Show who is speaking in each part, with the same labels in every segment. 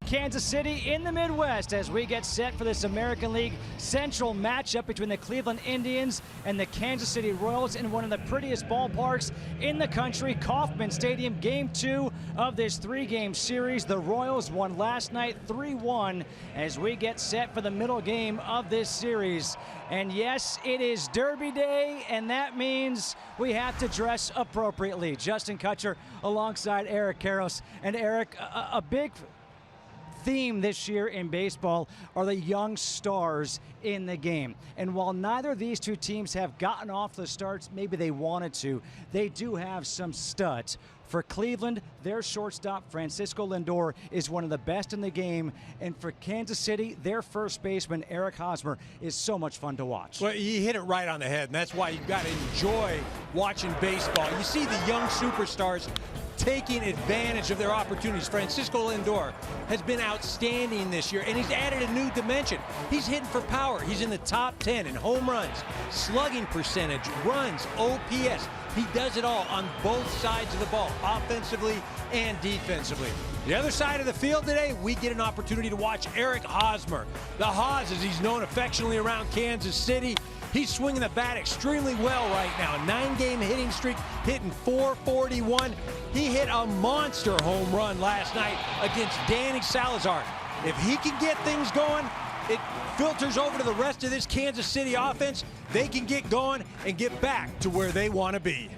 Speaker 1: Kansas City in the Midwest as we get set for this American League Central matchup between the Cleveland Indians and the Kansas City Royals in one of the prettiest ballparks in the country, Kauffman Stadium. Game 2 of this 3-game series. The Royals won last night 3-1 as we get set for the middle game of this series. And yes, it is Derby Day, and that means we have to dress appropriately. Justin Kutcher alongside Eric Karros. And Eric, a big theme this year in baseball are the young stars in the game. And while neither of these two teams have gotten off the starts maybe they wanted to, they do have some studs. For Cleveland, their shortstop, Francisco Lindor, is one of the best in the game. And for Kansas City, their first baseman, Eric Hosmer, is so much fun to watch.
Speaker 2: Well, you hit it right on the head, and that's why you've got to enjoy watching baseball. You see the young superstars taking advantage of their opportunities. Francisco Lindor has been outstanding this year, and he's added a new dimension. He's hitting for power. He's in the top 10 in home runs, slugging percentage, runs, OPS. He does it all on both sides of the ball, offensively and defensively. The other side of the field today, we get an opportunity to watch Eric Hosmer. The Hos, as he's known affectionately around Kansas City. He's swinging the bat extremely well right now. A 9-game hitting streak, hitting .441. He hit a monster home run last night against Danny Salazar. If he can get things going, it filters over to the rest of this Kansas City offense. They can get going and get back to where they want to be.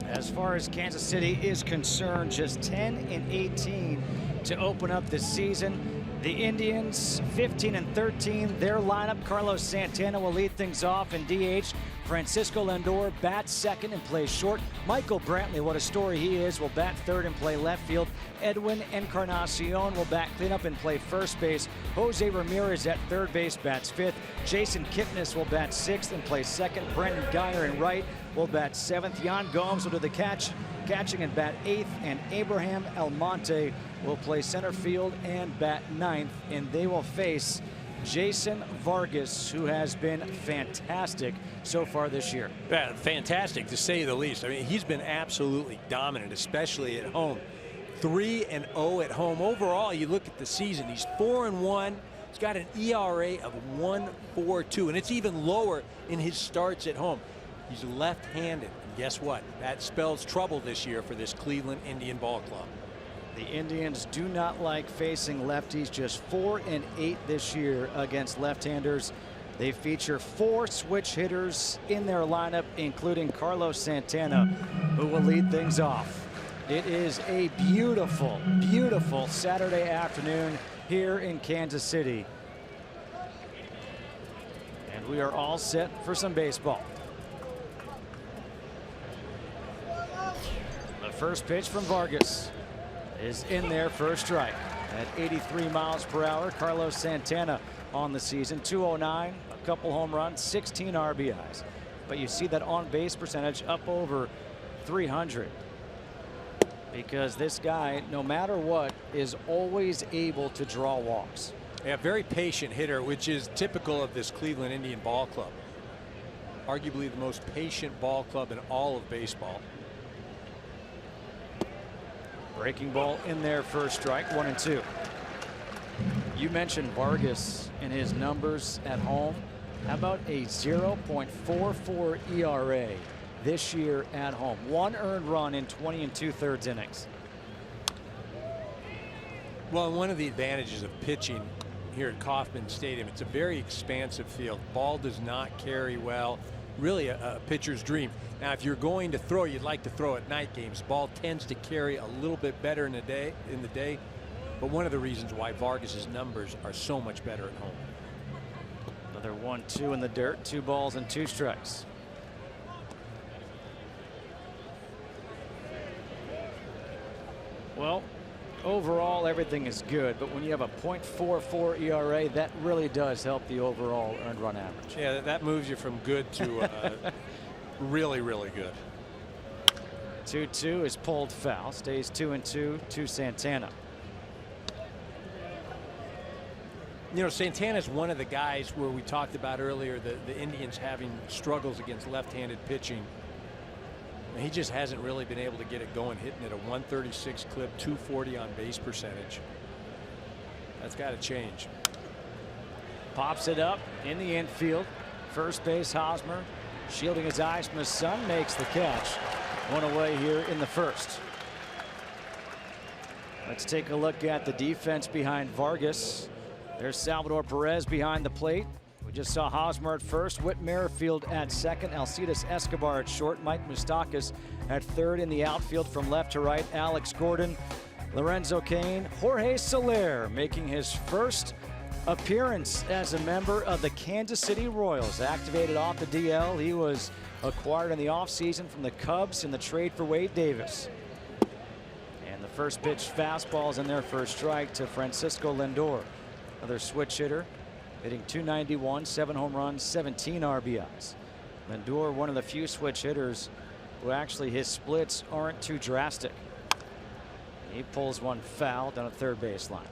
Speaker 1: As far as Kansas City is concerned, just 10-18 to open up this season. The Indians 15-13. Their lineup, Carlos Santana will lead things off in DH. Francisco Lindor bats second and plays short. Michael Brantley, what a story he is, will bat third and play left field. Edwin Encarnacion will bat cleanup and play first base. Jose Ramirez at third base bats fifth. Jason Kipnis will bat sixth and play second. Brendan Geyer in right will bat seventh. Yan Gomes will do the catching and bat eighth. And Abraham Almonte will play center field and bat ninth. And they will face Jason Vargas, who has been fantastic so far this year.
Speaker 2: Yeah, fantastic to say the least. I mean, he's been absolutely dominant, especially at home. 3-0 at home. Overall, you look at the season, he's 4-1. He's got an ERA of 1.42, and it's even lower in his starts at home. He's left-handed, and guess what? That spells trouble this year for this Cleveland Indian ball club.
Speaker 1: The Indians do not like facing lefties, just 4-8 this year against left-handers. They feature 4 switch hitters in their lineup, including Carlos Santana, who will lead things off. It is a beautiful, beautiful Saturday afternoon here in Kansas City. And we are all set for some baseball. The first pitch from Vargas is in there for a strike. At 83 miles per hour, Carlos Santana on the season, 209, a couple home runs, 16 RBIs. But you see that on-base percentage up over 300. Because this guy, no matter what, is always able to draw walks.
Speaker 2: Yeah, very patient hitter, which is typical of this Cleveland Indian ball club. Arguably the most patient ball club in all of baseball.
Speaker 1: Breaking ball in there for a strike, 1-2. You mentioned Vargas and his numbers at home. How about a 0.44 ERA this year at home? 1 earned run in 20 2/3 innings.
Speaker 2: Well, one of the advantages of pitching here at Kauffman Stadium, it's a very expansive field. Ball does not carry well. Really a pitcher's dream. Now, if you're going to throw, you'd like to throw at night games. Ball tends to carry a little bit better in the day. But one of the reasons why Vargas's numbers are so much better at home.
Speaker 1: Another 1-2 in the dirt, 2 balls and 2 strikes. Well, overall everything is good, but when you have a .44 ERA, that really does help the overall earned run average.
Speaker 2: Yeah, that moves you from good to really, really good.
Speaker 1: 2-2 is pulled foul, stays 2-2 to Santana.
Speaker 2: You know, Santana's one of the guys where we talked about earlier the Indians having struggles against left-handed pitching. He just hasn't really been able to get it going, hitting at a 136 clip, 240 on base percentage. That's got to change.
Speaker 1: Pops it up in the infield. First base, Hosmer shielding his eyes from the sun, makes the catch. One away here in the first. Let's take a look at the defense behind Vargas. There's Salvador Perez behind the plate. We just saw Hosmer at first, Whit Merrifield at second, Alcides Escobar at short, Mike Moustakas at third. In the outfield from left to right, Alex Gordon, Lorenzo Cain, Jorge Soler making his first appearance as a member of the Kansas City Royals. Activated off the DL. He was acquired in the offseason from the Cubs in the trade for Wade Davis. And the first pitch fastball is in there for a strike to Francisco Lindor. Another switch hitter, hitting .291, 7 home runs, 17 RBIs. Lindor, one of the few switch hitters who actually his splits aren't too drastic. He pulls one foul down at third baseline.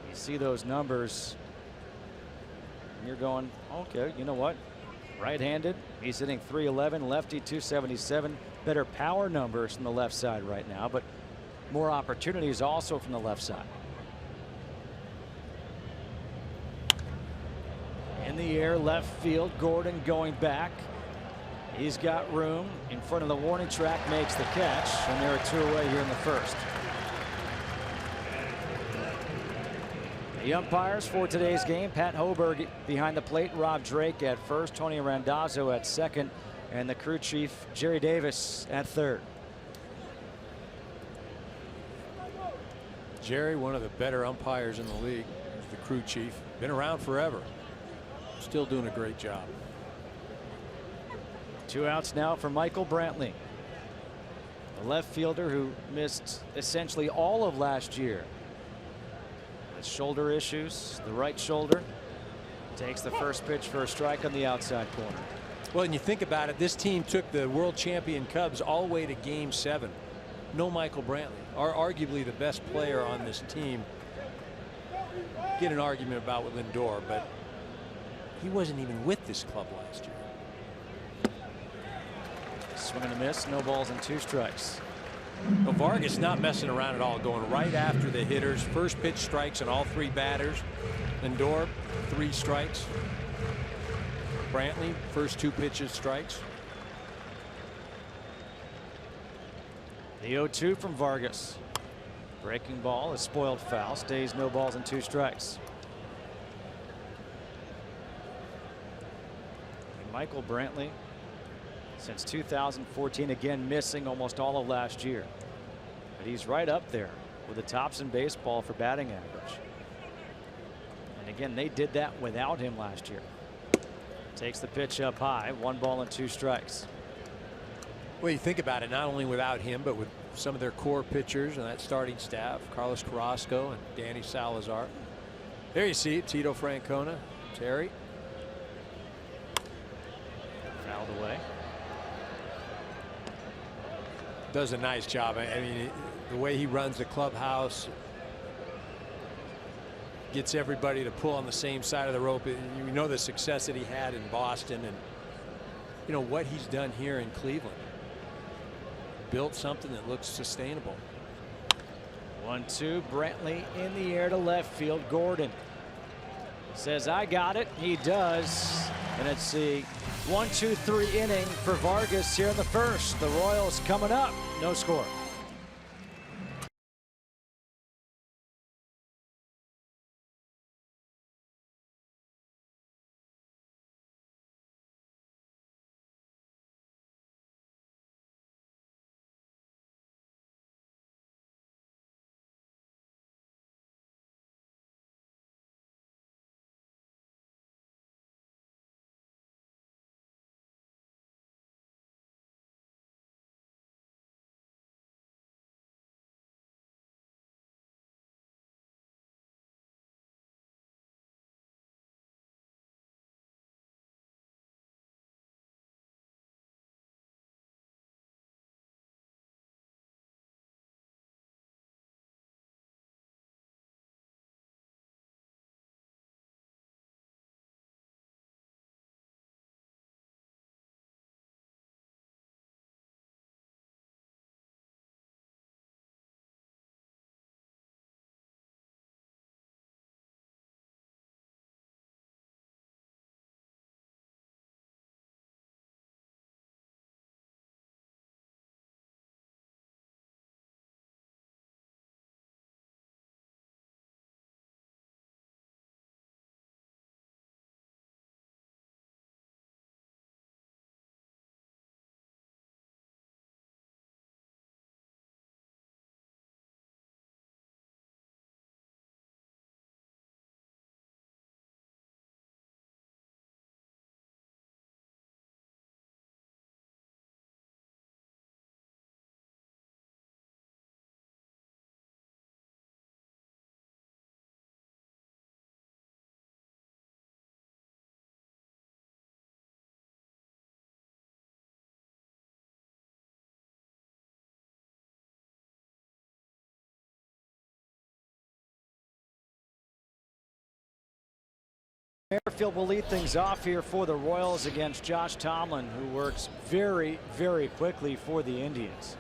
Speaker 1: You see those numbers, and you're going, okay, you know what? Right-handed, he's hitting .311, lefty .277. Better power numbers from the left side right now, but more opportunities also from the left side. In the air, left field, Gordon going back. He's got room in front of the warning track, makes the catch, and there are 2 away here in the first. The umpires for today's game: Pat Hoberg behind the plate, Rob Drake at first, Tony Randazzo at second, and the crew chief Jerry Davis at third.
Speaker 2: Jerry, one of the better umpires in the league, is the crew chief. Been around forever. Still doing a great job.
Speaker 1: 2 outs now for Michael Brantley, the left fielder who missed essentially all of last year. Shoulder issues, the right shoulder. Takes the first pitch for a strike on the outside corner.
Speaker 2: Well, and you think about it, this team took the world champion Cubs all the way to Game 7. No Michael Brantley, arguably the best player on this team. Get an argument about with Lindor, but he wasn't even with this club last year.
Speaker 1: Swing and a miss, no balls and 2 strikes.
Speaker 2: Well, Vargas not messing around at all, going right after the hitters. First pitch strikes on all 3 batters. Lindor, 3 strikes. Brantley, first 2 pitches strikes.
Speaker 1: The 0-2 from Vargas. Breaking ball, a spoiled foul, stays no balls and 2 strikes. And Michael Brantley, since 2014, again missing almost all of last year, but he's right up there with the tops in baseball for batting average. And again, they did that without him last year. Takes the pitch up high, 1 ball and 2 strikes.
Speaker 2: Well, you think about it, not only without him, but with some of their core pitchers and that starting staff, Carlos Carrasco and Danny Salazar. There you see it, Tito Francona, Terry.
Speaker 1: Fouled away.
Speaker 2: Does a nice job. I mean, the way he runs the clubhouse, gets everybody to pull on the same side of the rope. You know the success that he had in Boston, and you know what he's done here in Cleveland. Built something that looks sustainable.
Speaker 1: 1-2, Brantley in the air to left field. Gordon says, I got it. He does. And it's the 1-2-3 inning for Vargas here in the first. The Royals coming up. No score. Merrifield will lead things off here for the Royals against Josh Tomlin, who works very, very quickly for the Indians.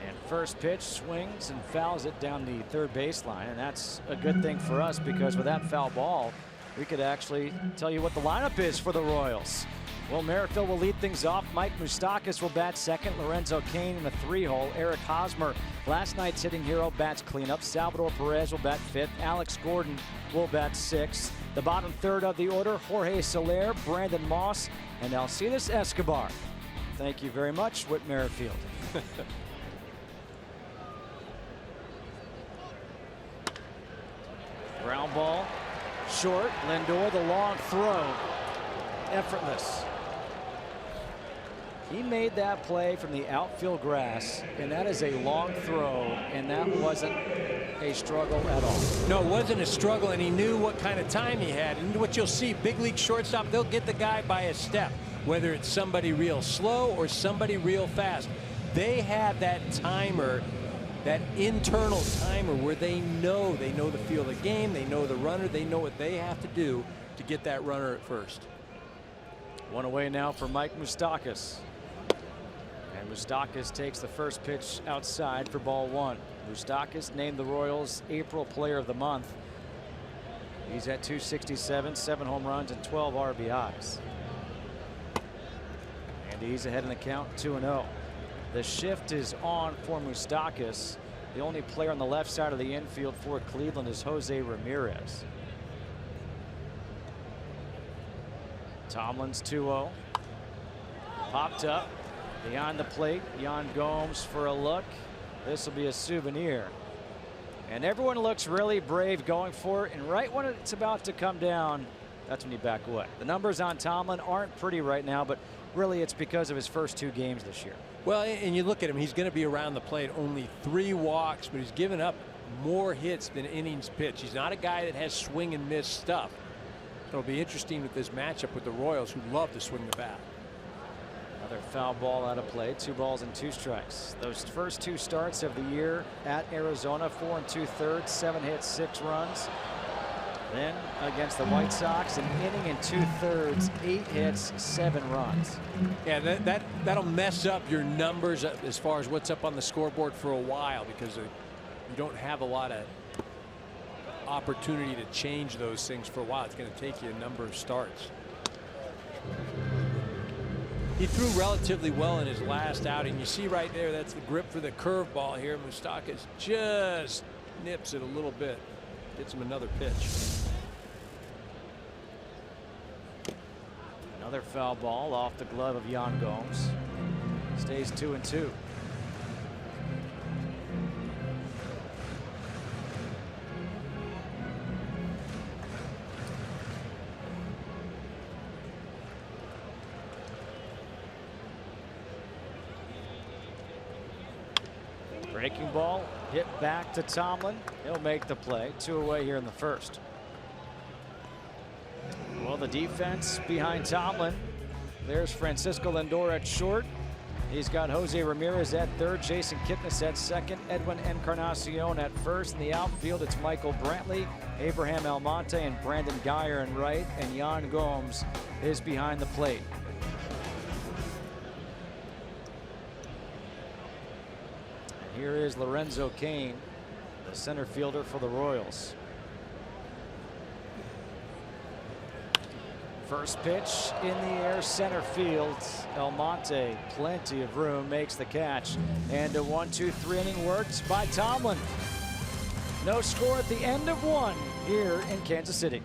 Speaker 1: And first pitch swings and fouls it down the third baseline, and that's a good thing for us because with that foul ball, we could actually tell you what the lineup is for the Royals. Well, Merrifield will lead things off. Mike Moustakas will bat second. Lorenzo Cain in the 3-hole. Eric Hosmer, last night's hitting hero, bats cleanup. Salvador Perez will bat fifth. Alex Gordon will bat sixth. The bottom third of the order, Jorge Soler, Brandon Moss, and Alcides Escobar. Thank you very much, Whit Merrifield. Ground ball, short. Lindor, the long throw. Effortless. He made that play from the outfield grass, and that is a long throw, and that wasn't a struggle at all.
Speaker 2: No, it wasn't a struggle, and he knew what kind of time he had. And what you'll see, big league shortstop, they'll get the guy by a step, whether it's somebody real slow or somebody real fast. They have that timer, that internal timer where they know the feel of the game, they know the runner, they know what they have to do to get that runner at first.
Speaker 1: One away now for Mike Moustakas. And Moustakas takes the first pitch outside for ball one. Moustakas named the Royals April Player of the Month. He's at .267, 7 home runs and 12 RBIs. And he's ahead in the count, 2-0. The shift is on for Moustakas. The only player on the left side of the infield for Cleveland is Jose Ramirez. Tomlin's 2-0. Popped up behind the plate. Yan Gomes for a look. This will be a souvenir. And everyone looks really brave going for it. And right when it's about to come down, that's when you back away. The numbers on Tomlin aren't pretty right now, but really it's because of his first 2 games this year.
Speaker 2: Well, and you look at him, he's going to be around the plate. Only 3 walks, but he's given up more hits than innings pitched. He's not a guy that has swing and miss stuff. So it'll be interesting with this matchup with the Royals, who love to swing the bat.
Speaker 1: Another foul ball out of play. 2 balls and 2 strikes. Those first 2 starts of the year at Arizona, 4 2/3, 7 hits, 6 runs. Then against the White Sox, an inning and 2/3, 8 hits, 7 runs.
Speaker 2: Yeah, that'll mess up your numbers as far as what's up on the scoreboard for a while, because you don't have a lot of opportunity to change those things for a while. It's going to take you a number of starts. He threw relatively well in his last outing. You see right there, that's the grip for the curveball here. Moustakas just nips it a little bit. Gets him another pitch.
Speaker 1: Another foul ball off the glove of Yan Gomes. Stays 2-2. Breaking ball hit back to Tomlin. He'll make the play. 2 away here in the first. Well, the defense behind Tomlin. There's Francisco Lindor at short. He's got Jose Ramirez at third, Jason Kipnis at second, Edwin Encarnacion at first. In the outfield, it's Michael Brantley, Abraham Almonte, and Brandon Guyer in right, and Yan Gomes is behind the plate. Here is Lorenzo Cain, the center fielder for the Royals. First pitch in the air, center field. Almonte, plenty of room, makes the catch. And a 1-2-3 inning worked by Tomlin. No score at the end of 1 here in Kansas City.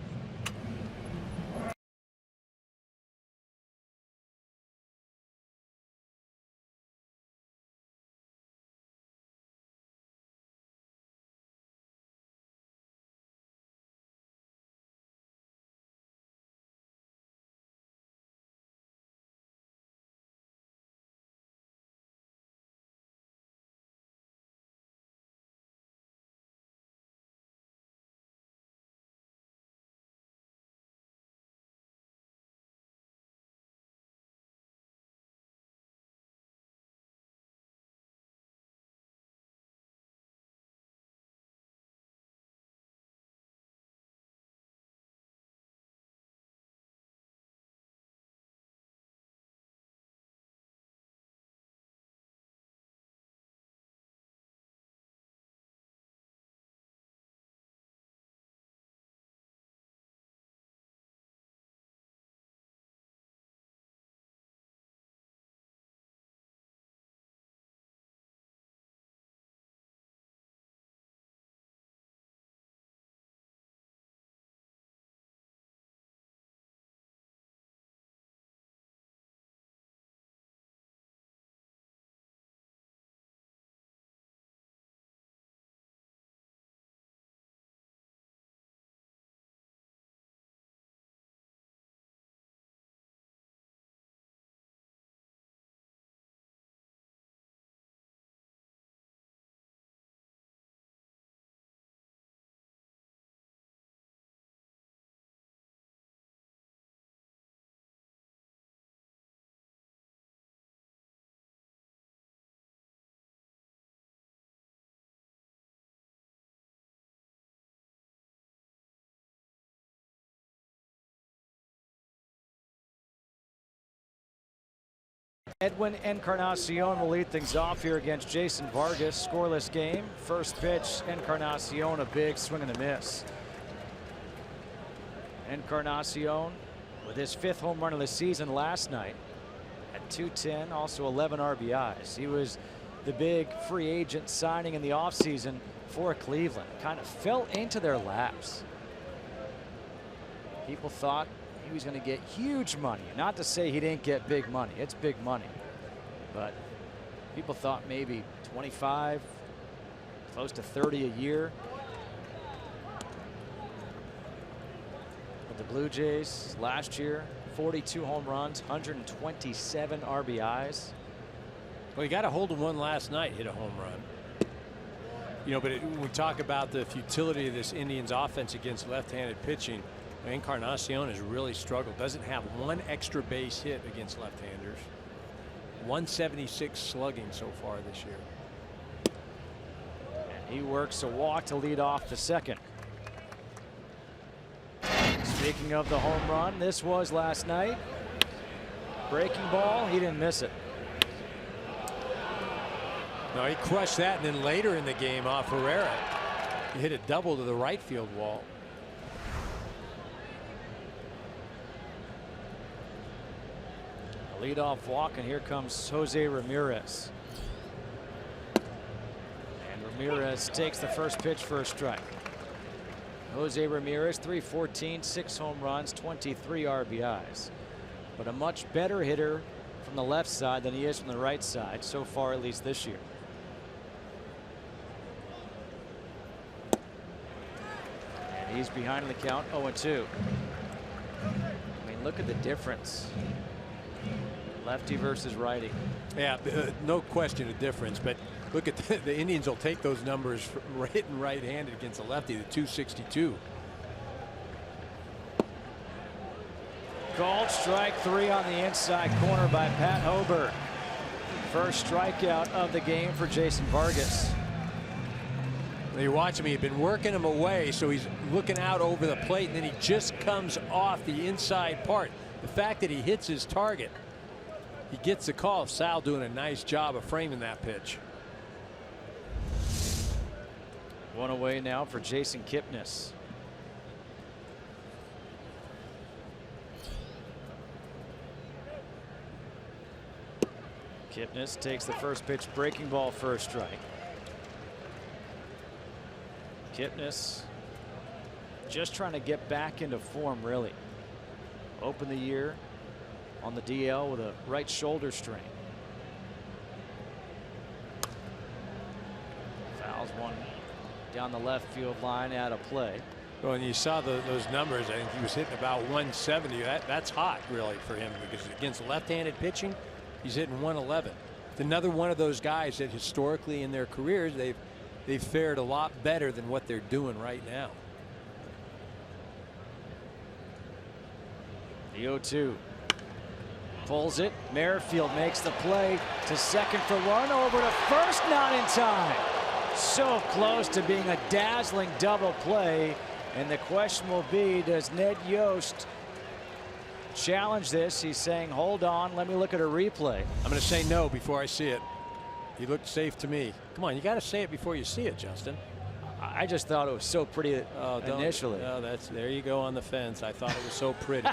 Speaker 1: Edwin Encarnacion will lead things off here against Jason Vargas. Scoreless game. First pitch, Encarnacion, a big swing and a miss. Encarnacion with his 5th home run of the season last night at 210, also 11 RBIs. He was the big free agent signing in the offseason for Cleveland. Kind of fell into their laps. People thought he was going to get huge money. Not to say he didn't get big money. It's big money. But people thought maybe 25, close to 30 a year. With the Blue Jays last year, 42 home runs, 127 RBIs.
Speaker 2: Well, he got a hold of one last night, hit a home run. You know, but we talk about the futility of this Indians offense against left-handed pitching. Encarnacion has really struggled. Doesn't have one extra base hit against left-handers. 176 slugging so far this year.
Speaker 1: And he works a walk to lead off the second. Speaking of the home run, this was last night. Breaking ball, he didn't miss it.
Speaker 2: No, he crushed that, and then later in the game off Herrera, he hit a double to the right field wall.
Speaker 1: Leadoff walk, and here comes Jose Ramirez. And Ramirez takes the first pitch for a strike. Jose Ramirez, 314, 6 home runs, 23 RBIs. But a much better hitter from the left side than he is from the right side, so far at least this year. And he's behind in the count, 0-2. I mean, look at the difference. Lefty versus righty.
Speaker 2: Yeah, no question of difference. But look at the Indians will take those numbers hitting right-handed against a lefty, the 262.
Speaker 1: Called strike 3 on the inside corner by Pat Hobert. First strikeout of the game for Jason Vargas.
Speaker 2: You watch him, he'd been working him away, so he's looking out over the plate, and then he just comes off the inside part. The fact that he hits his target, he gets the call. Sal doing a nice job of framing that pitch.
Speaker 1: One away now for Jason Kipnis. Kipnis takes the first pitch, breaking ball for a strike. Kipnis just trying to get back into form, really. Opened the year on the DL with a right shoulder strain. Fouls one down the left field line, out of play.
Speaker 2: Well, and you saw those numbers. I think he was hitting about 170. That's hot, really, for him, because against left-handed pitching, he's hitting 111. It's another one of those guys that historically in their careers they've fared a lot better than what they're doing right now.
Speaker 1: The 0-2. Pulls it. Merrifield makes the play to second for one. Over to first, not in time. So close to being a dazzling double play. And the question will be, does Ned Yost challenge this? He's saying, hold on, let me look at a replay.
Speaker 2: I'm going to say no before I see it. He looked safe to me. Come on, you got to say it before you see it, Justin.
Speaker 1: I just thought it was so pretty initially.
Speaker 2: No, there you go on the fence. I thought it was so pretty.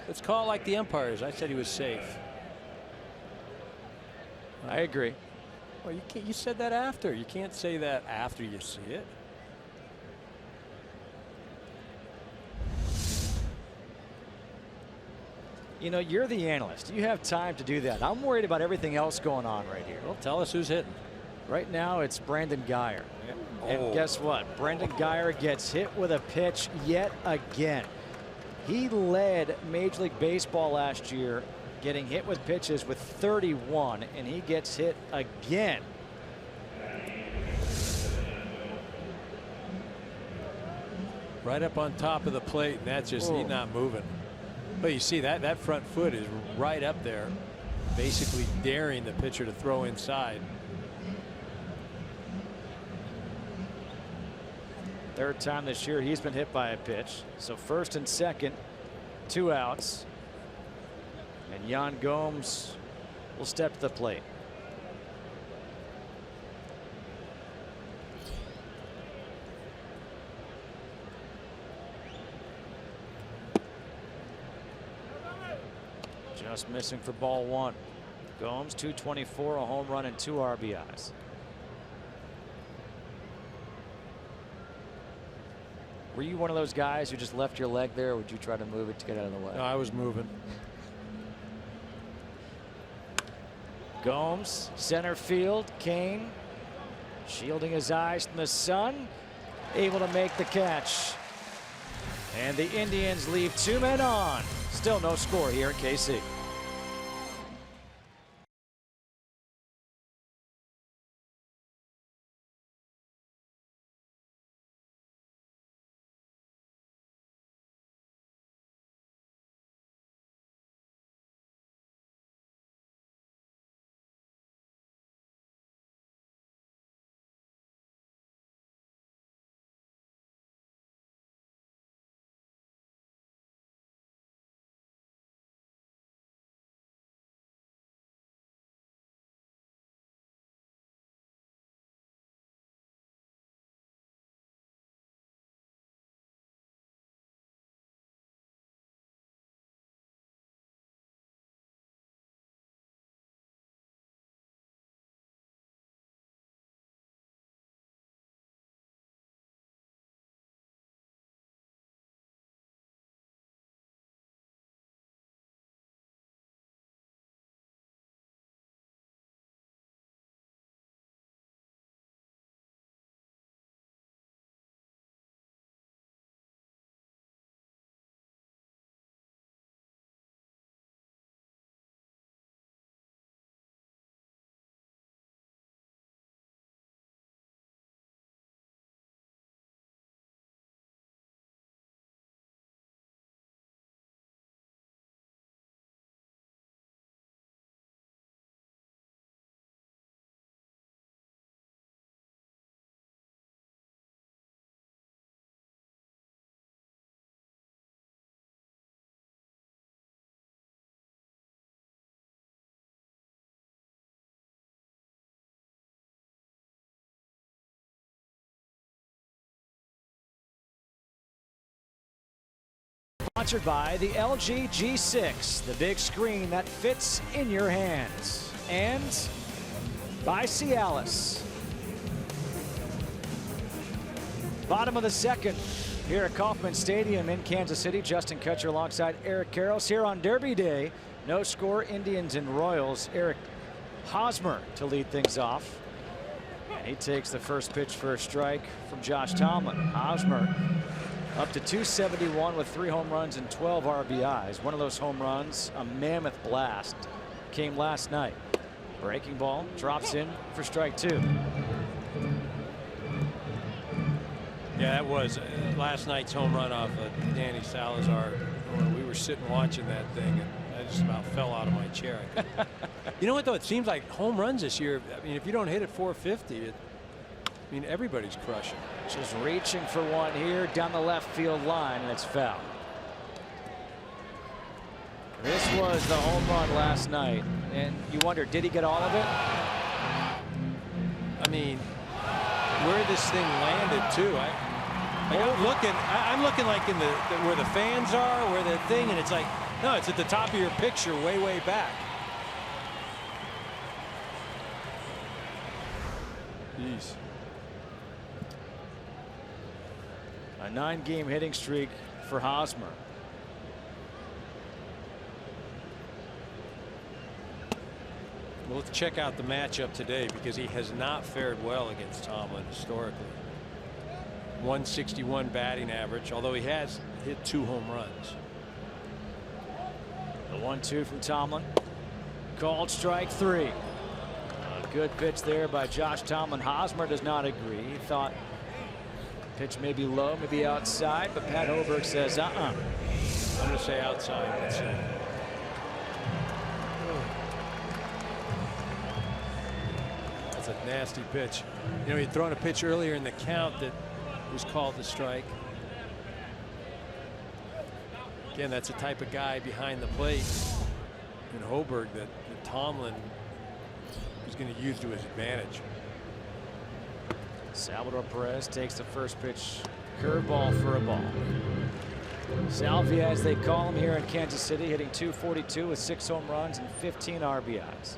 Speaker 2: Let's call it like the umpires. I said he was safe.
Speaker 1: I agree.
Speaker 2: Well, you said that after. You can't say that after you see it.
Speaker 1: You know, you're the analyst. You have time to do that. I'm worried about everything else going on right here.
Speaker 2: Well, tell us who's hitting.
Speaker 1: Right now, it's Brandon Guyer. And guess what? Brendan Guyer gets hit with a pitch yet again. He led Major League Baseball last year getting hit with pitches with 31, and he gets hit again.
Speaker 2: Right up on top of the plate, and that's just he's not moving. But you see that front foot is right up there, basically daring the pitcher to throw inside.
Speaker 1: Third time this year he's been hit by a pitch. So first and second, 2 outs. And Yan Gomes will step to the plate. Just missing for ball one. Gomes, 224, a home run, and 2 RBIs. Were you one of those guys who just left your leg there, or would you try to move it to get out of the way?
Speaker 2: No, I was moving.
Speaker 1: Gomes, center field. Kane shielding his eyes from the sun, able to make the catch. And the Indians leave 2 men on. Still no score here at KC. Sponsored by the LG G6, the big screen that fits in your hands. And by Cialis. Bottom of the second here at Kauffman Stadium in Kansas City. Justin Kutcher alongside Eric Karros here on Derby Day. No score, Indians and Royals. Eric Hosmer to lead things off. And he takes the first pitch for a strike from Josh Tomlin. Hosmer up to 271 with 3 home runs and 12 RBIs. One of those home runs, a mammoth blast, came last night. Breaking ball drops in for strike 2.
Speaker 2: Yeah, that was last night's home run off of Danny Salazar. We were sitting watching that thing, and I just about fell out of my chair. You know what, though? It seems like home runs this year, I mean, if you don't hit at 450, I mean, everybody's crushing.
Speaker 1: Just reaching for one here down the left field line, and it's foul. This was the home run last night, and you wonder, did he get all of it?
Speaker 2: I mean, where this thing landed too. I'm looking like in the where the fans are, where the thing, and it's like, no, it's at the top of your picture, way back. Jeez.
Speaker 1: A 9-game hitting streak for Hosmer.
Speaker 2: Well, let's check out the matchup today, because he has not fared well against Tomlin historically. 161 batting average, although he has hit 2 home runs.
Speaker 1: The 1-2 from Tomlin. Called strike 3. A good pitch there by Josh Tomlin. Hosmer does not agree. He thought pitch may be low, maybe outside, but Pat Hoberg says I'm
Speaker 2: going to say outside. Let's see. That's a nasty pitch. You know, he'd thrown a pitch earlier in the count that was called the strike. Again, that's the type of guy behind the plate in Hoburg that Tomlin is going to use to his advantage.
Speaker 1: Salvador Perez takes the first pitch, curveball for a ball. Salvia, as they call him here in Kansas City, hitting .242 with 6 home runs and 15 RBIs.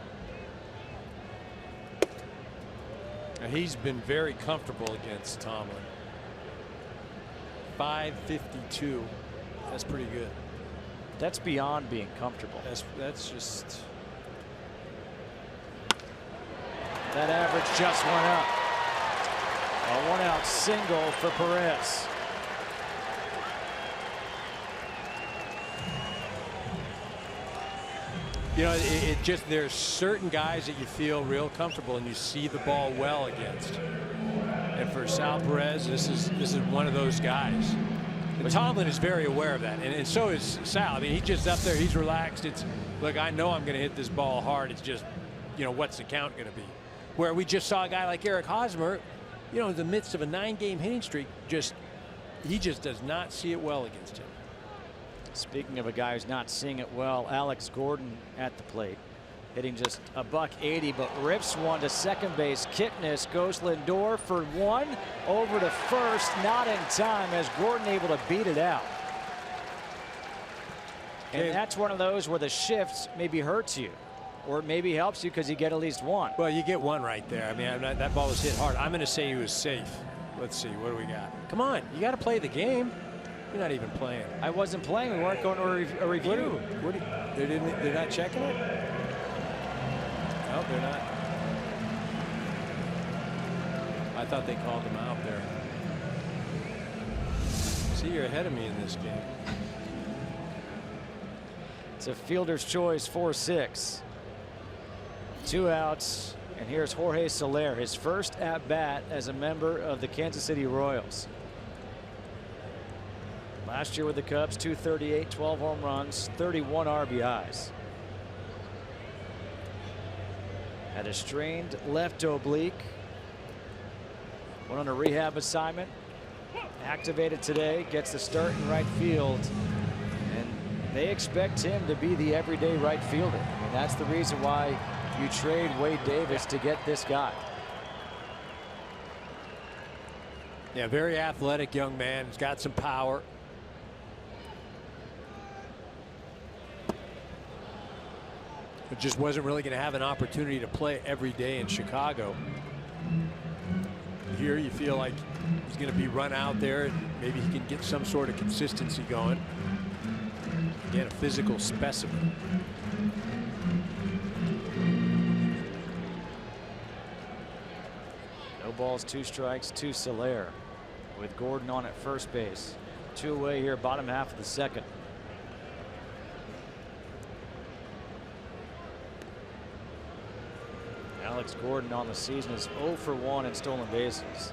Speaker 2: Now he's been very comfortable against Tomlin. .552. That's pretty good.
Speaker 1: That's beyond being comfortable.
Speaker 2: That's just.
Speaker 1: That average just went up. A 1-out single for Perez.
Speaker 2: You know, it just, there's certain guys that you feel real comfortable and you see the ball well against. And for Sal Perez, this is one of those guys. And Tomlin is very aware of that, and so is Sal. I mean, he's just up there, he's relaxed. It's, look, I know I'm going to hit this ball hard. It's just, you know, what's the count going to be? Where we just saw a guy like Eric Hosmer, you know, in the midst of a 9-game hitting streak, he just does not see it well against him.
Speaker 1: Speaking of a guy who's not seeing it well, Alex Gordon at the plate, hitting just a .180, but rips one to second base. Kitness goes Lindor for one, over to first, not in time, as Gordon able to beat it out. And that's one of those where the shifts maybe hurts you, or it maybe helps you because you get at least one.
Speaker 2: Well, you get one right there. I mean, that ball was hit hard. I'm going to say he was safe. Let's see, what do we got? Come on, you got to play the game. You're not even playing.
Speaker 1: I wasn't playing. We weren't going to a review.
Speaker 2: They're not checking it? No, they're not. I thought they called him out there. See, you're ahead of me in this game.
Speaker 1: It's a fielder's choice, 4-6. 2 outs, and here's Jorge Soler, his first at bat as a member of the Kansas City Royals. Last year with the Cubs, .238, 12 home runs, 31 RBIs. Had a strained left oblique. Went on a rehab assignment. Activated today, gets the start in right field. And they expect him to be the everyday right fielder. I mean, that's the reason why you trade Wade Davis to get this guy.
Speaker 2: Yeah, very athletic young man. He's got some power. It just wasn't really going to have an opportunity to play every day in Chicago. Here you feel like he's going to be run out there. Maybe he can get some sort of consistency going. Again, a physical specimen.
Speaker 1: No balls, 2 strikes to Soler, with Gordon on at first base. 2 away here, bottom half of the second. Alex Gordon on the season is 0 for 1 in stolen bases.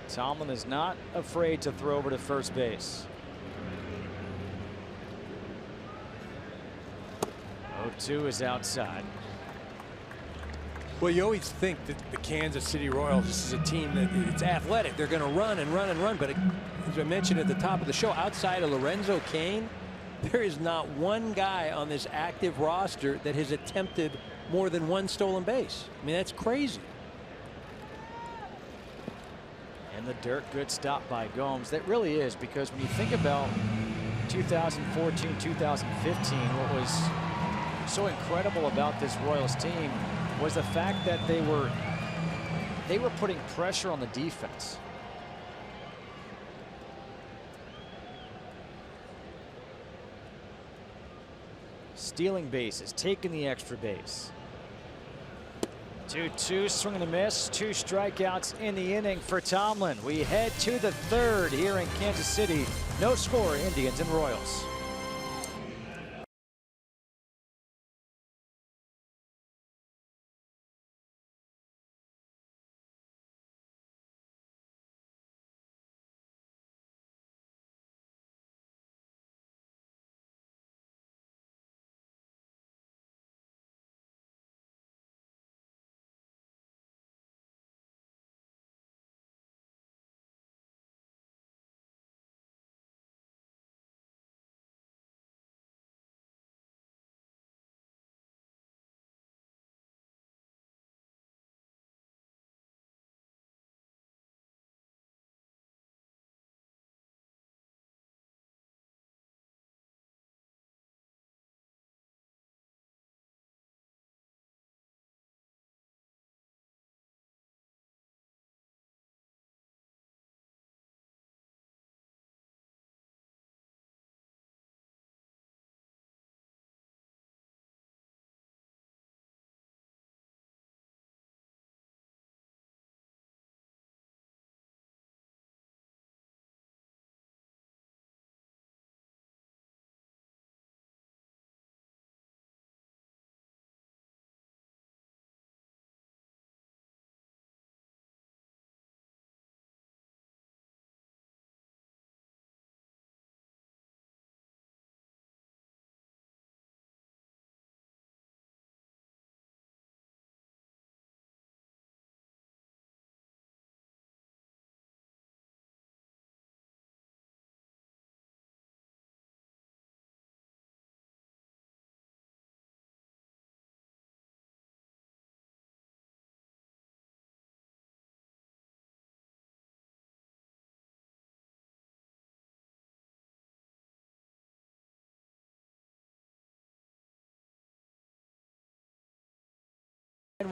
Speaker 1: Tomlin is not afraid to throw over to first base. 0-2 is outside.
Speaker 2: Well, you always think that the Kansas City Royals, this is a team that it's athletic. They're going to run and run and run. But as I mentioned at the top of the show, outside of Lorenzo Cain, there is not one guy on this active roster that has attempted more than 1 stolen base. I mean, that's crazy.
Speaker 1: In the dirt, good stop by Gomes. That really is, because when you think about 2014, 2015, what was so incredible about this Royals team was the fact that they were putting pressure on the defense. Stealing bases, taking the extra base. 2-2, swing and a miss, 2 strikeouts in the inning for Tomlin. We head to the 3rd here in Kansas City. No score, Indians and Royals.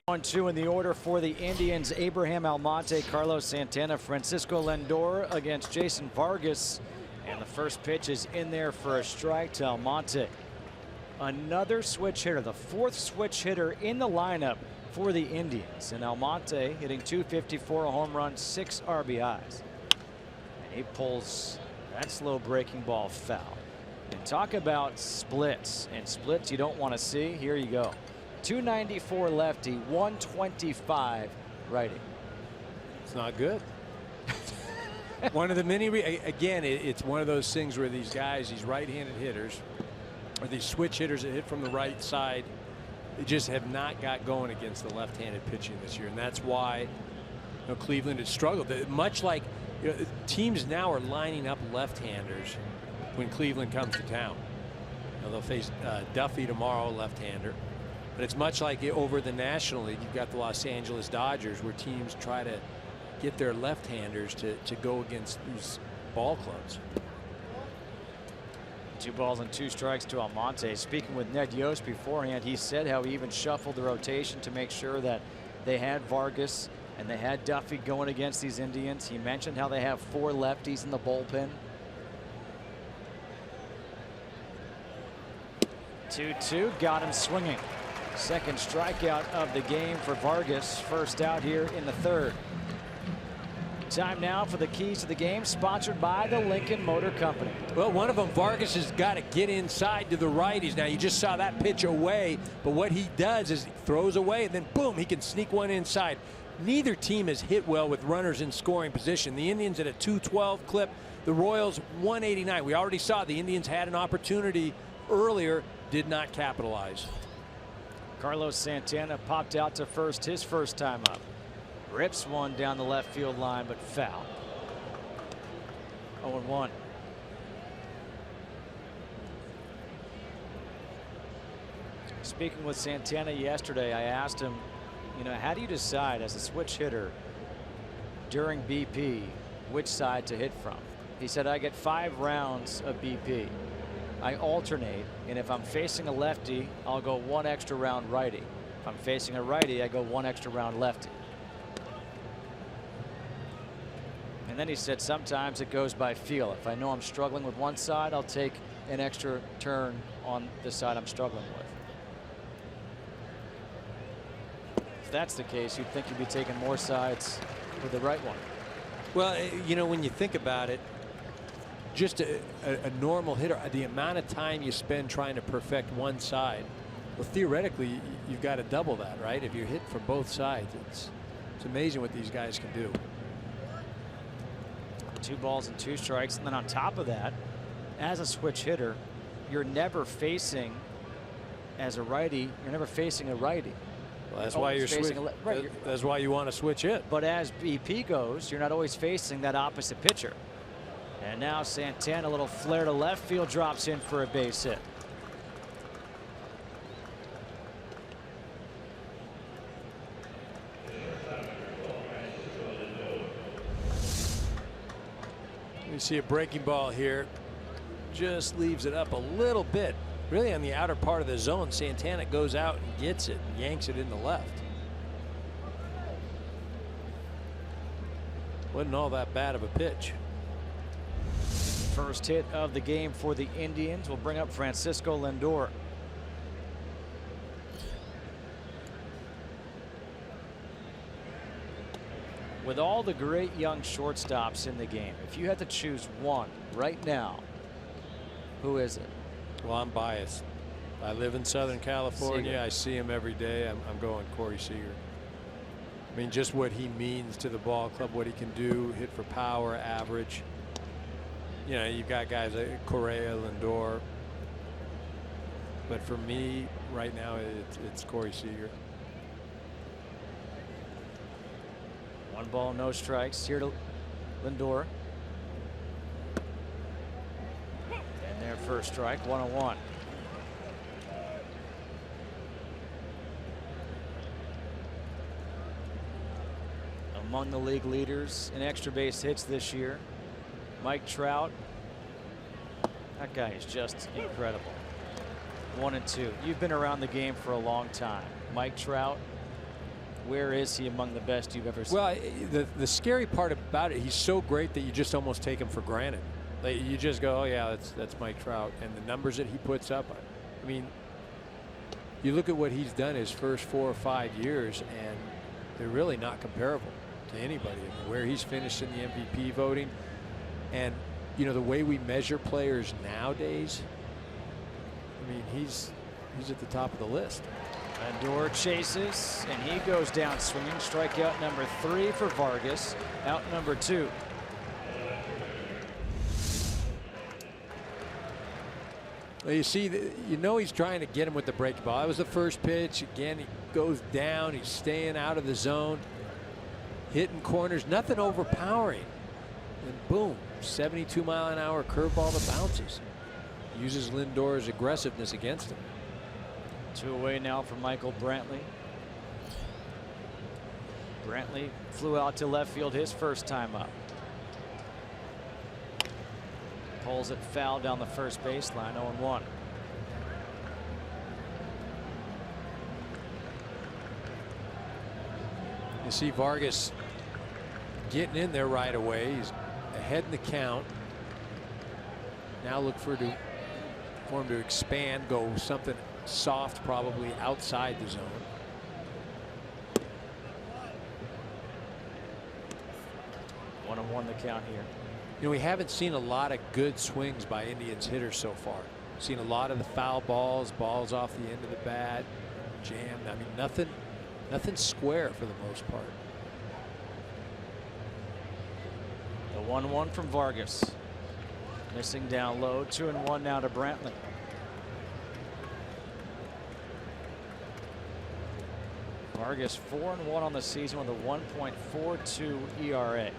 Speaker 1: 1-2 in the order for the Indians. Abraham Almonte, Carlos Santana, Francisco Lindor against Jason Vargas. And the first pitch is in there for a strike to Almonte. Another switch hitter, the fourth switch hitter in the lineup for the Indians. And Almonte hitting .254, a home run, 6 RBIs. And he pulls that slow breaking ball foul. And talk about splits, and splits you don't want to see. Here you go. 294 lefty, 125 righty.
Speaker 2: It's not good. One of the many, again, it's one of those things where these guys, these right-handed hitters, or these switch hitters that hit from the right side, they just have not got going against the left-handed pitching this year. And that's why Cleveland has struggled. Much like teams now are lining up left-handers when Cleveland comes to town. They'll face Duffy tomorrow, left-hander. But it's much like over the National League. You've got the Los Angeles Dodgers, where teams try to get their left-handers to go against these ball clubs.
Speaker 1: 2 balls and 2 strikes to Almonte. Speaking with Ned Yost beforehand, he said how he even shuffled the rotation to make sure that they had Vargas and they had Duffy going against these Indians. He mentioned how they have 4 lefties in the bullpen. 2-2, got him swinging. Second strikeout of the game for Vargas. First out here in the 3rd. Time now for the keys to the game, sponsored by the Lincoln Motor Company.
Speaker 2: Well, one of them, Vargas, has got to get inside to the righties. Now, you just saw that pitch away, but what he does is he throws away, and then boom, he can sneak one inside. Neither team has hit well with runners in scoring position. The Indians at a 212 clip, the Royals 189. We already saw the Indians had an opportunity earlier, did not capitalize.
Speaker 1: Carlos Santana popped out to first his first time up. Rips one down the left field line, but foul. 0-1. Speaking with Santana yesterday, I asked him, how do you decide as a switch hitter during BP which side to hit from? He said, I get 5 rounds of BP. I alternate, and if I'm facing a lefty, I'll go 1 extra round righty. If I'm facing a righty, I go 1 extra round lefty. And then he said sometimes it goes by feel. If I know I'm struggling with one side, I'll take an extra turn on the side I'm struggling with. If that's the case, you'd think you'd be taking more sides with the right one.
Speaker 2: Well, when you think about it, just a normal hitter, the amount of time you spend trying to perfect one side, well, theoretically, you've got to double that, right? If you hit from both sides, it's amazing what these guys can do.
Speaker 1: 2 balls and 2 strikes, and then on top of that, as a switch hitter, you're never facing, as a righty, you're never facing a righty.
Speaker 2: Well, that's why you're switching. Right, that's why you want to switch hit.
Speaker 1: But as BP goes, you're not always facing that opposite pitcher. And now Santana, a little flare to left field, drops in for a base hit.
Speaker 2: You see a breaking ball here, just leaves it up a little bit, really on the outer part of the zone. Santana goes out and gets it and yanks it in the left. Wasn't all that bad of a pitch.
Speaker 1: First hit of the game for the Indians will bring up Francisco Lindor. With all the great young shortstops in the game, if you had to choose one right now, who is it?
Speaker 2: Well, I'm biased. I live in Southern California.
Speaker 1: Seager.
Speaker 2: I see him every day. I'm going Corey Seager. I mean, just what he means to the ball club, what he can do, hit for power, average. You've got guys like Correa, Lindor. But for me, right now, it's Corey Seager.
Speaker 1: 1 ball, no strikes. Here to Lindor. And their first strike, 1-1. Among the league leaders in extra base hits this year, Mike Trout. That guy is just incredible. 1 and 2. You've been around the game for a long time. Mike Trout, where is he among the best you've ever seen?
Speaker 2: Well, the scary part about it, he's so great that you just almost take him for granted. Like, you just go, oh yeah, that's Mike Trout, and the numbers that he puts up. I mean, you look at what he's done his first 4 or 5 years, and they're really not comparable to anybody. I mean, where he's finished in the MVP voting, and you know the way we measure players nowadays. I mean, he's at the top of the list.
Speaker 1: Lindor chases, and he goes down swinging. Strikeout number 3 for Vargas. Out number 2.
Speaker 2: Well, you see, you know he's trying to get him with the breaking ball. That was the first pitch. Again, he goes down. He's staying out of the zone, hitting corners, nothing overpowering. And boom, 72-mile-an-hour curveball that bounces. Uses Lindor's aggressiveness against him.
Speaker 1: 2 away now for Michael Brantley. Brantley flew out to left field his first time up. Pulls it foul down the first baseline, 0-1.
Speaker 2: You see Vargas getting in there right away. He's ahead in the count. Now look for him to expand, go something soft, probably outside the zone.
Speaker 1: One on one the count here.
Speaker 2: You know, we haven't seen a lot of good swings by Indians hitters so far. Seen a lot of the foul balls off the end of the bat, jammed. I mean, nothing square for the most part.
Speaker 1: The 1-1 from Vargas. Missing down low. 2-1 now to Brantley. Vargas 4-1 on the season with a 1.42 ERA.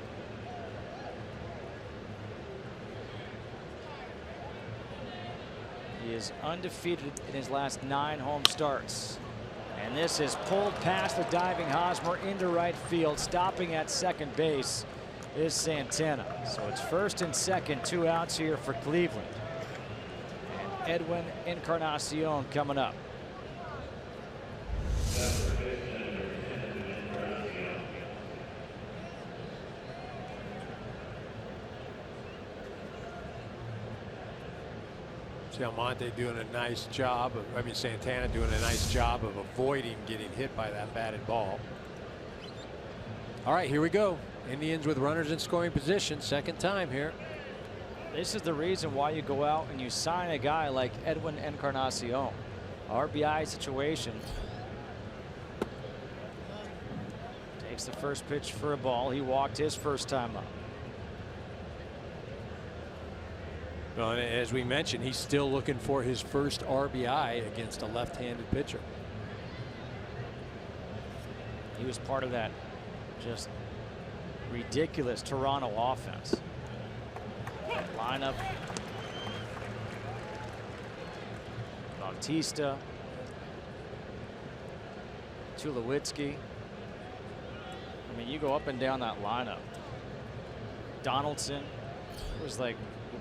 Speaker 1: He is undefeated in his last 9 home starts. And this is pulled past the diving Hosmer into right field. Stopping at second base is Santana. So it's first and second, 2 outs here for Cleveland. And Edwin Encarnacion coming up.
Speaker 2: Almonte doing a nice job of, Santana doing a nice job of avoiding getting hit by that batted ball. All right, here we go. Indians with runners in scoring position, second time here.
Speaker 1: This is the reason why you go out and you sign a guy like Edwin Encarnacion. RBI situation. Takes the first pitch for a ball. He walked his first time up.
Speaker 2: Well, as we mentioned, he's still looking for his first RBI against a left-handed pitcher.
Speaker 1: He was part of that just ridiculous Toronto offense. Lineup. Bautista. Tulowitzki. I mean, you go up and down that lineup. Donaldson. It was like,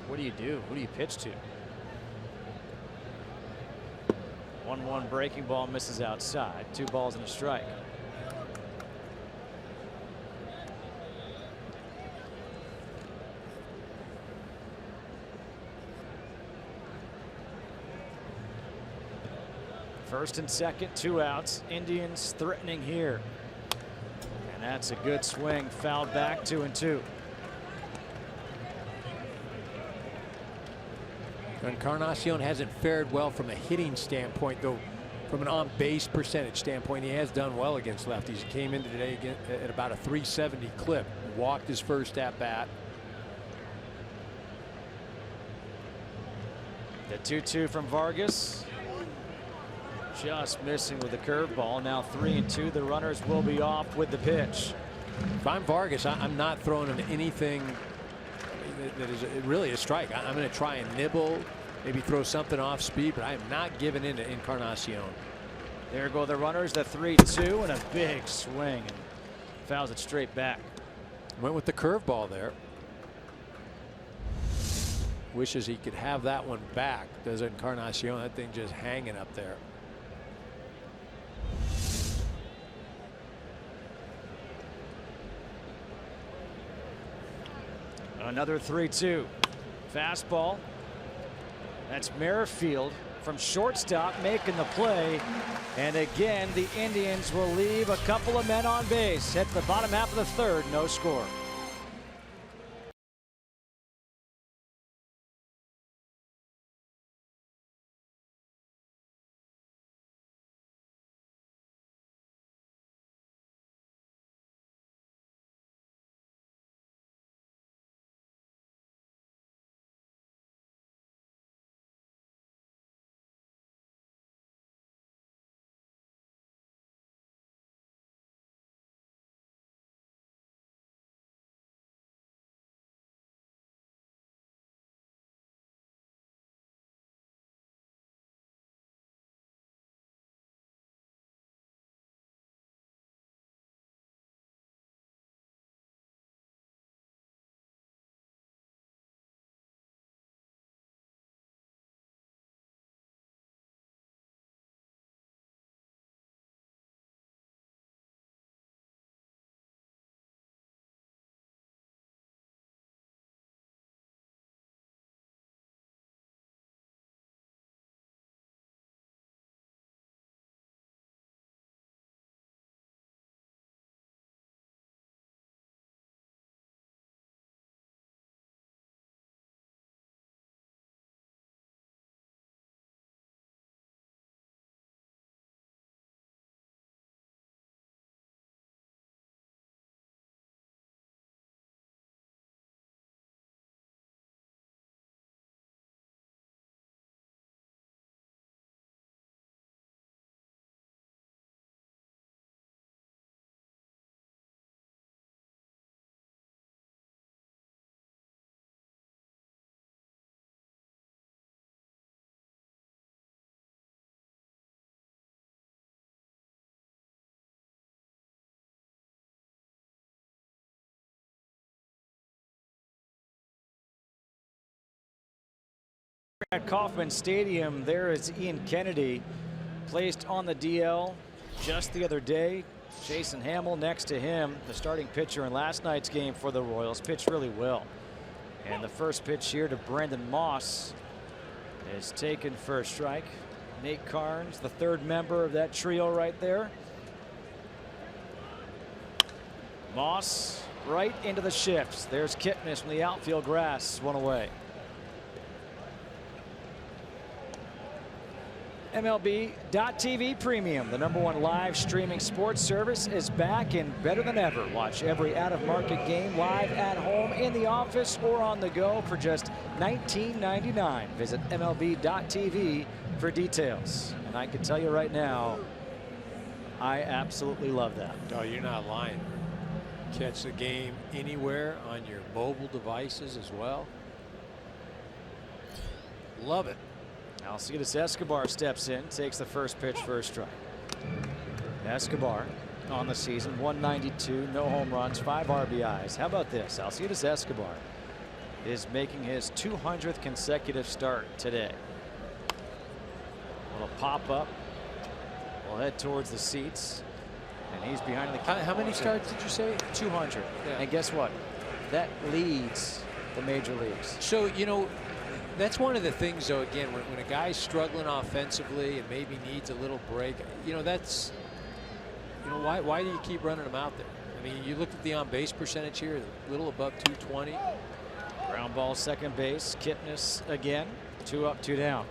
Speaker 1: what do you do? Who do you pitch to? 1-1 breaking ball misses outside. 2 balls and a strike. First and second, 2 outs. Indians threatening here. And that's a good swing. Fouled back, 2-2.
Speaker 2: Encarnacion hasn't fared well from a hitting standpoint, though from an on-base percentage standpoint, he has done well against lefties. He came in today at about a 370 clip. Walked his first at bat.
Speaker 1: The 2-2 from Vargas. Just missing with the curveball. Now 3-2. The runners will be off with the pitch.
Speaker 2: If I'm Vargas, I'm not throwing him anything that is really a strike. I'm going to try and nibble, maybe throw something off speed, but I am not giving in to Encarnacion.
Speaker 1: There go the runners, the 3-2, and a big swing, and fouls it straight back.
Speaker 2: Went with the curveball there. Wishes he could have that one back. Does Encarnacion? That thing just hanging up there.
Speaker 1: Another 3-2. Fastball. That's Merrifield from shortstop making the play. And again, the Indians will leave a couple of men on base. At the bottom half of the third, no score. At Kauffman Stadium, there is Ian Kennedy, placed on the DL just the other day. Jason Hamill next to him, the starting pitcher in last night's game for the Royals, pitched really well. And the first pitch here to Brandon Moss is taken for a strike. Nate Carnes, the third member of that trio right there. Moss right into the shifts. There's Kipnis from the outfield grass, one away. MLB.TV Premium, the #1 live streaming sports service, is back and better than ever. Watch every out-of-market game live at home, in the office, or on the go for just $19.99. Visit MLB.TV for details. And I can tell you right now, I absolutely love that.
Speaker 2: Oh, you're not lying. Catch the game anywhere on your mobile devices as well. Love it.
Speaker 1: Alcides Escobar steps in, takes the first pitch for a strike. Escobar on the season, 192, no home runs, 5 RBIs. How about this? Alcides Escobar is making his 200th consecutive start today. Little pop up. We'll head towards the seats. And he's behind the
Speaker 2: How many starts did you say?
Speaker 1: 200.
Speaker 2: Yeah.
Speaker 1: And guess what? That leads the major leagues.
Speaker 2: So, you know, that's one of the things, though, again, when a guy's struggling offensively and maybe needs a little break, you know, that's, you know, why do you keep running him out there? I mean, you look at the on-base percentage here, a little above 220.
Speaker 1: Ground ball, second base. Kipnis again. 2 up, 2 down.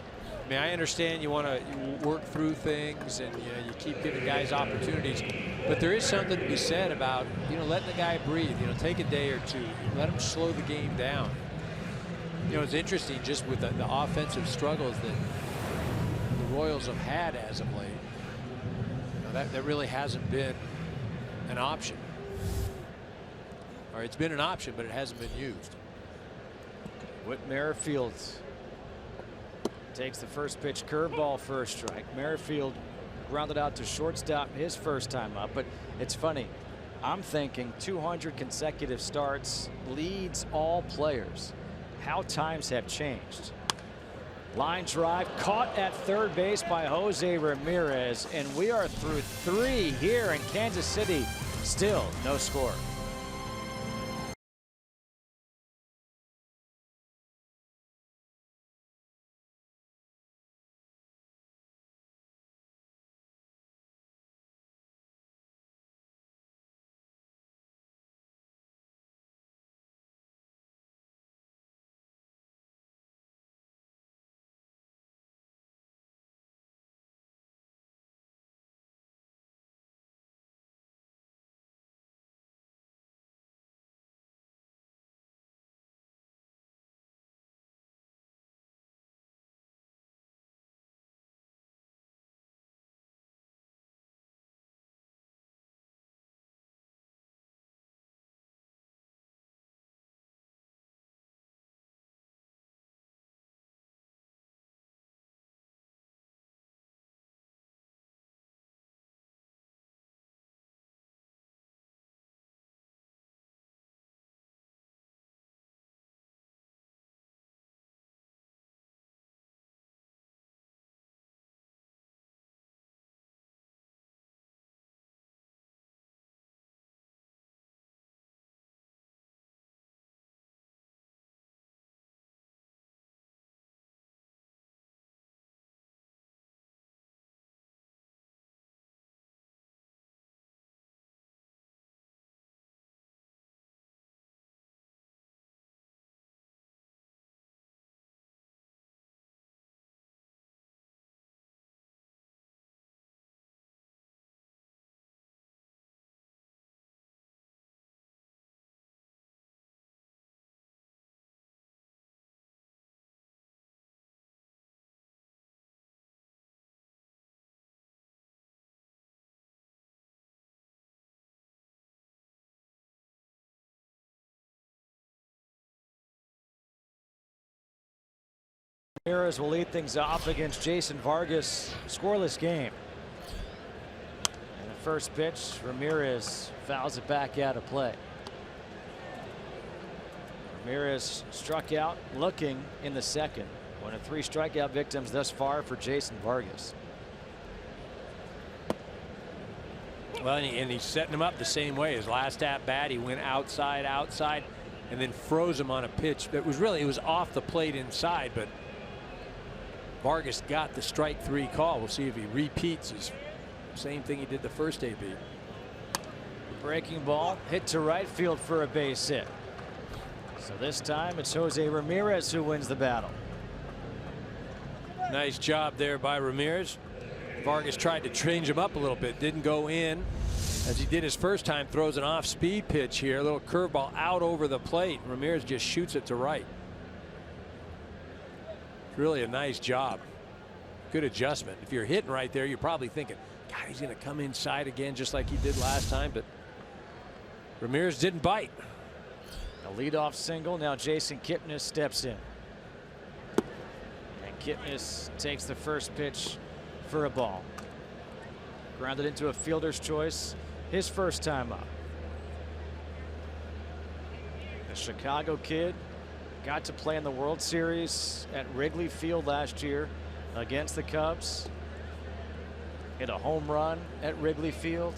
Speaker 2: I mean, I understand you want to work through things and, you know, you keep giving guys opportunities, but there is something to be said about, you know, letting the guy breathe, you know, take a day or two, let him slow the game down. You know, it's interesting just with the offensive struggles that the Royals have had as of late. You know, that really hasn't been an option. Or it's been an option, but it hasn't been used.
Speaker 1: Whit Merrifield takes the first pitch, curveball for a strike. Merrifield grounded out to shortstop his first time up. But it's funny, I'm thinking 200 consecutive starts leads all players. How times have changed. Line drive caught at third base by Jose Ramirez, and we are through 3 here in Kansas City. Still no score. Ramirez will lead things off against Jason Vargas. Scoreless game. And the first pitch, Ramirez fouls it back out of play. Ramirez struck out looking in the second. One of 3 strikeout victims thus far for Jason Vargas.
Speaker 2: Well, and he's setting him up the same way. His last at bat, he went outside, and then froze him on a pitch that was really, it was off the plate inside, but Vargas got the strike 3 call. We'll see if he repeats his same thing he did the first AB.
Speaker 1: Breaking ball hit to right field for a base hit. So this time it's Jose Ramirez who wins the battle.
Speaker 2: Nice job there by Ramirez. Vargas tried to change him up a little bit, didn't go in as he did his first time. Throws an off-speed pitch here, a little curveball out over the plate. Ramirez just shoots it to right. Really a nice job. Good adjustment. If you're hitting right there, you're probably thinking, God, he's going to come inside again just like he did last time, but Ramirez didn't bite.
Speaker 1: A leadoff single. Now Jason Kipnis steps in. And Kipnis takes the first pitch for a ball. Grounded into a fielder's choice his first time up. The Chicago kid got to play in the World Series at Wrigley Field last year against the Cubs. Hit a home run at Wrigley Field.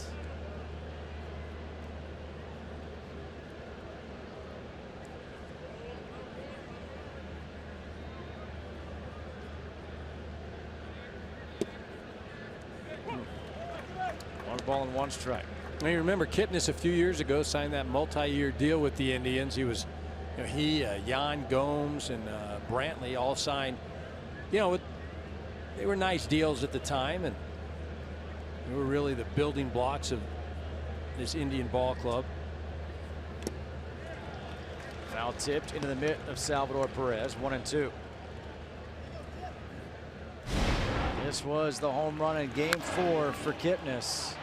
Speaker 1: Ball and 1 strike.
Speaker 2: Now you remember Kipnis a few years ago signed that multi-year deal with the Indians. He was, Yan Gomes and Brantley all signed. They were nice deals at the time, and they were really the building blocks of this Indian ball club.
Speaker 1: Foul tipped into the mitt of Salvador Perez. 1-2. This was the home run in Game 4 for Kipnis.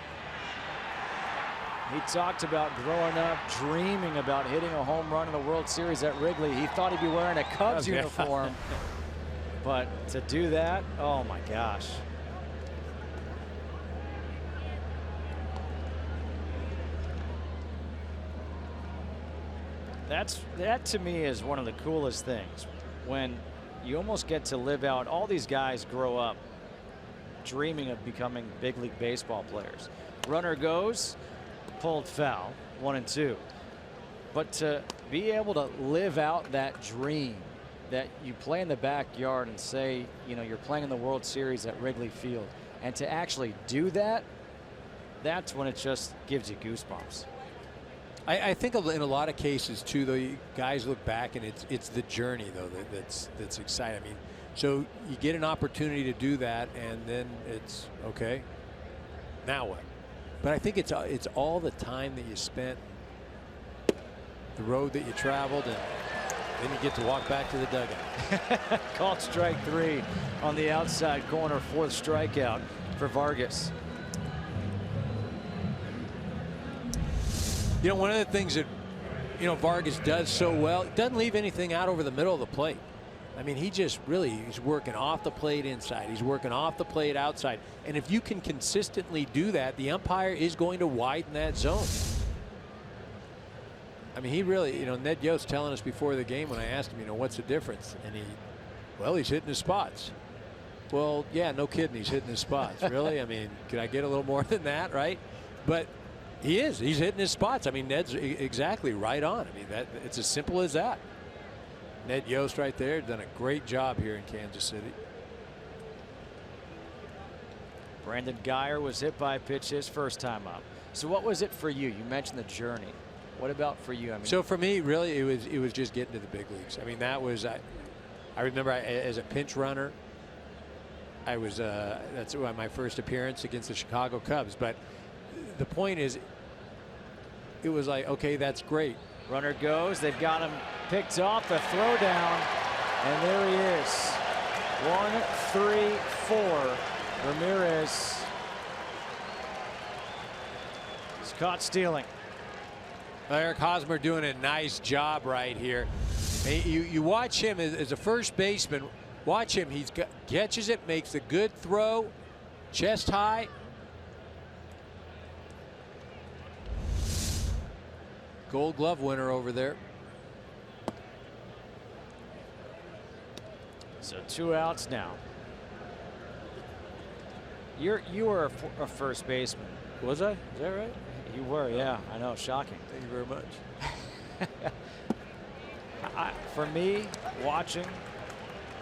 Speaker 1: He talked about growing up dreaming about hitting a home run in the World Series at Wrigley. He thought he'd be wearing a Cubs uniform. But to do that, oh my gosh. That to me is one of the coolest things, when you almost get to live out. All these guys grow up dreaming of becoming big league baseball players. Runner goes, pulled foul. 1-2. But to be able to live out that dream that you play in the backyard and say, you're playing in the World Series at Wrigley Field, and to actually do that, that's when it just gives you goosebumps.
Speaker 2: I think in a lot of cases too, though, you guys look back and it's the journey though that's exciting. I mean, so you get an opportunity to do that, and then it's okay. Now what? But I think it's all the time that you spent, the road that you traveled, and then you get to walk back to the dugout.
Speaker 1: Called strike 3 on the outside corner. 4th strikeout for Vargas.
Speaker 2: One of the things that Vargas does so well, doesn't leave anything out over the middle of the plate. I mean, he's working off the plate inside. He's working off the plate outside. And if you can consistently do that, the umpire is going to widen that zone. I mean, he really, Ned Yost telling us before the game when I asked him, what's the difference? And he's hitting his spots. Well, yeah, no kidding, he's hitting his spots. Really? I mean, can I get a little more than that, right? But he's hitting his spots. I mean, Ned's exactly right on. I mean, it's as simple as that. Ned Yost right there done a great job here in Kansas City.
Speaker 1: Brandon Guyer was hit by a pitch his first time up. So what was it for you? You mentioned the journey. What about for you? I mean,
Speaker 2: so for me, really, it was just getting to the big leagues. I mean, that was I remember as a pinch runner, that's my first appearance against the Chicago Cubs. But the point is, it was like, okay, that's great.
Speaker 1: Runner goes. They've got him picked off. The throw down, and there he is. 1, 3, 4. Ramirez is caught stealing.
Speaker 2: Eric Hosmer doing a nice job right here. You watch him as a first baseman. Watch him. Catches it, makes a good throw, chest high. Gold Glove winner over there.
Speaker 1: So 2 outs now. You were a first baseman.
Speaker 2: Was I? Is that right?
Speaker 1: You were, yeah. I know, shocking.
Speaker 2: Thank you very much.
Speaker 1: For me, watching,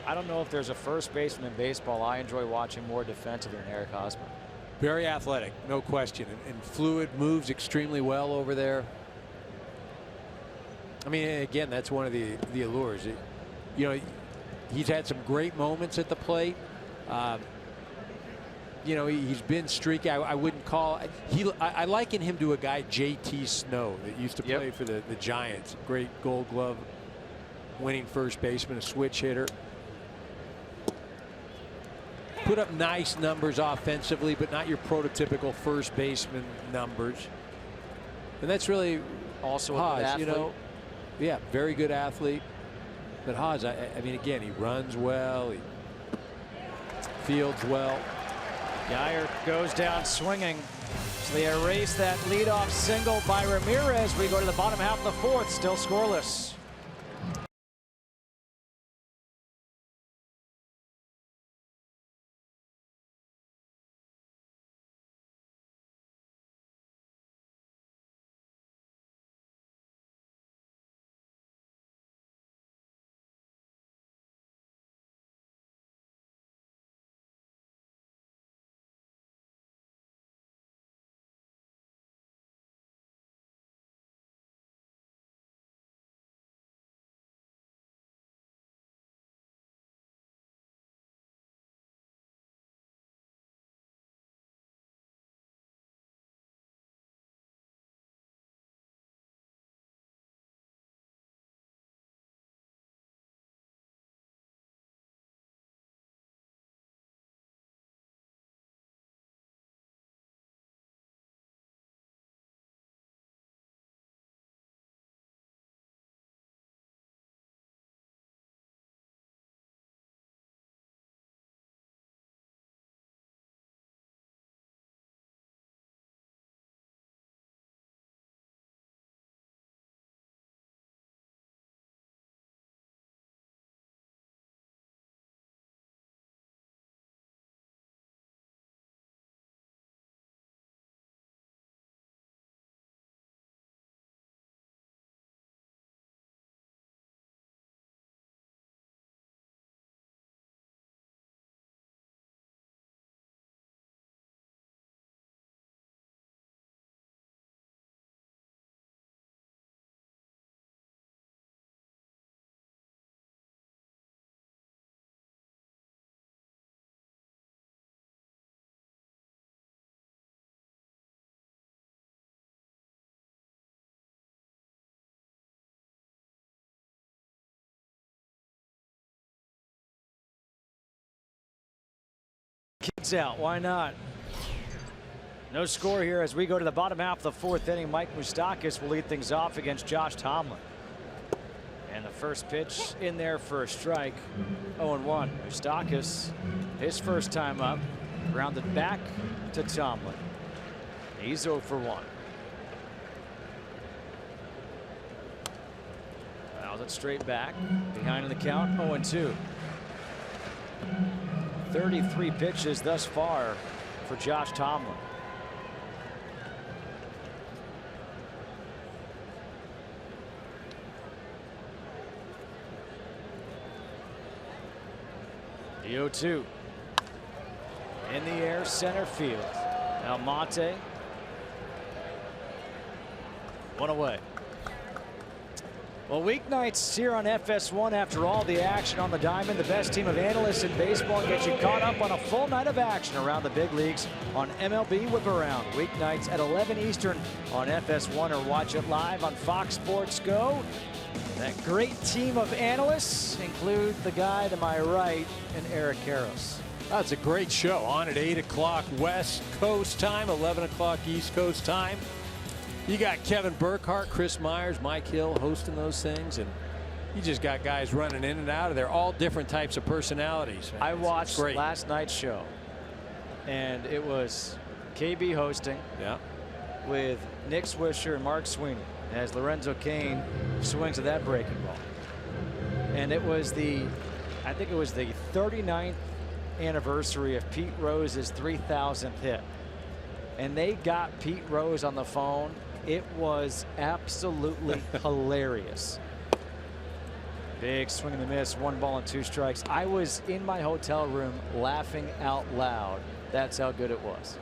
Speaker 1: I don't know if there's a first baseman in baseball I enjoy watching more defensively than Eric Hosmer.
Speaker 2: Very athletic, no question, and fluid, moves extremely well over there. I mean, again, that's one of the allures. You know, he's had some great moments at the plate. You know, he's been streaky. I wouldn't call. I liken him to a guy, J.T. Snow, that used to play for the Giants. Great Gold Glove winning first baseman, a switch hitter. Put up nice numbers offensively, but not your prototypical first baseman numbers. And that's really
Speaker 1: also
Speaker 2: Haas, you know. Yeah, very good athlete. But Haas, I mean, again, he runs well, he fields well.
Speaker 1: Geyer goes down swinging. So they erase that leadoff single by Ramirez. We go to the bottom half of the fourth, still scoreless. Kids out, why not? No score here as we go to the bottom half of the fourth inning. Mike Moustakas will lead things off against Josh Tomlin. And the first pitch in there for a strike. 0-1. Moustakas, his first time up, grounded back to Tomlin. He's 0 for 1. Fouls it straight back. Behind in the count, 0-2. 33 pitches thus far for Josh Tomlin. The 0-2. In the air, center field. Almonte. One away. Well, weeknights here on FS1 after all the action on the diamond. The best team of analysts in baseball and get you caught up on a full night of action around the big leagues on MLB Whip Around. Weeknights at 11 Eastern on FS1 or watch it live on Fox Sports Go. That great team of analysts include the guy to my right and Eric Karros.
Speaker 2: That's a great show on at 8 o'clock West Coast time, 11 o'clock East Coast time. You got Kevin Burkhardt, Chris Myers, Mike Hill hosting those things, and You just got guys running in and out of there, all different types of personalities. Man.
Speaker 1: I watched last night's show, and it was KB hosting.
Speaker 2: Yeah.
Speaker 1: With Nick Swisher and Mark Sweeney as Lorenzo Cain swings at that breaking ball. And it was I think it was the 39th anniversary of Pete Rose's 3,000th hit. And they got Pete Rose on the phone. It was absolutely hilarious. Big swing and a miss, 1 ball and 2 strikes. I was in my hotel room laughing out loud. That's how good it was.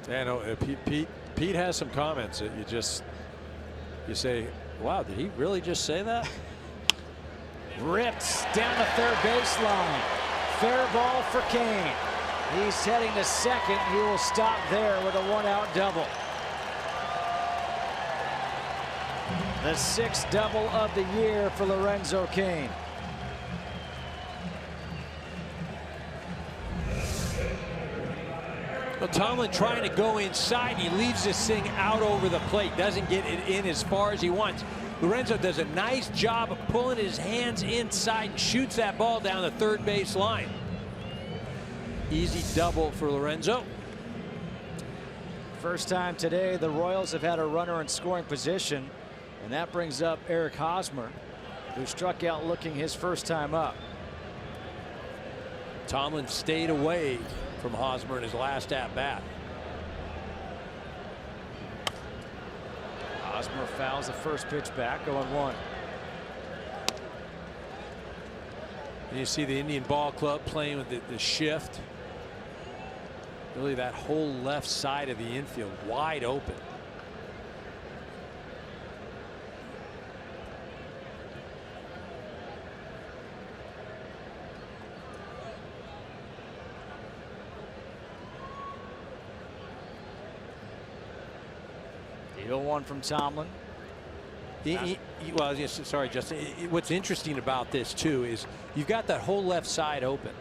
Speaker 2: Yeah, no, Pete has some comments that you say, wow, did he really just say that?
Speaker 1: Ripped down the third baseline. Fair ball for Cain. He's heading to second. He will stop there with a 1-out double. The 6th double of the year for Lorenzo Cain.
Speaker 2: Well, Tomlin trying to go inside. He leaves this thing out over the plate. Doesn't get it in as far as he wants. Lorenzo does a nice job of pulling his hands inside and shoots that ball down the third base line. Easy double for Lorenzo.
Speaker 1: First time today the Royals have had a runner in scoring position, and that brings up Eric Hosmer, who struck out looking his first time up.
Speaker 2: Tomlin stayed away from Hosmer in his last at bat.
Speaker 1: Hosmer fouls the first pitch back, 0-1.
Speaker 2: And you see the Indian Ball Club playing with the shift. Really, that whole left side of the infield wide open.
Speaker 1: Deal 1 from Tomlin.
Speaker 2: Well, yes, sorry, Justin. What's interesting about this too is you've got that whole left side open.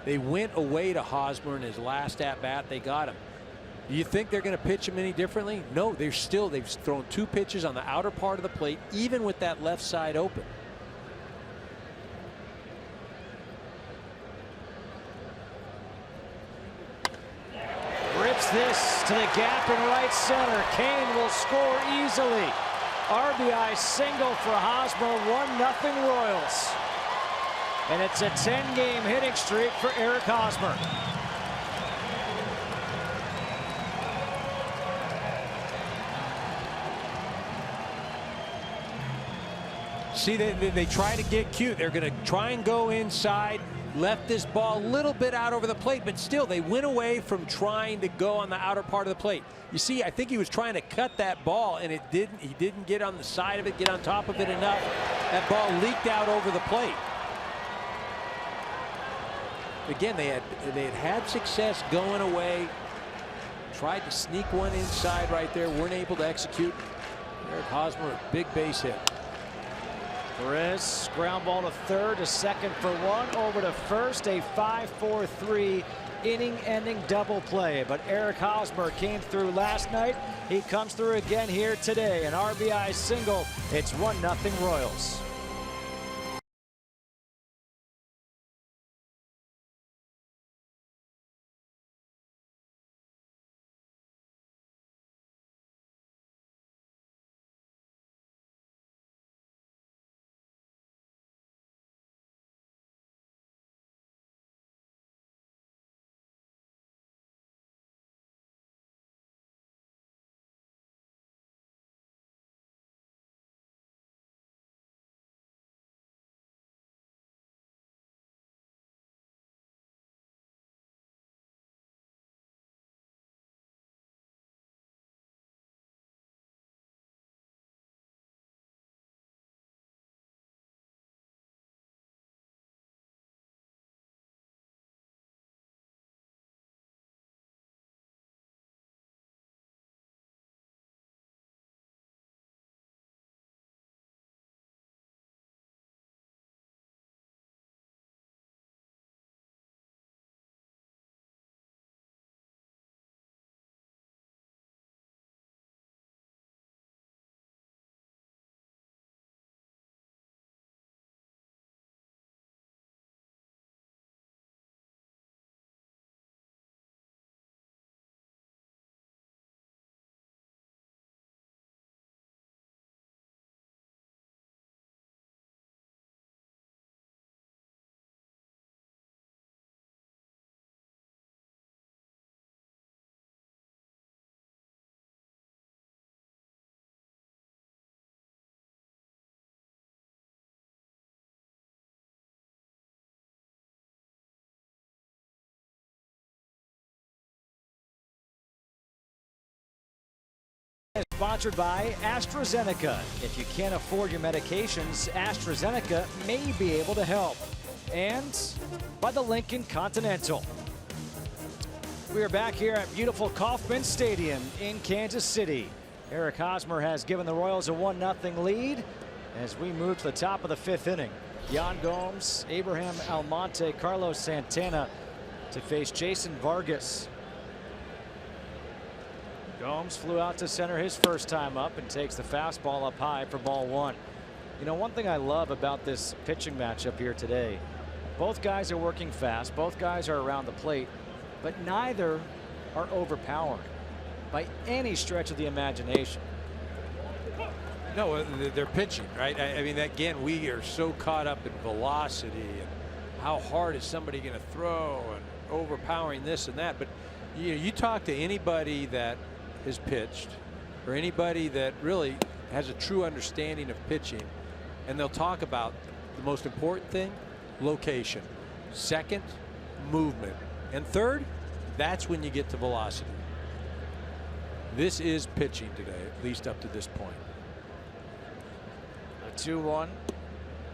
Speaker 2: They went away to Hosmer in his last at bat. They got him. Do you think they're going to pitch him any differently? No, they've thrown 2 pitches on the outer part of the plate, even with that left side open.
Speaker 1: Rips this to the gap in right center. Cain will score easily. RBI single for Hosmer, 1-0 Royals. And it's a 10-game hitting streak for Eric Hosmer.
Speaker 2: See, they try to get cute. They're going to try and go inside. Left this ball a little bit out over the plate, but still they went away from trying to go on the outer part of the plate. You see, I think he was trying to cut that ball, and it didn't. He didn't get on the side of it, get on top of it enough. That ball leaked out over the plate. Again, they had success going away. Tried to sneak one inside right there, weren't able to execute. Eric Hosmer, a big base hit.
Speaker 1: Perez, ground ball to third, to second for 1, over to first, a 5-4-3 inning-ending double play. But Eric Hosmer came through last night. He comes through again here today. An RBI single. It's 1-0 Royals. sponsored by AstraZeneca. If you can't afford your medications, AstraZeneca may be able to help. And by the Lincoln Continental. We are back here at beautiful Kauffman Stadium in Kansas City. Eric Hosmer has given the Royals a 1-0 lead as we move to the top of the 5th inning. Yan Gomes, Abraham Almonte, Carlos Santana to face Jason Vargas. Gomes flew out to center his first time up and takes the fastball up high for ball 1. You know, one thing I love about this pitching matchup here today, both guys are working fast, both guys are around the plate, but neither are overpowering by any stretch of the imagination.
Speaker 2: No, they're pitching, right? I mean, again, we are so caught up in velocity and how hard is somebody going to throw and overpowering this and that. But you talk to anybody that has pitched or anybody that really has a true understanding of pitching, and they'll talk about the most important thing, location. Second, movement. And third, that's when you get to velocity. This is pitching today, at least up to this point.
Speaker 1: A 2-1.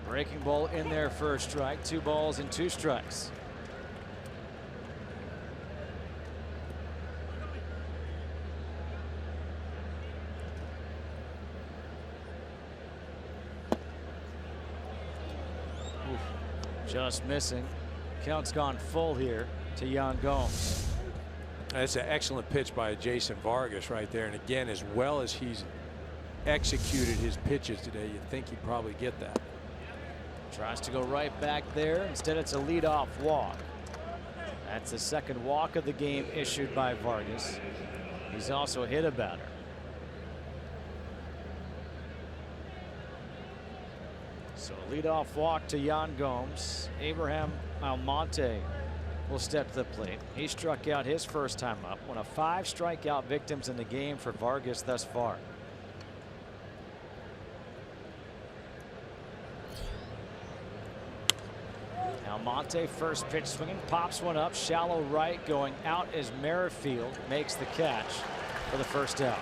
Speaker 1: Breaking ball in there for a strike. 2 balls and 2 strikes. Oof. Just missing. Count's gone full here to Yan Gomes.
Speaker 2: That's an excellent pitch by Jason Vargas right there. And again, as well as he's executed his pitches today, you'd think he'd probably get that.
Speaker 1: Tries to go right back there. Instead, it's a leadoff walk. That's the second walk of the game issued by Vargas. He's also hit a batter. So a leadoff walk to Yan Gomes. Abraham Almonte will step to the plate. He struck out his first time up. One of 5 strikeout victims in the game for Vargas thus far. Almonte, first pitch swinging, pops one up, shallow right, going out as Merrifield makes the catch for the first out.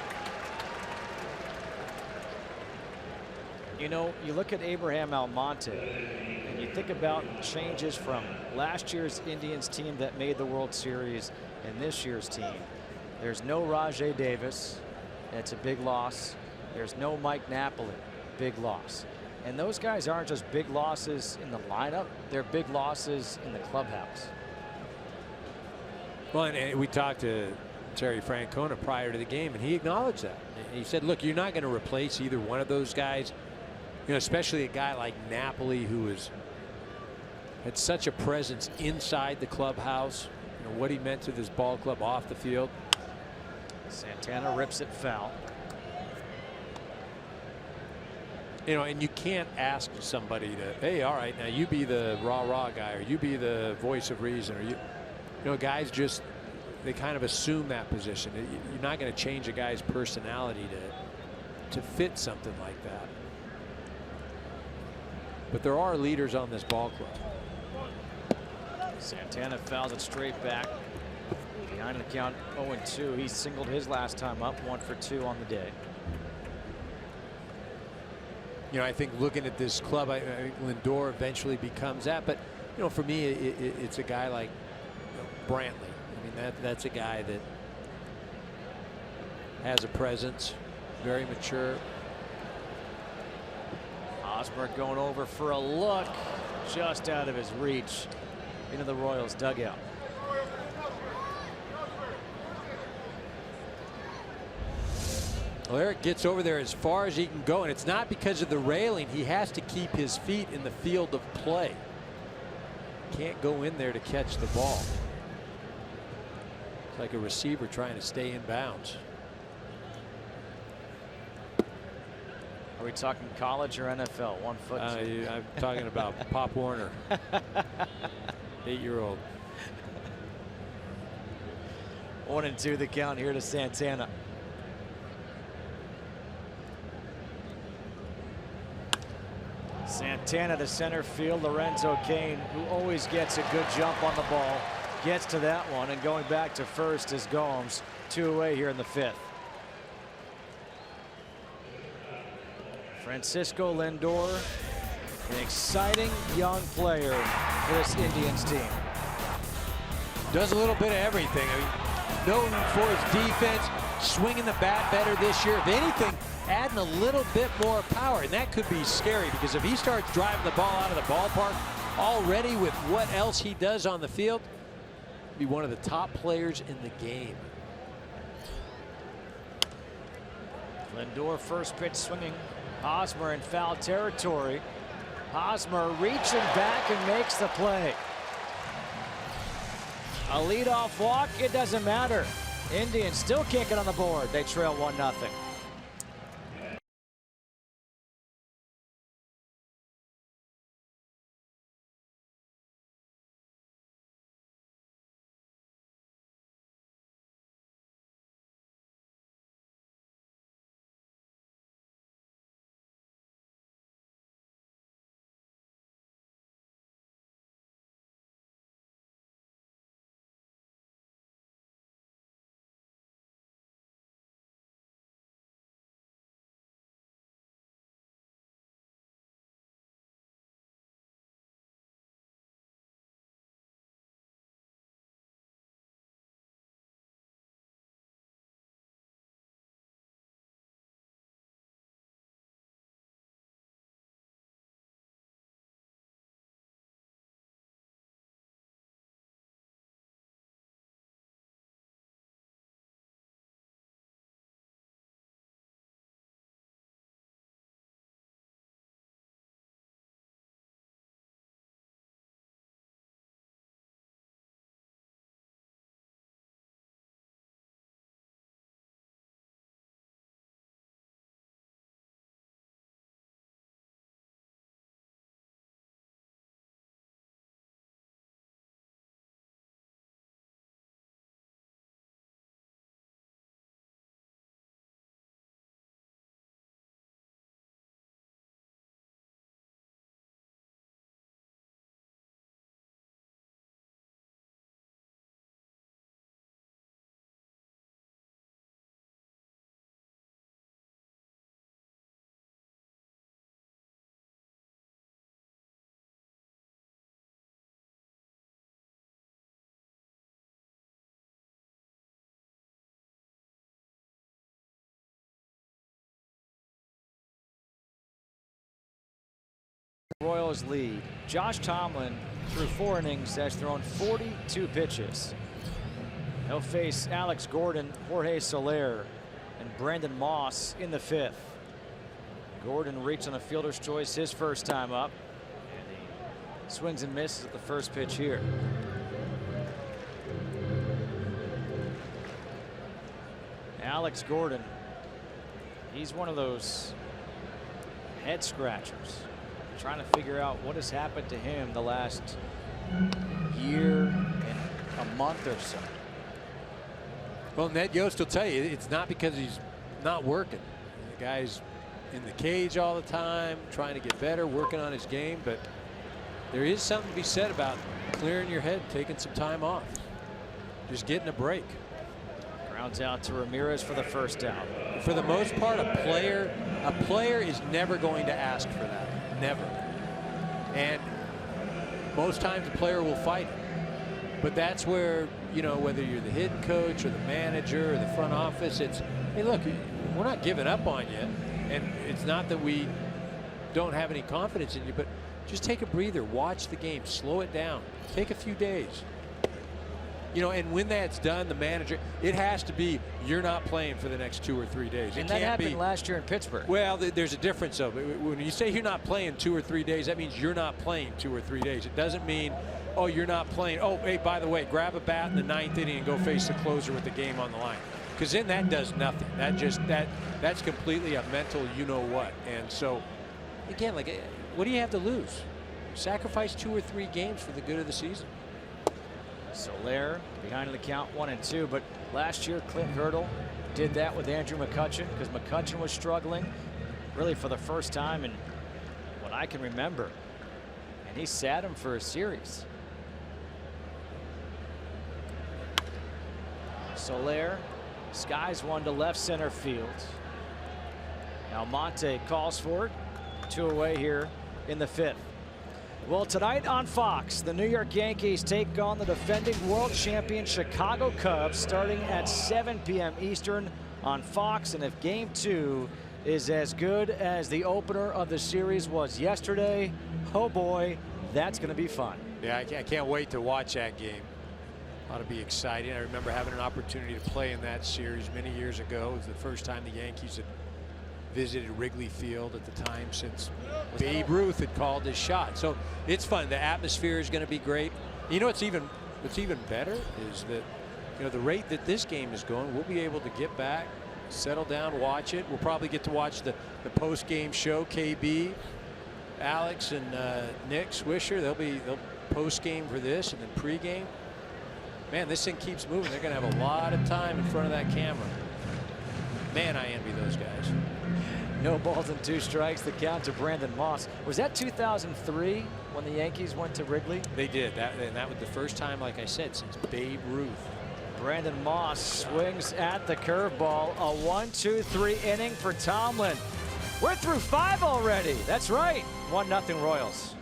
Speaker 1: You know, you look at Abraham Almonte and you think about changes from last year's Indians team that made the World Series and this year's team. There's no Rajay Davis. That's a big loss. There's no Mike Napoli. Big loss. And those guys aren't just big losses in the lineup. They're big losses in the clubhouse.
Speaker 2: Well, and we talked to Terry Francona prior to the game, and he acknowledged that. He said, look, you're not going to replace either one of those guys. You know, especially a guy like Napoli, who had such a presence inside the clubhouse. You know, what he meant to this ball club off the field.
Speaker 1: Santana rips it foul.
Speaker 2: You know, and you can't ask somebody to, hey, all right, now you be the rah-rah guy, or you be the voice of reason, or you know, guys just, they kind of assume that position. You're not going to change a guy's personality to fit something like that. But there are leaders on this ball club.
Speaker 1: Santana fouls it straight back. Behind the count 0-2. He singled his last time up, 1 for 2 on the day.
Speaker 2: You know, I think looking at this club, I think Lindor eventually becomes that. But, you know, for me, it's a guy like Brantley. I mean, that's a guy that has a presence, very mature.
Speaker 1: Hosmer going over for a look, just out of his reach into the Royals dugout.
Speaker 2: Well, Eric gets over there as far as he can go, and it's not because of the railing. He has to keep his feet in the field of play. Can't go in there to catch the ball. It's like a receiver trying to stay in bounds.
Speaker 1: Are we talking college or NFL? 1 foot.
Speaker 2: I'm talking about Pop Warner, 8-year-old.
Speaker 1: 1-2 the count here to Santana. Santana to center field. Lorenzo Cain, who always gets a good jump on the ball, gets to that one, and going back to first is Gomes. 2 away here in the 5th. Francisco Lindor, an exciting young player for this Indians team.
Speaker 2: Does a little bit of everything. I mean, known for his defense, swinging the bat better this year. If anything, adding a little bit more power, and that could be scary because if he starts driving the ball out of the ballpark already with what else he does on the field, be one of the top players in the game.
Speaker 1: Lindor first pitch swinging. Hosmer in foul territory. Hosmer reaching back and makes the play. A leadoff walk, it doesn't matter. Indians still can't get on the board. They trail 1-0. Royals lead. Josh Tomlin, through 4 innings, has thrown 42 pitches. He'll face Alex Gordon, Jorge Soler, and Brandon Moss in the 5th. Gordon reached on a fielder's choice his first time up. Swings and misses at the first pitch here. Alex Gordon, he's one of those head scratchers, trying to figure out what has happened to him the last year and a month or so.
Speaker 2: Well, Ned Yost will tell you it's not because he's not working. The guy's in the cage all the time, trying to get better, working on his game, but there is something to be said about clearing your head, taking some time off, just getting a break.
Speaker 1: Grounds out to Ramirez for the first out.
Speaker 2: For the most part, a player is never going to ask for that. Never. And most times a player will fight it. But that's where, you know, whether you're the head coach or the manager or the front office, it's, hey, look, we're not giving up on you. And it's not that we don't have any confidence in you, but just take a breather, watch the game, slow it down, take a few days. You know, and when that's done, the manager, it has to be, you're not playing for the next 2 or 3 days.
Speaker 1: And that happened last year in Pittsburgh.
Speaker 2: Well, there's a difference, though. When you say you're not playing 2 or 3 days, that means you're not playing 2 or 3 days. It doesn't mean, oh, you're not playing. Oh, hey, by the way, grab a bat in the 9th inning and go face the closer with the game on the line. Because then that does nothing. That's completely a mental you-know-what. And so, again, like, what do you have to lose? Sacrifice 2 or 3 games for the good of the season.
Speaker 1: Soler behind in the count 1-2, but last year Clint Hurdle did that with Andrew McCutchen because McCutchen was struggling really for the first time in what I can remember, and he sat him for a series. Soler skies one to left center field. Almonte calls for it. 2 away here in the 5th. Well, tonight on Fox, the New York Yankees take on the defending world champion Chicago Cubs starting at 7 p.m. Eastern on Fox. And if Game 2 is as good as the opener of the series was yesterday, oh boy, that's going to be fun.
Speaker 2: Yeah, I can't wait to watch that game. Ought to be exciting. I remember having an opportunity to play in that series many years ago. It was the first time the Yankees had visited Wrigley Field at the time since Babe Ruth had called his shot. So it's fun. The atmosphere is going to be great. You know what's even better is that, you know, the rate that this game is going, we'll be able to get back, settle down, watch it. We'll probably get to watch the post-game show. KB, Alex, and Nick Swisher, they'll post-game for this, and then pre-game. Man, this thing keeps moving. They're going to have a lot of time in front of that camera. Man, I envy those guys.
Speaker 1: No balls and 2 strikes. The count to Brandon Moss. Was that 2003 when the Yankees went to Wrigley?
Speaker 2: They did. And that was the first time, like I said, since Babe Ruth.
Speaker 1: Brandon Moss swings at the curveball. A 1-2-3 inning for Tomlin. We're through 5 already. That's right. 1-0 Royals.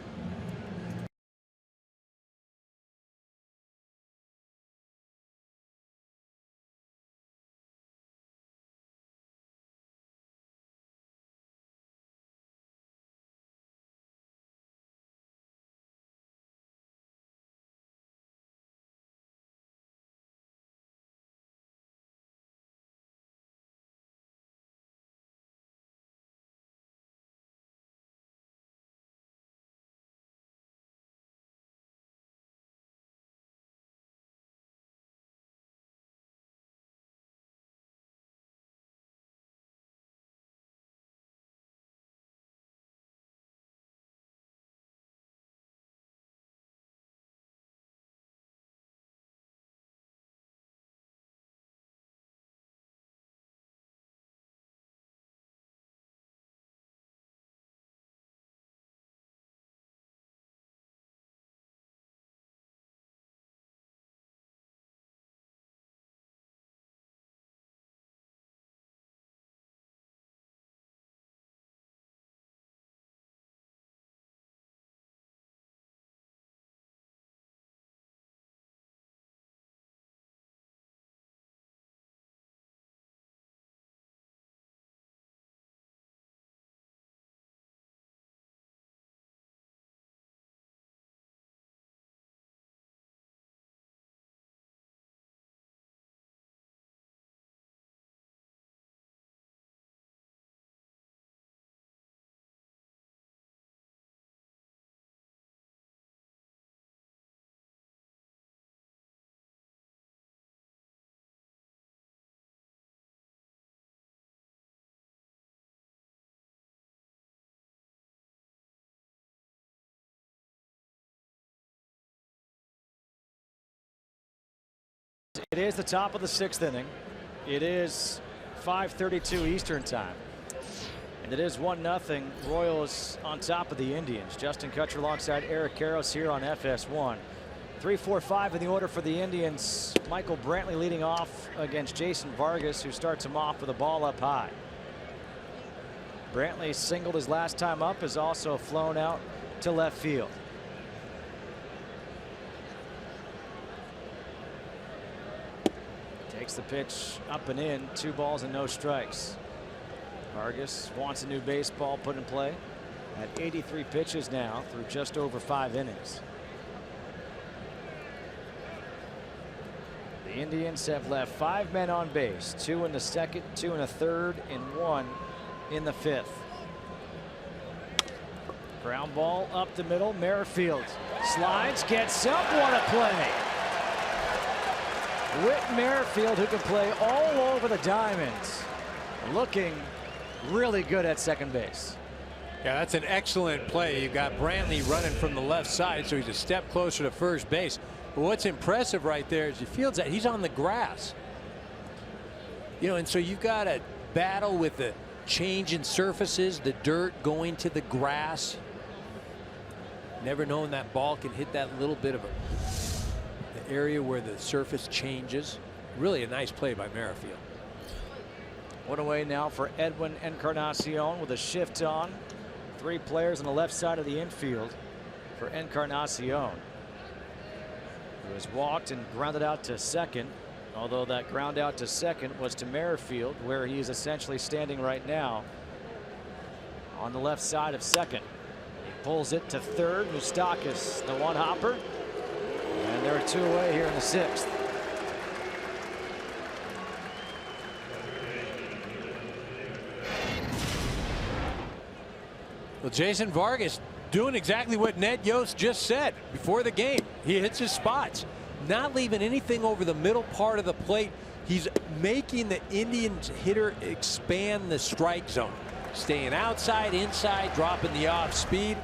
Speaker 1: It is the top of the 6th inning. It is 5:32 Eastern time. And it is 1-0 Royals on top of the Indians. Justin Kutcher alongside Eric Karros here on FS1. 3-4-5 in the order for the Indians. Michael Brantley leading off against Jason Vargas, who starts him off with a ball up high. Brantley singled his last time up, is also flown out to left field. Takes the pitch up and in. 2 balls and no strikes. Vargas wants a new baseball put in play at 83 pitches now through just over 5 innings. The Indians have left 5 men on base, 2 in the 2nd, 2 in the 3rd, and 1 in the 5th. Ground ball up the middle. Merrifield slides, gets up. What a play! Whit Merrifield, who can play all over the diamonds, looking really good at second base.
Speaker 2: Yeah, that's an excellent play. You've got Brantley running from the left side, so he's a step closer to first base. But what's impressive right there is he feels that he's on the grass. You know, and so you've got to battle with the change in surfaces, the dirt going to the grass. Never knowing that ball can hit that little bit of the area where the surface changes. Really a nice play by Merrifield.
Speaker 1: One away now for Edwin Encarnacion with a shift on Three players on the left side of the infield for Encarnacion, who has walked and grounded out to second, although that ground out to second was to Merrifield, where he is essentially standing right now on the left side of second. He pulls it to third. Moustakas, the one hopper, and there are two away here in the sixth.
Speaker 2: Well, Jason Vargas doing exactly what Ned Yost just said before the game. He hits his spots, not leaving anything over the middle part of the plate. He's making the Indians hitter expand the strike zone, staying outside, inside, dropping the off speed.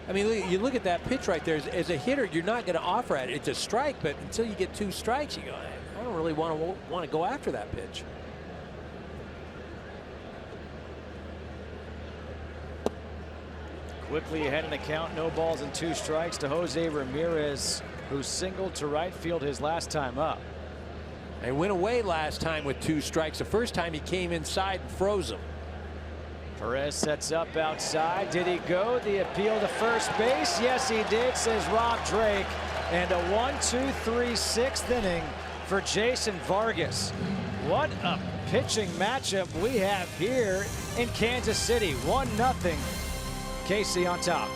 Speaker 2: I mean, you look at that pitch right there. As a hitter, you're not going to offer at it. It's a strike, but until you get two strikes, you go, I don't really want to go after that pitch.
Speaker 1: Quickly ahead in the count, no balls and two strikes to Jose Ramirez, who singled to right field his last time up.
Speaker 2: They went away last time with two strikes. The first time he came inside and froze him.
Speaker 1: Perez sets up outside. Did he go? The appeal to first base? Yes, he did, says Rob Drake. And a 1-2-3 sixth inning for Jason Vargas. What a pitching matchup we have here in Kansas City. 1-0. KC on top.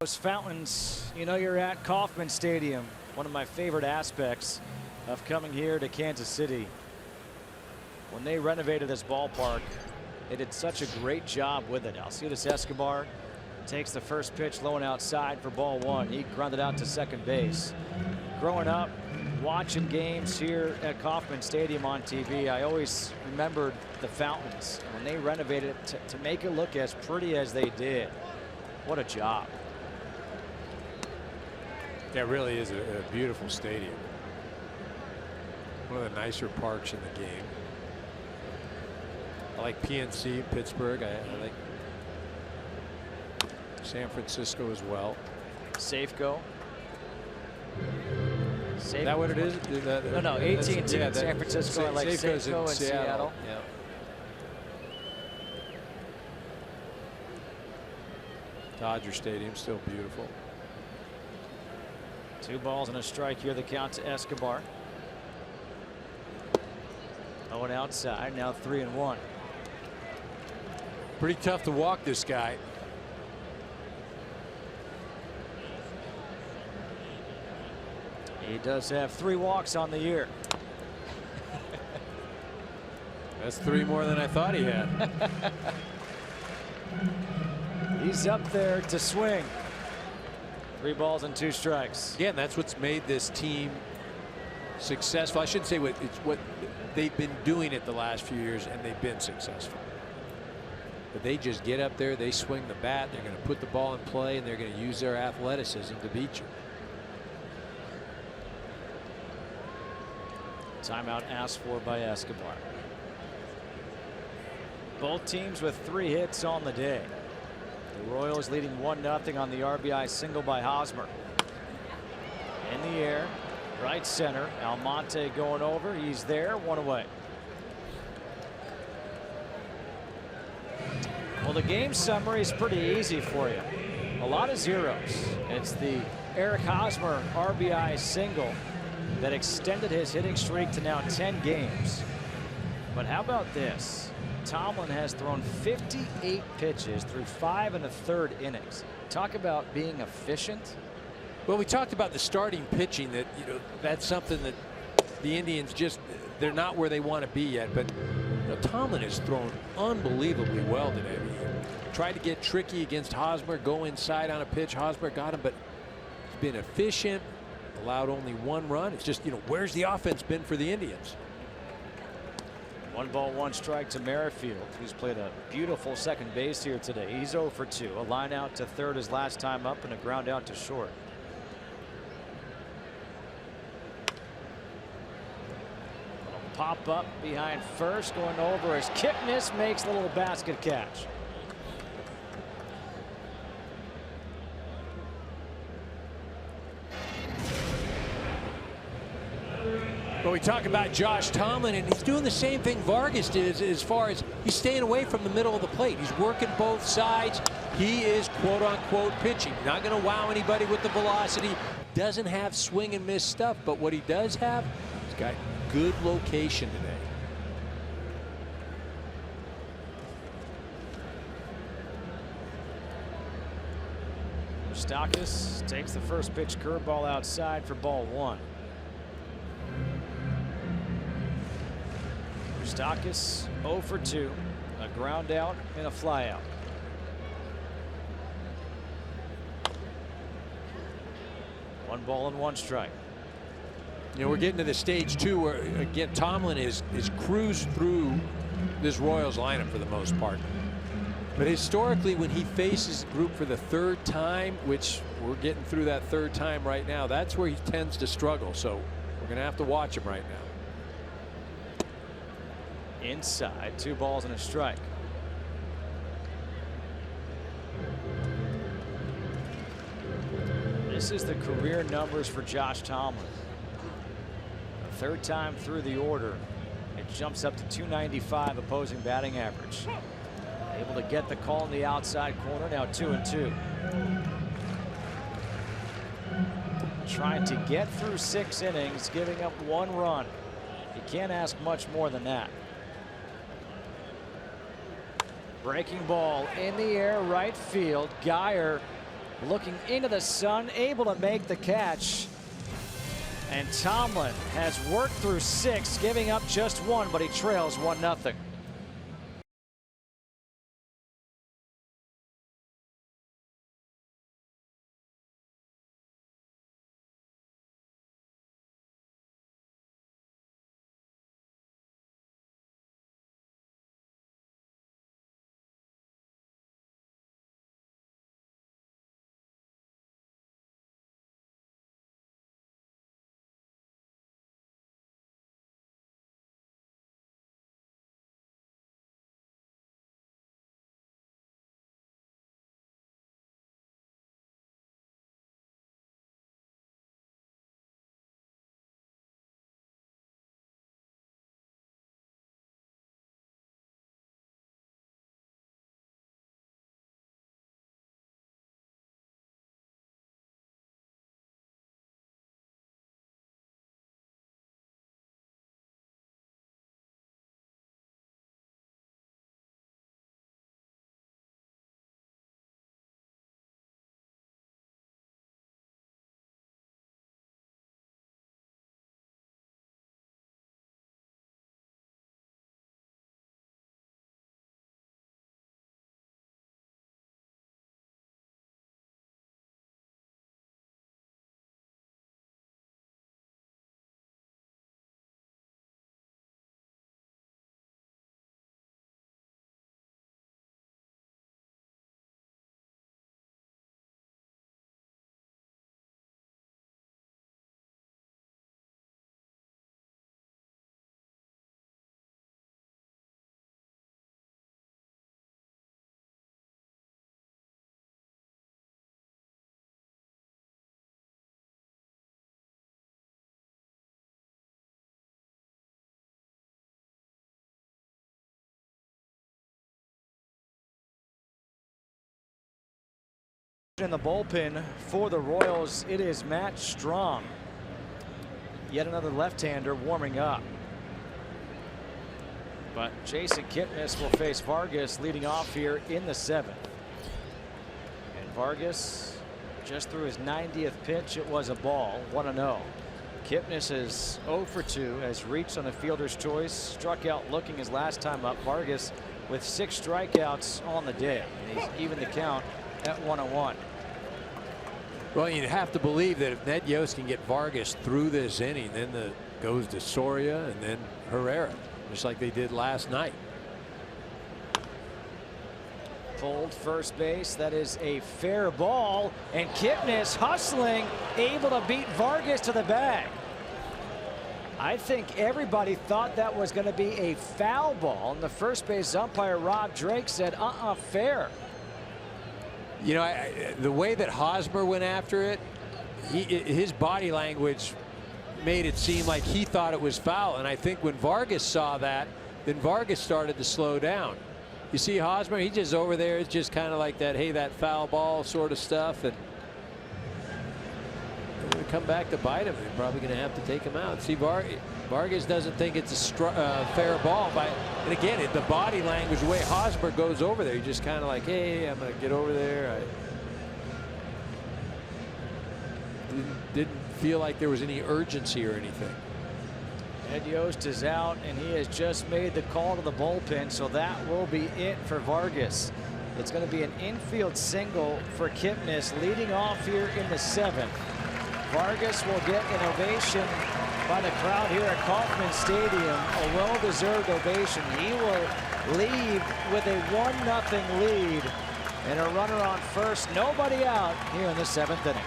Speaker 1: Those fountains, you know, you're at Kauffman Stadium. One of my favorite aspects of coming here to Kansas City. When they renovated this ballpark, they did such a great job with it. Alcides Escobar takes the first pitch low and outside for ball one. He grounded out to second base. Growing up, watching games here at Kauffman Stadium on TV, I always remembered the fountains. When they renovated it to make it look as pretty as they did. What a job.
Speaker 2: That really is a beautiful stadium. One of the nicer parks in the game. I like PNC, Pittsburgh. I like San Francisco as well.
Speaker 1: Safeco.
Speaker 2: Is that what it is?
Speaker 1: No, 18 to
Speaker 2: yeah,
Speaker 1: San Francisco. I like Safeco in Seattle.
Speaker 2: Yeah. Dodger Stadium, still beautiful.
Speaker 1: 2 balls and a strike here. The count to Escobar. 0 outside. Now 3-1.
Speaker 2: Pretty tough to walk this guy.
Speaker 1: He does have 3 walks on the year.
Speaker 2: That's 3 more than I thought he had.
Speaker 1: He's up there to swing. 3 balls and 2 strikes.
Speaker 2: Again, that's what's made this team successful. I shouldn't say it's what they've been doing it the last few years, and they've been successful. But they just get up there, they swing the bat, they're going to put the ball in play, and they're going to use their athleticism to beat you.
Speaker 1: Timeout asked for by Escobar. Both teams with 3 hits on the day. The Royals leading 1-0 on the RBI single by Hosmer. In the air, right center. Almonte going over. He's there, 1 away. Well, the game summary is pretty easy for you. A lot of zeros. It's the Eric Hosmer RBI single that extended his hitting streak to now 10 games. But how about this? Tomlin has thrown 58 pitches through 5 1/3 innings. Talk about being efficient.
Speaker 2: Well, we talked about the starting pitching, that that's something that the Indians they're not where they want to be yet. But Tomlin has thrown unbelievably well today. He tried to get tricky against Hosmer, go inside on a pitch. Hosmer got him, but he's been efficient, allowed only 1 run. It's just, where's the offense been for the Indians?
Speaker 1: 1 ball, 1 strike to Merrifield, who's played a beautiful second base here today. He's 0 for 2. A line out to third his last time up, and a ground out to short. Pop up behind first, going over as Kipnis makes the little basket catch.
Speaker 2: But we talk about Josh Tomlin, and he's doing the same thing Vargas did as far as he's staying away from the middle of the plate. He's working both sides. He is quote unquote pitching. Not going to wow anybody with the velocity. Doesn't have swing and miss stuff, but what he does have, he's got good location today.
Speaker 1: Stockis takes the first pitch curveball outside for ball 1. Stockis 0 for 2. A ground out and a fly out. One ball and 1 strike.
Speaker 2: We're getting to the stage 2 where, again, Tomlin is cruised through this Royals lineup for the most part. But historically, when he faces a group for the 3rd time, which we're getting through that 3rd time right now, that's where he tends to struggle. So we're going to have to watch him right now.
Speaker 1: Inside, 2 balls and a strike. This is the career numbers for Josh Tomlin. The 3rd time through the order, it jumps up to 295 opposing batting average. Able to get the call in the outside corner, now 2-2. Trying to get through 6 innings, giving up 1 run. You can't ask much more than that. Breaking ball in the air, right field. Geyer looking into the sun, able to make the catch. And Tomlin has worked through 6, giving up just 1, but he trails 1-0. In the bullpen for the Royals, it is Matt Strahm. Yet another left-hander warming up. But Jason Kipnis will face Vargas leading off here in the 7th. And Vargas just threw his 90th pitch. It was a ball. 1-0. Kipnis is 0 for 2, has reached on a fielder's choice, struck out looking his last time up. Vargas with 6 strikeouts on the day. And he's even the count at 1-1.
Speaker 3: Well, you'd have to believe that if Ned Yost can get Vargas through this inning, then goes to Soria and then Herrera, just like they did last night.
Speaker 1: Pulled first base. That is a fair ball. And Kipnis hustling, able to beat Vargas to the bag. I think everybody thought that was going to be a foul ball. And the first base umpire, Rob Drake, said, fair.
Speaker 3: You know, the way that Hosmer went after it, his body language made it seem like he thought it was foul. And I think when Vargas saw that, then Vargas started to slow down. You see Hosmer, he's just over there. It's just kind of like that, hey, that foul ball sort of stuff. And they're going to come back to bite him. They're probably going to have to take him out. See, Vargas doesn't think it's a fair ball. And again, the body language, the way Hosmer goes over there, you're just kind of like, hey, I'm going to get over there. I didn't feel like there was any urgency or anything.
Speaker 1: Ed Yost is out, and he has just made the call to the bullpen, so that will be it for Vargas. It's going to be an infield single for Kipnis leading off here in the 7th. Vargas will get an ovation by the crowd here at Kauffman Stadium, a well-deserved ovation. He will leave with a 1-0 lead and a runner on first, nobody out here in the 7th inning.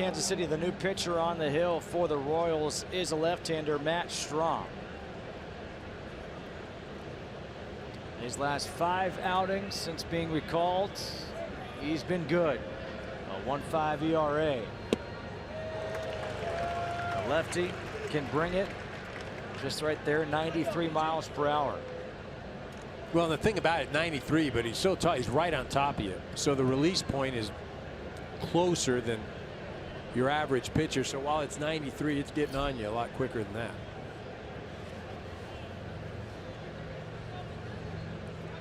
Speaker 1: Kansas City, the new pitcher on the hill for the Royals is a left-hander, Matt Strahm. His last 5 outings since being recalled, he's been good. A 1.5 ERA. The lefty can bring it just right there, 93 miles per hour.
Speaker 3: Well, the thing about it, 93, but he's so tall, he's right on top of you. So the release point is closer than your average pitcher. So while it's 93, it's getting on you a lot quicker than that.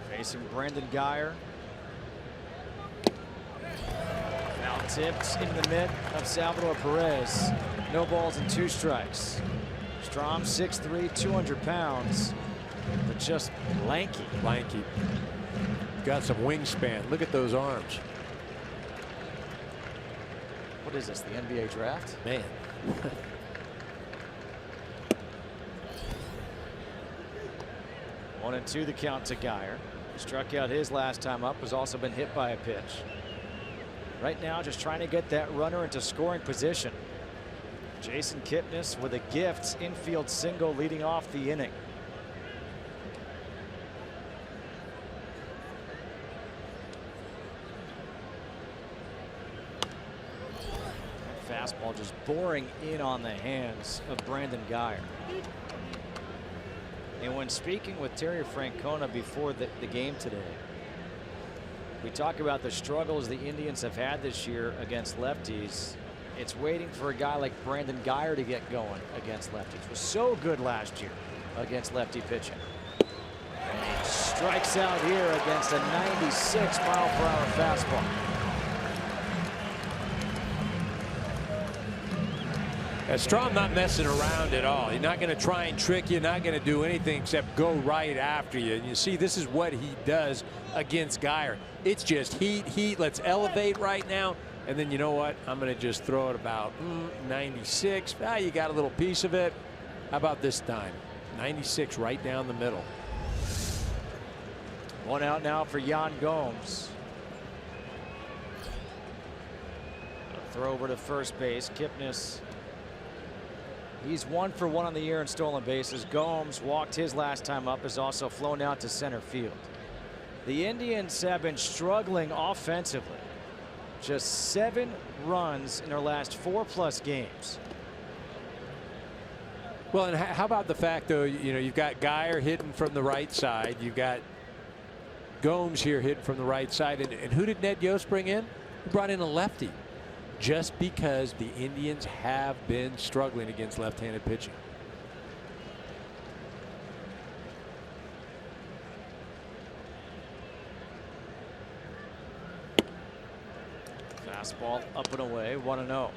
Speaker 1: Facing Brandon Guyer. Foul tipped into the mitt of Salvador Perez. No balls and 2 strikes. Strom, 6'3", 200 pounds, but just lanky.
Speaker 3: Lanky. Got some wingspan. Look at those arms.
Speaker 1: What is this, the NBA draft?
Speaker 3: Man.
Speaker 1: 1-2 the count to Geyer. Struck out his last time up, has also been hit by a pitch. Right now, just trying to get that runner into scoring position. Jason Kipnis with a gift infield single leading off the inning. Fastball just boring in on the hands of Brandon Geyer. And when speaking with Terry Francona before the game today, we talk about the struggles the Indians have had this year against lefties. It's waiting for a guy like Brandon Geyer to get going against lefties. Was so good last year against lefty pitching. And he strikes out here against a 96-mile-per-hour fastball.
Speaker 3: Strom not messing around at all. He's not going to try and trick you, not going to do anything except go right after you. And you see, this is what he does against Geyer. It's just heat. Let's elevate right now. And then you know what? I'm going to just throw it about 96. You got a little piece of it. How about this time? 96 right down the middle.
Speaker 1: One out now for Yan Gomes. A throw over to first base. Kipnis. He's 1 for 1 on the year in stolen bases. Gomes walked his last time up, has also flown out to center field. The Indians have been struggling offensively. Just 7 runs in their last 4+ games.
Speaker 3: Well, and how about the fact, though, you've got Geyer hitting from the right side. You've got Gomes here hitting from the right side. And who did Ned Yost bring in? He brought in a lefty. Just because the Indians have been struggling against left-handed pitching.
Speaker 1: Fastball up and away, 1-0.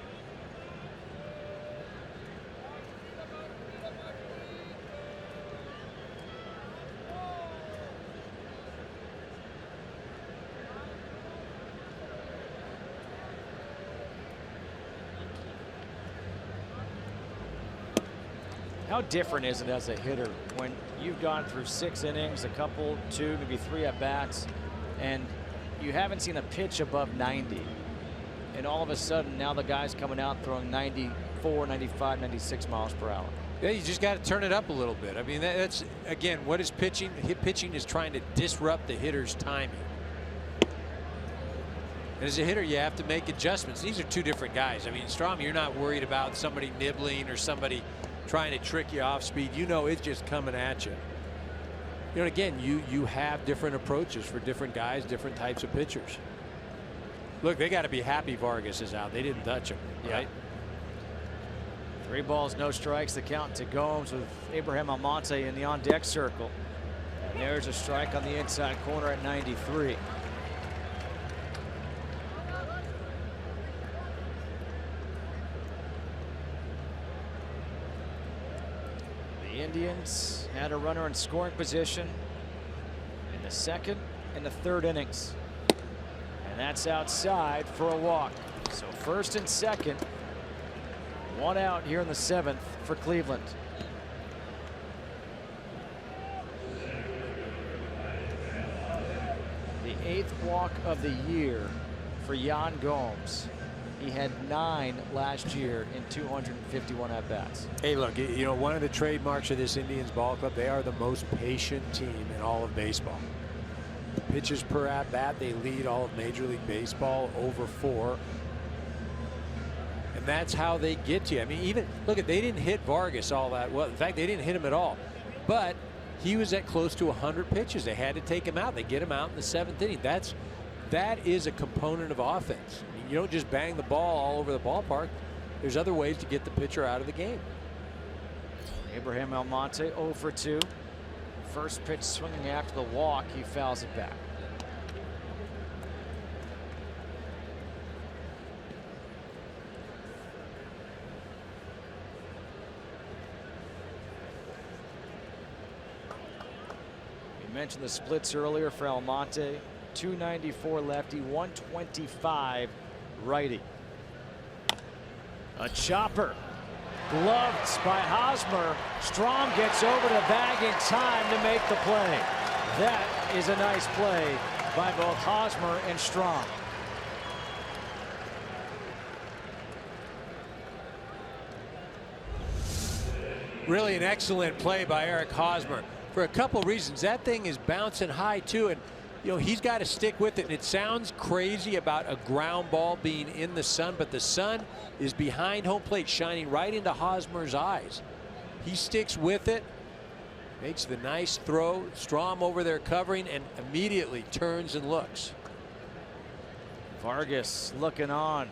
Speaker 1: How different is it as a hitter when you've gone through 6 innings, a couple, 2, maybe 3 at bats, and you haven't seen a pitch above 90, and all of a sudden now the guy's coming out throwing 94, 95, 96 miles per hour.
Speaker 3: Yeah, you just got to turn it up a little bit. I mean, that's again what is pitching. Pitching is trying to disrupt the hitter's timing. And as a hitter, you have to make adjustments. These are 2 different guys. I mean, Strom, you're not worried about somebody nibbling or somebody trying to trick you off speed. You know it's just coming at you. You know, again, you have different approaches for different guys, different types of pitchers. Look, they got to be happy Vargas is out. They didn't touch him, right?
Speaker 1: 3 balls, no strikes. The count to Gomes with Abraham Almonte in the on-deck circle. And there's a strike on the inside corner at 93. The Indians had a runner in scoring position in the 2nd and the 3rd innings. And that's outside for a walk. So 1st and 2nd. 1 out here in the 7th for Cleveland. The 8th walk of the year for Yan Gomes. He had 9 last year in 251 at-bats.
Speaker 3: Hey, look, you know, one of the trademarks of this Indians ball club, they are the most patient team in all of baseball. Pitches per at-bat, they lead all of Major League Baseball, over 4. And that's how they get to you. I mean, even look at, they didn't hit Vargas all that well. In fact, they didn't hit him at all. But he was at close to 100 pitches. They had to take him out. They get him out in the 7th inning. That is a component of offense. I mean, you don't just bang the ball all over the ballpark. There's other ways to get the pitcher out of the game.
Speaker 1: Abraham Almonte 0 for 2. First pitch swinging after the walk. He fouls it back. mentioned the splits earlier for Almonte. 294 lefty, 125 righty. A chopper. Gloved by Hosmer. Strom gets over the bag in time to make the play. That is a nice play by both Hosmer and Strom.
Speaker 3: Really an excellent play by Eric Hosmer for a couple reasons. That thing is bouncing high too, and you know he's got to stick with it. And it sounds crazy about a ground ball being in the sun, but the sun is behind home plate, shining right into Hosmer's eyes. He sticks with it, makes the nice throw. Strom over there covering, and immediately turns and looks.
Speaker 1: Vargas looking on.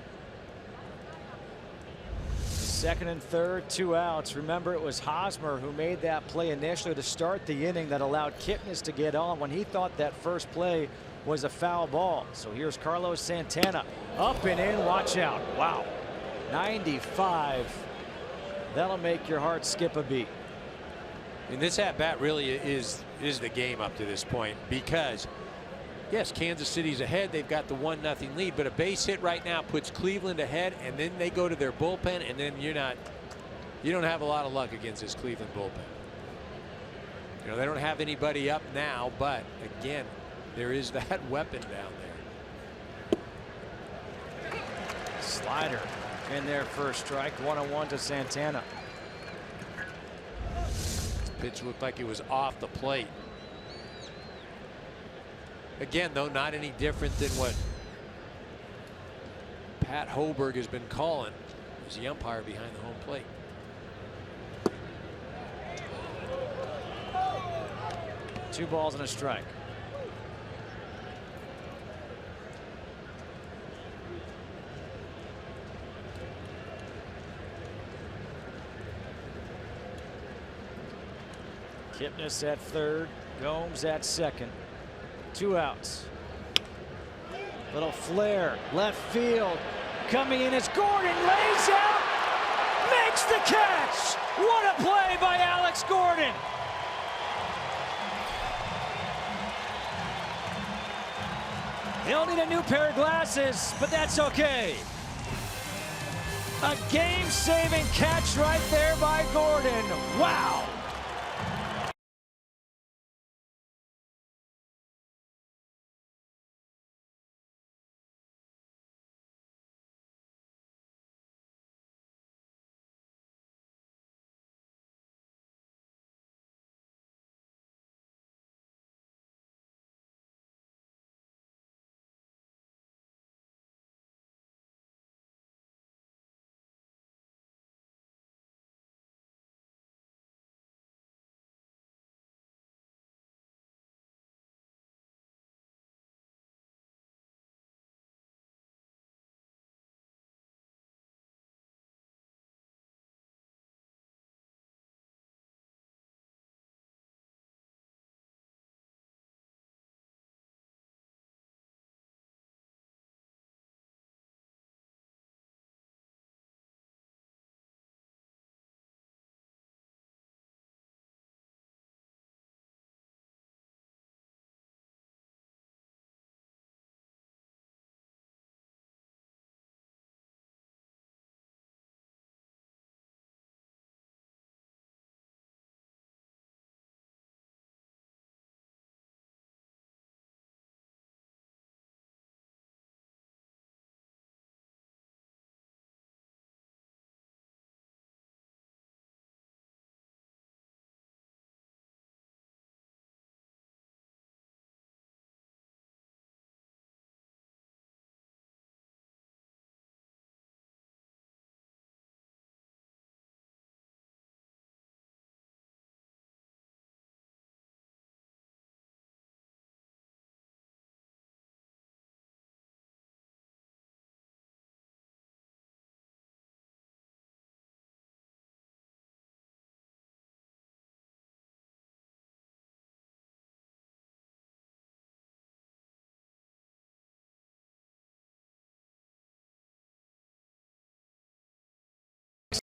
Speaker 1: Second and third, 2 outs. Remember, it was Hosmer who made that play initially to start the inning that allowed Kipnis to get on when he thought that first play was a foul ball. So here's Carlos Santana up and in. Watch out. Wow. 95. That'll make your heart skip a beat.
Speaker 3: And this at bat really is the game up to this point, because yes, Kansas City's ahead. They've got the 1-0 lead, but a base hit right now puts Cleveland ahead, and then they go to their bullpen, and then you don't have a lot of luck against this Cleveland bullpen. You know, they don't have anybody up now, but again, there is that weapon down there.
Speaker 1: Slider in there for a strike. 1-1 to Santana.
Speaker 3: This pitch looked like it was off the plate. Again, though, not any different than what Pat Hoberg has been calling as the umpire behind the home plate.
Speaker 1: Two balls and a strike. Kipnis at third, Gomes at second. 2 outs. Little flare, left field. Coming in as Gordon lays out, makes the catch. What a play by Alex Gordon. He'll need a new pair of glasses, but that's okay. A game-saving catch right there by Gordon. Wow.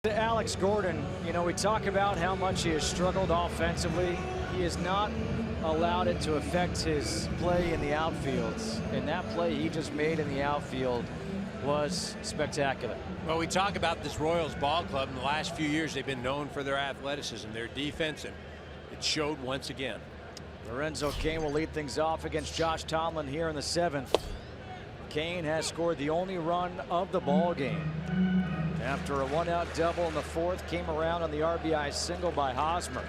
Speaker 1: To Alex Gordon, you know, we talk about how much he has struggled offensively. He is not allowed it to affect his play in the outfields. And that play he just made in the outfield was spectacular.
Speaker 3: Well, we talk about this Royals ball club. In the last few years, they've been known for their athleticism, their defense, and it showed once again.
Speaker 1: Lorenzo Cain will lead things off against Josh Tomlin here in the 7th. Cain has scored the only run of the ball game. After a 1-out double in the 4th, came around on the RBI single by Hosmer.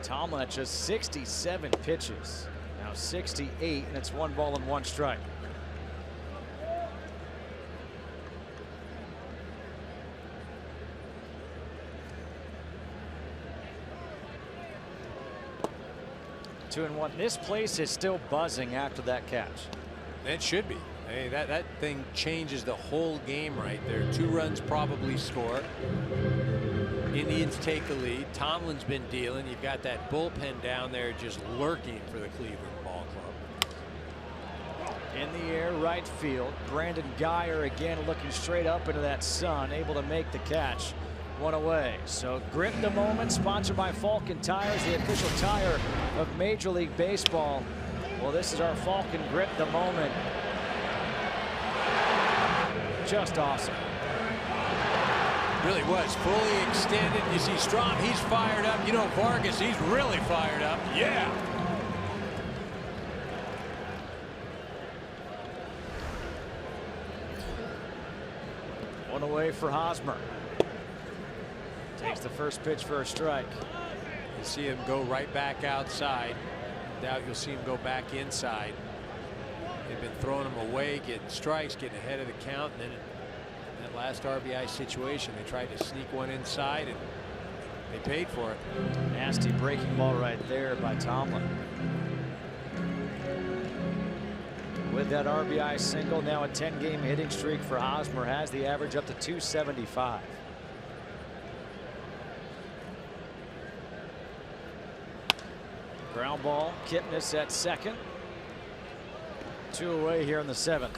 Speaker 1: Tomlin at just 67 pitches. Now 68, and it's 1 ball and 1 strike. Two and one. This place is still buzzing after that catch.
Speaker 3: It should be. Hey, that thing changes the whole game right there. 2 runs probably score. Indians take the lead. Tomlin's been dealing. You've got that bullpen down there just lurking for the Cleveland ball club.
Speaker 1: In the air, right field. Brandon Guyer again looking straight up into that sun, able to make the catch. 1 away. So grip the moment, sponsored by Falcon Tires, the official tire of Major League Baseball. Well, this is our Falcon grip the moment. Just awesome.
Speaker 3: Really was fully extended. You see Strom, he's fired up. You know, Vargas, he's really fired up. Yeah.
Speaker 1: One away for Hosmer. Takes the first pitch for a strike.
Speaker 3: You see him go right back outside. Doubt you'll see him go back inside. They've been throwing him away, getting strikes, getting ahead of the count, and then in that last RBI situation, they tried to sneak one inside, and they paid for it.
Speaker 1: Nasty breaking ball right there by Tomlin. With that RBI single, now a 10-game hitting streak for Hosmer has the average up to 275. Ground ball, Kipnis at second. 2 away here in the 7th.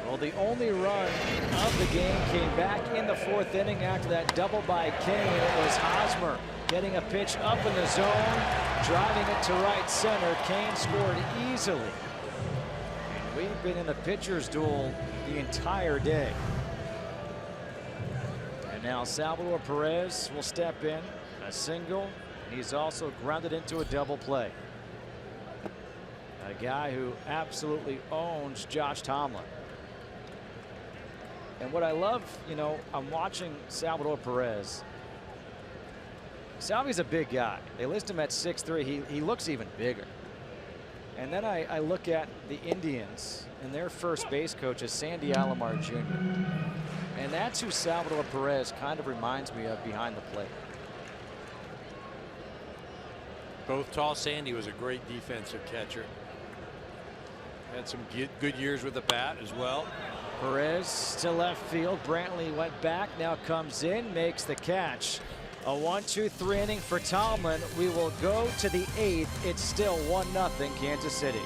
Speaker 1: Well, the only run of the game came back in the 4th inning after that double by Cain. It was Hosmer getting a pitch up in the zone, driving it to right center. Cain scored easily. And we've been in a pitcher's duel the entire day. And now Salvador Perez will step in, a single, and he's also grounded into a double play. A guy who absolutely owns Josh Tomlin. And what I love, you know, I'm watching Salvador Perez. Salvy's a big guy. They list him at 6'3". He looks even bigger. And then I look at the Indians, and their first base coach is Sandy Alomar Jr. And that's who Salvador Perez kind of reminds me of behind the plate.
Speaker 3: Both tall. Sandy was a great defensive catcher. Had some good years with the bat as well.
Speaker 1: Perez to left field. Brantley went back, now comes in, makes the catch. A 1-2-3 inning for Tomlin. We will go to the 8th. It's still 1-0 Kansas City.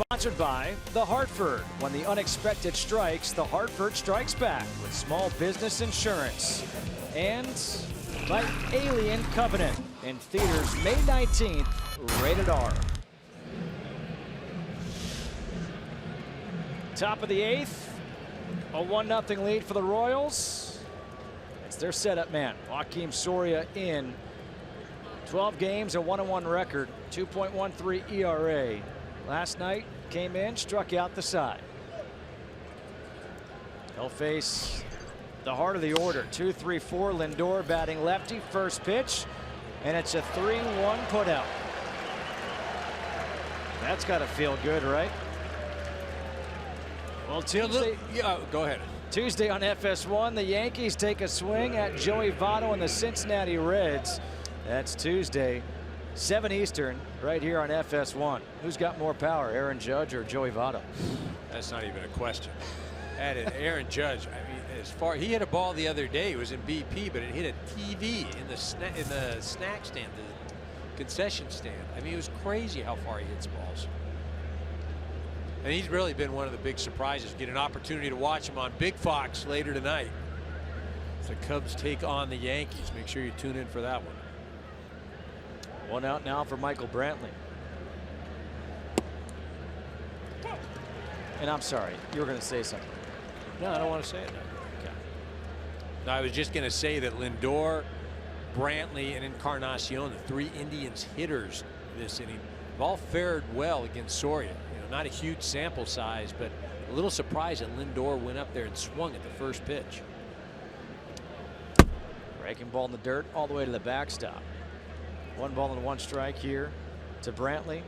Speaker 1: Sponsored by The Hartford. When the unexpected strikes, The Hartford strikes back with small business insurance. And by Alien Covenant in theaters May 19th, rated R. Top of the 8th, a 1-0 lead for the Royals. It's their setup man, Joakim Soria, in 12 games, a 1-1 record, 2.13 ERA. Last night, came in, struck out the side. He'll face the heart of the order, 2-3-4, Lindor batting lefty, first pitch, and it's a 3-1 putout. That's got to feel good, right? Well, Tuesday,
Speaker 3: go ahead.
Speaker 1: Tuesday on FS1, the Yankees take a swing at Joey Votto and the Cincinnati Reds. That's Tuesday, 7 Eastern, right here on FS1. Who's got more power, Aaron Judge or Joey Votto?
Speaker 3: That's not even a question. Aaron Judge, I mean, as far he hit a ball the other day, it was in BP, but it hit a TV in the snack stand, the concession stand. I mean, it was crazy how far he hits balls. And he's really been one of the big surprises. Get an opportunity to watch him on Big Fox later tonight. The Cubs take on the Yankees. Make sure you tune in for that one.
Speaker 1: One out now for Michael Brantley. And I'm sorry, you were going to say something.
Speaker 3: No, I don't want to say it now.
Speaker 1: Okay.
Speaker 3: No, I was just going to say that Lindor, Brantley, and Encarnacion, the 3 Indians hitters this inning, have all fared well against Soria. Not a huge sample size, but a little surprised that Lindor went up there and swung at the first pitch.
Speaker 1: Breaking ball in the dirt all the way to the backstop. 1 ball and 1 strike here to Brantley.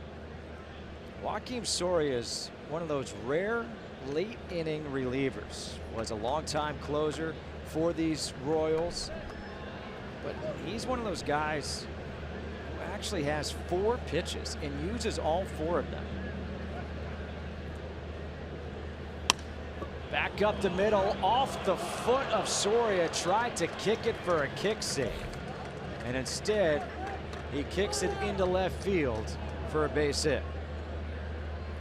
Speaker 1: Joakim Soria is one of those rare late inning relievers. Was a longtime closer for these Royals, but he's one of those guys who actually has 4 pitches and uses all 4 of them. Back up the middle, off the foot of Soria, tried to kick it for a kick save. And instead, he kicks it into left field for a base hit.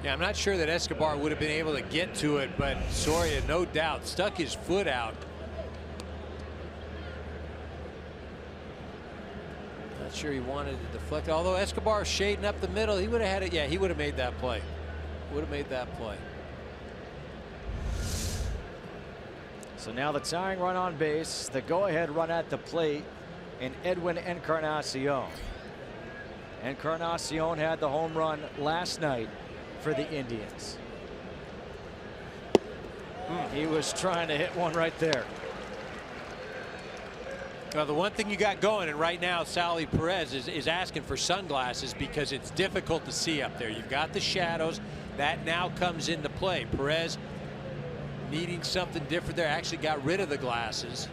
Speaker 3: Yeah, I'm not sure that Escobar would have been able to get to it, but Soria, no doubt, stuck his foot out. Not sure he wanted to deflect, although Escobar shading up the middle, he would have had it. Yeah, he would have made that play. Would have made that play.
Speaker 1: So now the tying run on base, the go-ahead run at the plate, and Edwin Encarnacion. Encarnacion had the home run last night for the Indians. He was trying to hit one right there.
Speaker 3: Well, the one thing you got going, and right now Sally Perez is asking for sunglasses because it's difficult to see up there. You've got the shadows. That now comes into play. Perez needing something different there. Actually got rid of the glasses.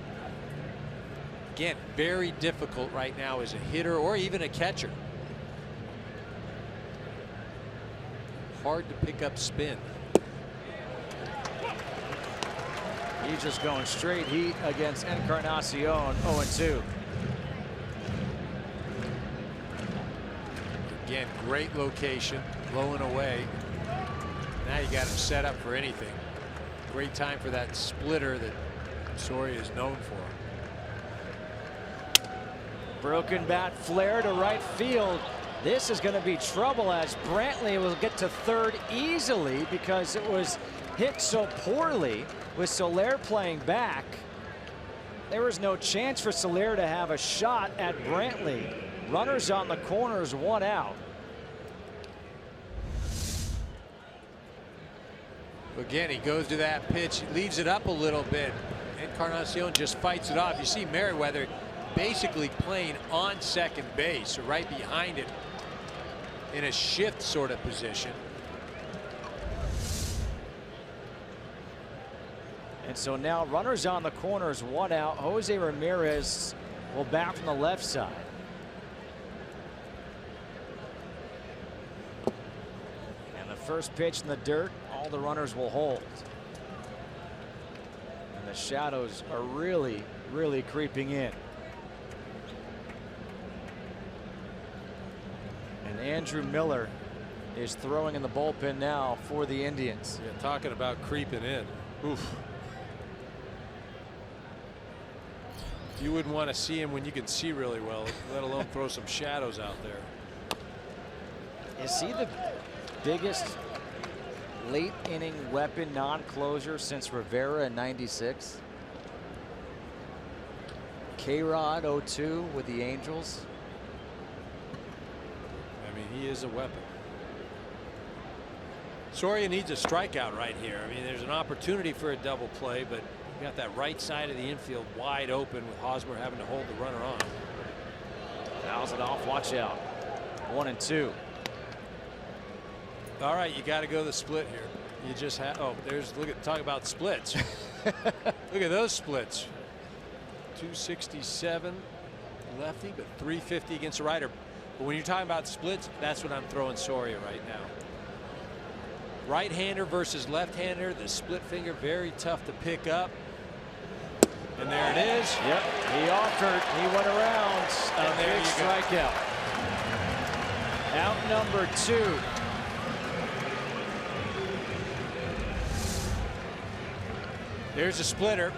Speaker 3: Again, very difficult right now as a hitter or even a catcher. Hard to pick up spin.
Speaker 1: He's just going straight heat against Encarnacion, 0-2.
Speaker 3: Again, great location, blowing away. Now you got him set up for anything. Great time for that splitter that Soria is known for.
Speaker 1: Broken bat flare to right field. This is going to be trouble as Brantley will get to third easily because it was hit so poorly with Soler playing back. There was no chance for Soler to have a shot at Brantley. Runners on the corners, 1 out.
Speaker 3: Again, he goes to that pitch, leaves it up a little bit. Encarnacion just fights it off. You see Merriweather basically playing on second base, right behind it in a shift sort of position.
Speaker 1: And so now runners on the corners, 1 out. Jose Ramirez will bat from the left side. And the first pitch in the dirt, all the runners will hold. And the shadows are really, really creeping in. And Andrew Miller is throwing in the bullpen now for the Indians.
Speaker 3: Yeah, talking about creeping in. Oof. You wouldn't want to see him when you can see really well, let alone throw some shadows out there.
Speaker 1: Is he the biggest late inning weapon non-closer since Rivera in '96? K-Rod 02 with the Angels.
Speaker 3: I mean, he is a weapon. Soria needs a strikeout right here. I mean, there's an opportunity for a double play, but you got that right side of the infield wide open with Hosmer having to hold the runner on.
Speaker 1: Fouls it off. Watch out. 1-2.
Speaker 3: All right, you got to go the split here. You just have. Oh, there's talk about splits. Look at those splits. 267 lefty, but 350 against a righter. But when you're talking about splits, that's what I'm throwing Soria right now. Right-hander versus left-hander, the split finger, very tough to pick up. And there it is.
Speaker 1: Yep, he offered, he went around. A big strikeout. Out number 2.
Speaker 3: There's a splitter.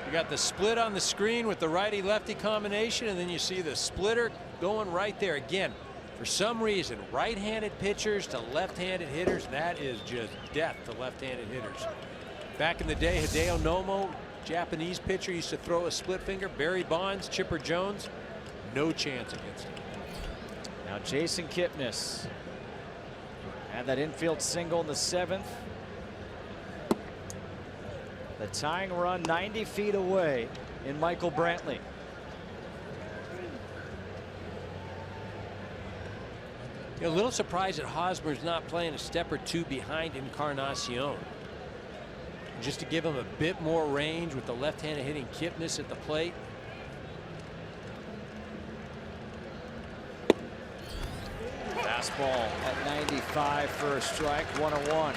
Speaker 3: You got the split on the screen with the righty-lefty combination, and then you see the splitter going right there. Again, for some reason, right-handed pitchers to left-handed hitters, that is just death to left-handed hitters. Back in the day, Hideo Nomo, Japanese pitcher, used to throw a split finger. Barry Bonds, Chipper Jones, no chance against him.
Speaker 1: Now Jason Kipnis had that infield single in the 7th. The tying run 90 feet away in Michael Brantley.
Speaker 3: A little surprised that Hosmer's not playing a step or two behind Encarnacion. Just to give him a bit more range with the left-handed hitting Kipnis at the plate.
Speaker 1: Fastball at 95 for a strike, 1-1.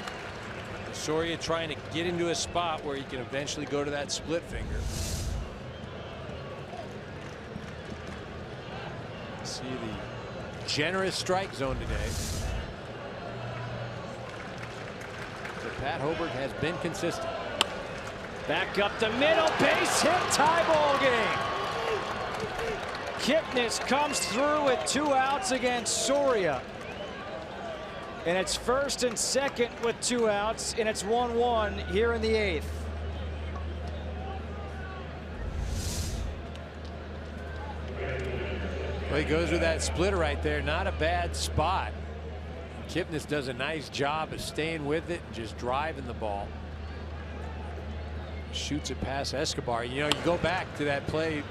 Speaker 3: Soria trying to get into a spot where he can eventually go to that split finger. See the generous strike zone today. But Pat Hobart has been consistent.
Speaker 1: Back up the middle, base hit, tie ball game. Kipnis comes through with 2 outs against Soria. And it's first and second with 2 outs, and it's 1-1 here in the 8th.
Speaker 3: Well, he goes with that splitter right there. Not a bad spot. Kipnis does a nice job of staying with it and just driving the ball. Shoots it past Escobar. You know, you go back to that play.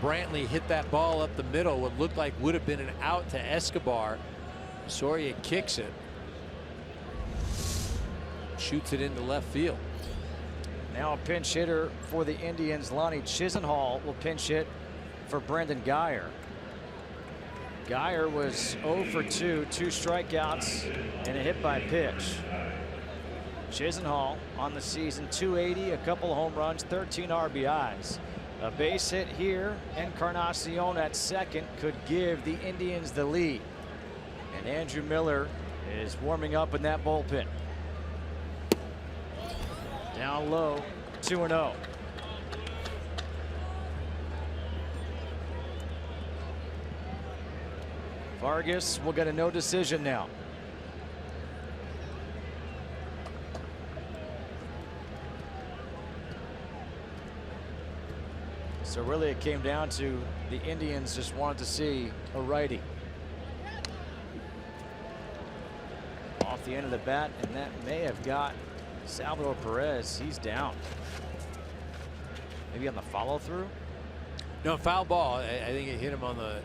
Speaker 3: Brantley hit that ball up the middle, what looked like would have been an out to Escobar. Soria kicks it. Shoots it into left field.
Speaker 1: Now a pinch hitter for the Indians, Lonnie Chisenhall, will pinch hit for Brendan Guyer. Guyer was 0 for 2, 2 strikeouts and a hit by pitch. Chisenhall on the season, 280, a couple of home runs, 13 RBIs. A base hit here, Encarnacion at second could give the Indians the lead. And Andrew Miller is warming up in that bullpen. Down low, 2-0. Vargas will get a no decision now. So really it came down to the Indians just wanted to see a righty. Off the end of the bat, and that may have got Salvador Perez. He's down. Maybe on the follow through.
Speaker 3: No, foul ball. I think it hit him on the,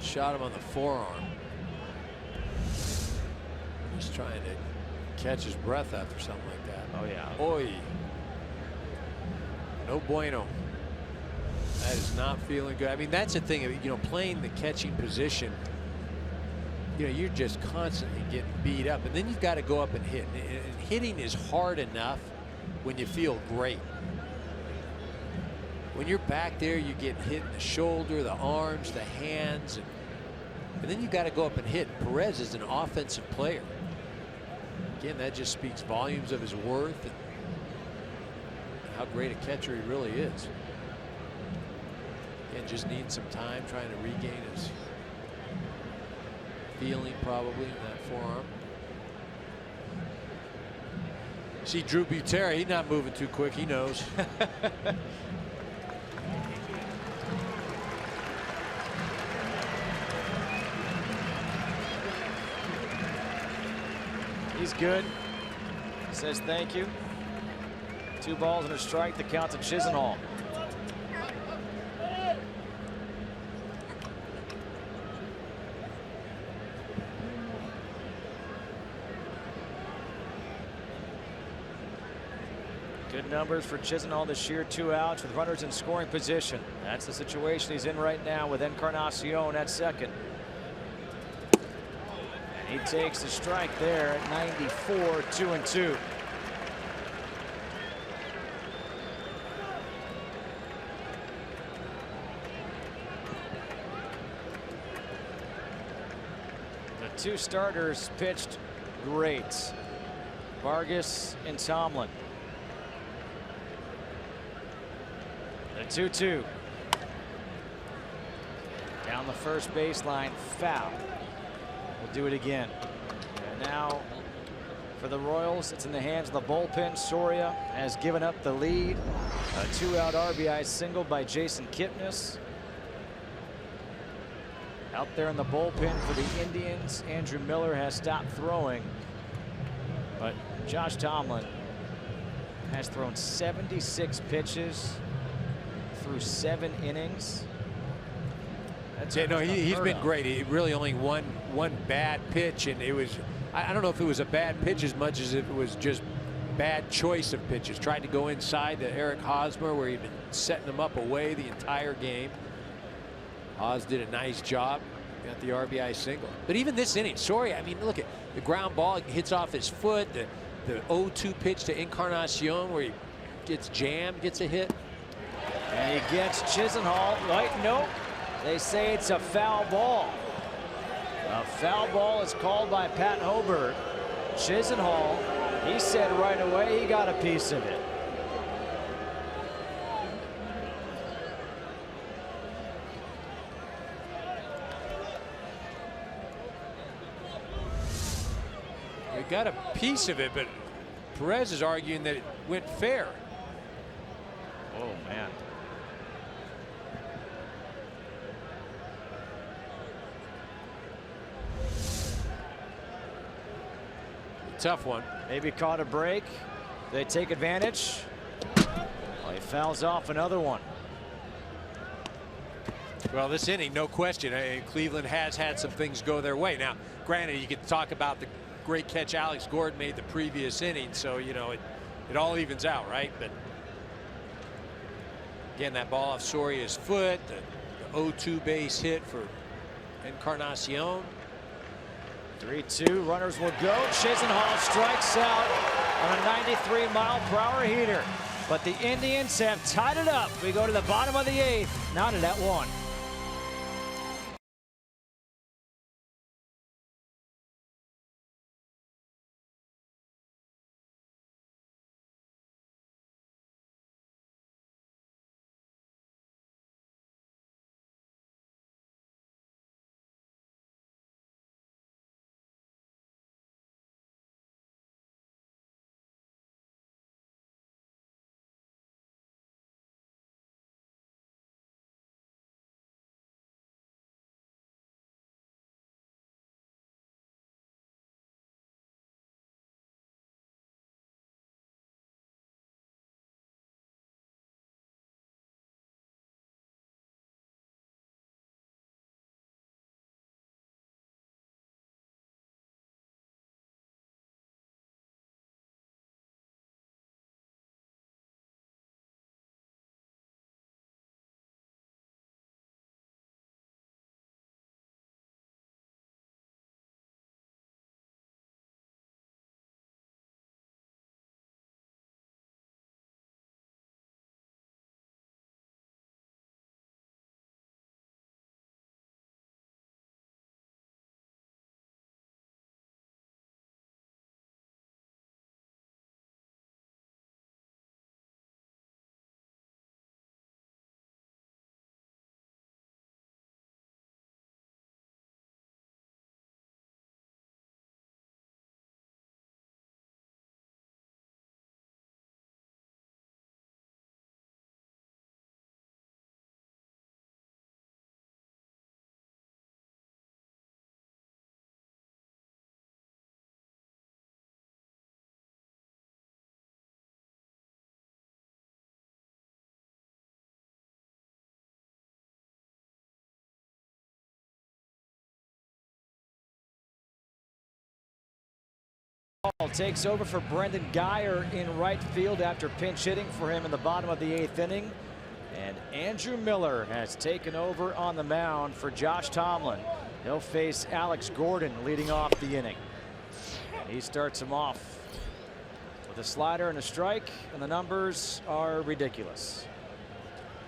Speaker 3: shot him on the forearm. He's trying to catch his breath after something like that.
Speaker 1: Oh yeah.
Speaker 3: Oy. No bueno. That is not feeling good. I mean, that's the thing, you know, playing the catching position, you know, you're just constantly getting beat up, and then you've got to go up and hit. And hitting is hard enough when you feel great. When you're back there, you get hit in the shoulder, the arms, the hands, and And then you got to go up and hit. Perez is an offensive player. Again, that just speaks volumes of his worth and how great a catcher he really is. And just needs some time trying to regain his feeling probably in that forearm. See Drew Butera, he's not moving too quick, he knows.
Speaker 4: He's good. Says thank you. 2 balls and a strike. The count to Chisenhall. Good numbers for Chisenhall this year. 2 outs with runners in scoring position. That's the situation he's in right now with Encarnacion at second. He takes the strike there at 94, 2-2. The 2 starters pitched great. Vargas and Tomlin. The 2-2. Down the first baseline, foul. We'll do it again. And now for the Royals, it's in the hands of the bullpen. Soria has given up the lead. A 2-out RBI single by Jason Kipnis. Out there in the bullpen for the Indians, Andrew Miller has stopped throwing. But Josh Tomlin has thrown 76 pitches through 7 innings.
Speaker 3: Yeah, no, he's been great. He really only one bad pitch, and it was, I don't know if it was a bad pitch as much as it was just bad choice of pitches. Tried to go inside to Eric Hosmer where he'd been setting him up away the entire game. Oz did a nice job. Got the RBI single. But even this inning, Soria, I mean, look at the ground ball, hits off his foot. The 0-2 pitch to Encarnacion where he gets jammed, gets a hit.
Speaker 4: And he gets Chisenhall. Right, nope. They say it's a foul ball. A foul ball is called by Pat Hobert. Chisenhall, he said right away he got a piece of it.
Speaker 3: We got a piece of it, but Perez is arguing that it went fair.
Speaker 4: Oh, man.
Speaker 3: Tough one.
Speaker 4: Maybe caught a break. They take advantage. Well, he fouls off another one.
Speaker 3: Well, this inning, no question, Cleveland has had some things go their way. Now, granted, you could talk about the great catch Alex Gordon made the previous inning, so, you know, it all evens out, right? But again, that ball off Soria's foot, the 0-2 base hit for Encarnacion.
Speaker 4: 3-2, runners will go. Chisenhall strikes out on a 93-mile-per-hour heater. But the Indians have tied it up. We go to the bottom of the 8th, knotted at 1. takes over for Brendan Geyer in right field after pinch hitting for him in the bottom of the 8th inning. And Andrew Miller has taken over on the mound for Josh Tomlin. He'll face Alex Gordon leading off the inning. He starts him off with a slider and a strike, and the numbers are ridiculous.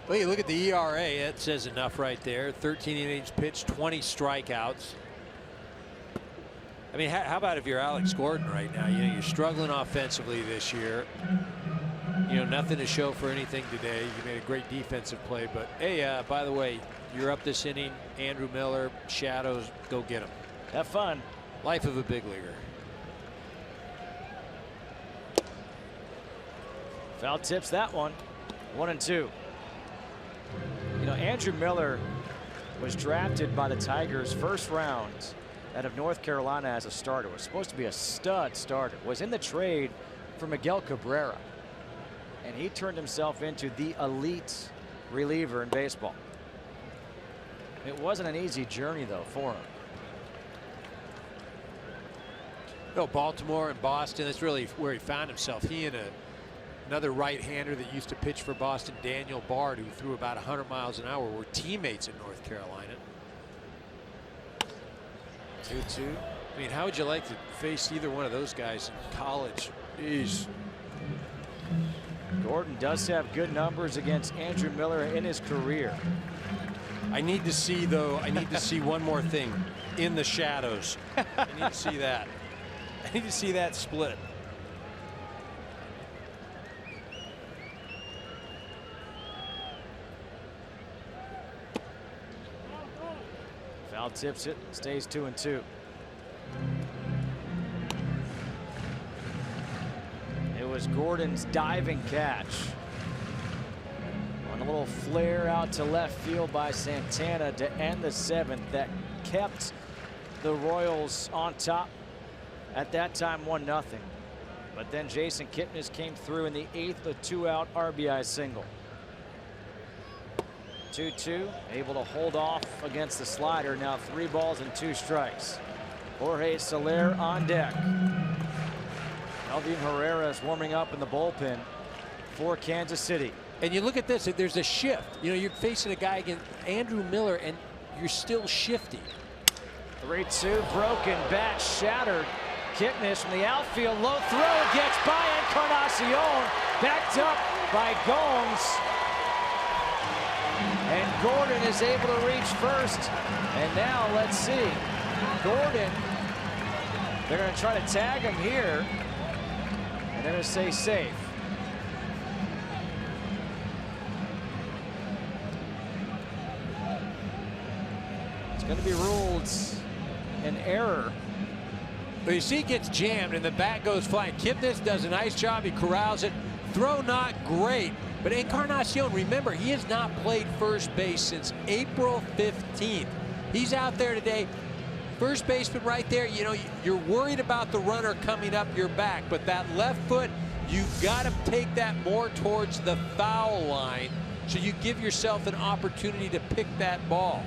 Speaker 3: Well, you look at the ERA, it says enough right there. 13 innings pitched, 20 strikeouts. I mean, how about if you're Alex Gordon right now? You know, you're struggling offensively this year. You know, nothing to show for anything today. You made a great defensive play, but hey, by the way, you're up this inning. Andrew Miller, shadows, go get him.
Speaker 4: Have fun.
Speaker 3: Life of a big leaguer.
Speaker 4: Foul tips that one. 1-2. You know, Andrew Miller was drafted by the Tigers first round out of North Carolina as a starter. Was supposed to be a stud starter. Was in the trade for Miguel Cabrera. And he turned himself into the elite reliever in baseball. It wasn't an easy journey, though, for him.
Speaker 3: No, Baltimore and Boston, that's really where he found himself. He and another right-hander that used to pitch for Boston, Daniel Bard, who threw about 100 miles an hour, were teammates in North Carolina.
Speaker 4: 2-2.
Speaker 3: I mean, how would you like to face either one of those guys in college? Jeez.
Speaker 4: Gordon does have good numbers against Andrew Miller in his career.
Speaker 2: I need to see, though, one more thing in the shadows. I need to see that. I need to see that split.
Speaker 4: Foul tips it, stays 2-2. It was Gordon's diving catch on a little flare out to left field by Santana to end the 7th that kept the Royals on top. At that time, 1-0. But then Jason Kipnis came through in the 8th, a 2-out RBI single. 2-2, able to hold off against the slider. Now 3 balls and 2 strikes. Jorge Soler on deck. Alvin Herrera is warming up in the bullpen for Kansas City.
Speaker 3: And you look at this, there's a shift. You know, you're facing a guy against Andrew Miller, and you're still shifty.
Speaker 4: 3-2, broken bat shattered. Kipnis from the outfield, low throw, gets by Encarnacion, backed up by Gomes. And Gordon is able to reach first. And now let's see. Gordon, they're going to try to tag him here. And they're going to say safe. It's going to be ruled an error.
Speaker 3: But you see, it gets jammed and the bat goes flying. Kipnis does a nice job. He corrals it. Throw not great. But Encarnacion, remember, he has not played first base since April 15th. He's out there today. First baseman right there. You know, you're worried about the runner coming up your back. But that left foot, you've got to take that more towards the foul line so you give yourself an opportunity to pick that ball.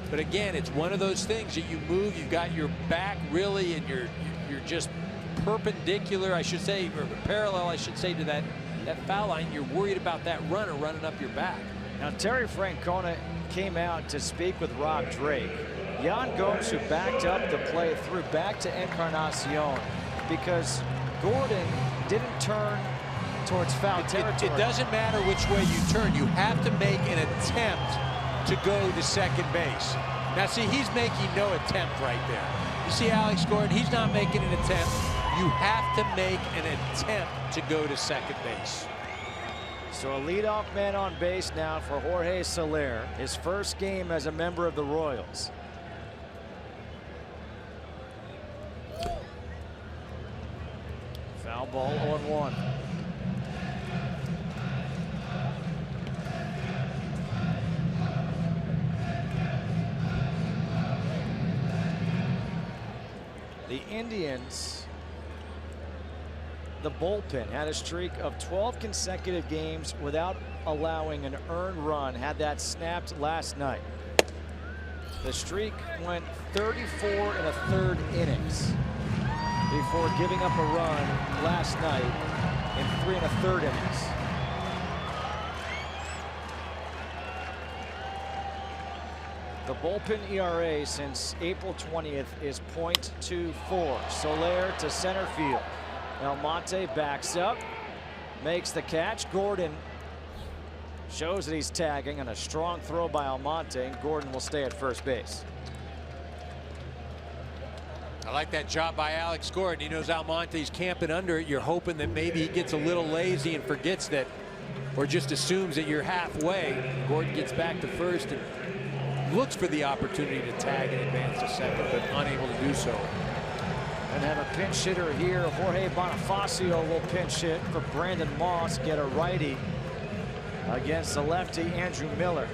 Speaker 3: But again, it's one of those things that you move, you've got your back really, and you're just perpendicular, I should say, or parallel, I should say, to that foul line. You're worried about that runner running up your back.
Speaker 4: Now, Terry Francona came out to speak with Rob Drake. Yan Gomes, who backed up the play, threw back to Encarnacion because Gordon didn't turn towards foul territory.
Speaker 3: It doesn't matter which way you turn. You have to make an attempt to go to second base. Now, see, he's making no attempt right there. You see Alex Gordon, he's not making an attempt. You have to make an attempt to go to second base.
Speaker 4: So a leadoff man on base now for Jorge Soler, his first game as a member of the Royals. Foul ball, 0-1. The Indians, the bullpen, had a streak of 12 consecutive games without allowing an earned run. Had that snapped last night. The streak went 34 1/3 innings. before giving up a run last night in 3 1/3 innings. The bullpen ERA since April 20th is .24. Soler to center field. Almonte backs up, makes the catch. Gordon shows that he's tagging, and a strong throw by Almonte, and Gordon will stay at first base.
Speaker 3: I like that job by Alex Gordon. He knows Almonte's camping under it. You're hoping that maybe he gets a little lazy and forgets that, or just assumes that you're halfway. Gordon gets back to first and looks for the opportunity to tag and advance to second, but unable to do so.
Speaker 4: And have a pinch hitter here. Jorge Bonifacio will pinch hit for Brandon Moss, get a righty against the lefty Andrew Miller.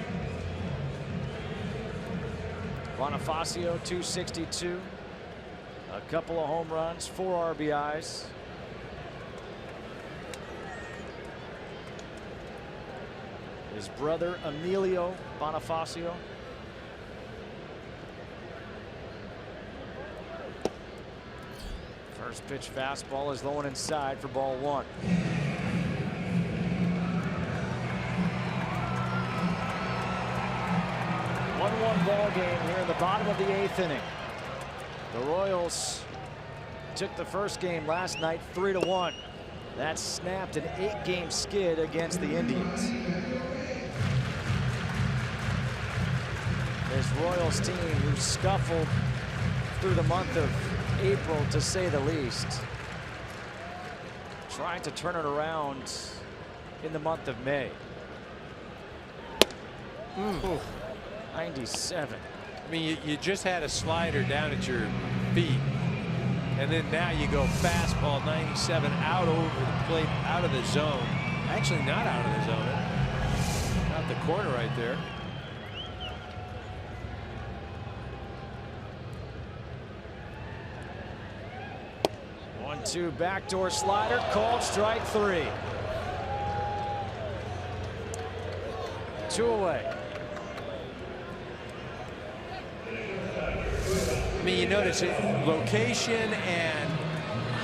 Speaker 4: Bonifacio 262, a couple of home runs, 4 RBIs. His brother Emilio Bonifacio. First pitch fastball is low and inside for ball 1. One ball game here in the bottom of the 8th inning. The Royals took the first game last night 3-1. That snapped an 8-game skid against the Indians. This Royals team who scuffled through the month of April, to say the least, trying to turn it around in the month of May. 97.
Speaker 3: I mean, you just had a slider down at your feet, and then now you go fastball 97 out over the plate, out of the zone. Actually, not out of the zone. Out the corner right there.
Speaker 4: 1-2 backdoor slider, called strike 3. 2 away.
Speaker 3: I mean, you notice it, location and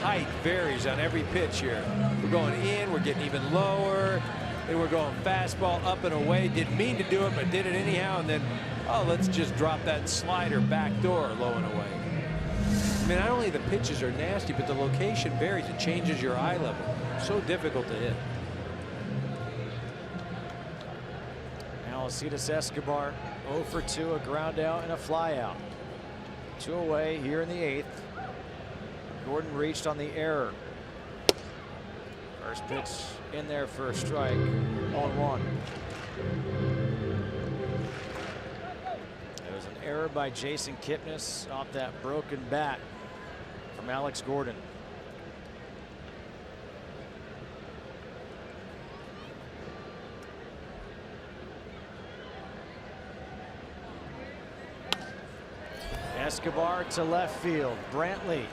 Speaker 3: height varies on every pitch here. We're going in, we're getting even lower, and we're going fastball up and away. Didn't mean to do it, but did it anyhow. And then, oh, let's just drop that slider backdoor low and away. I mean, not only the pitches are nasty, but the location varies. It changes your eye level. So difficult to hit.
Speaker 4: Alcides Escobar 0 for 2, a ground out and a fly out. 2 away here in the 8th. Gordon reached on the error. First pitch in there for a strike. 0-1. There was an error by Jason Kipnis off that broken bat from Alex Gordon. Escobar to left field. Brantley,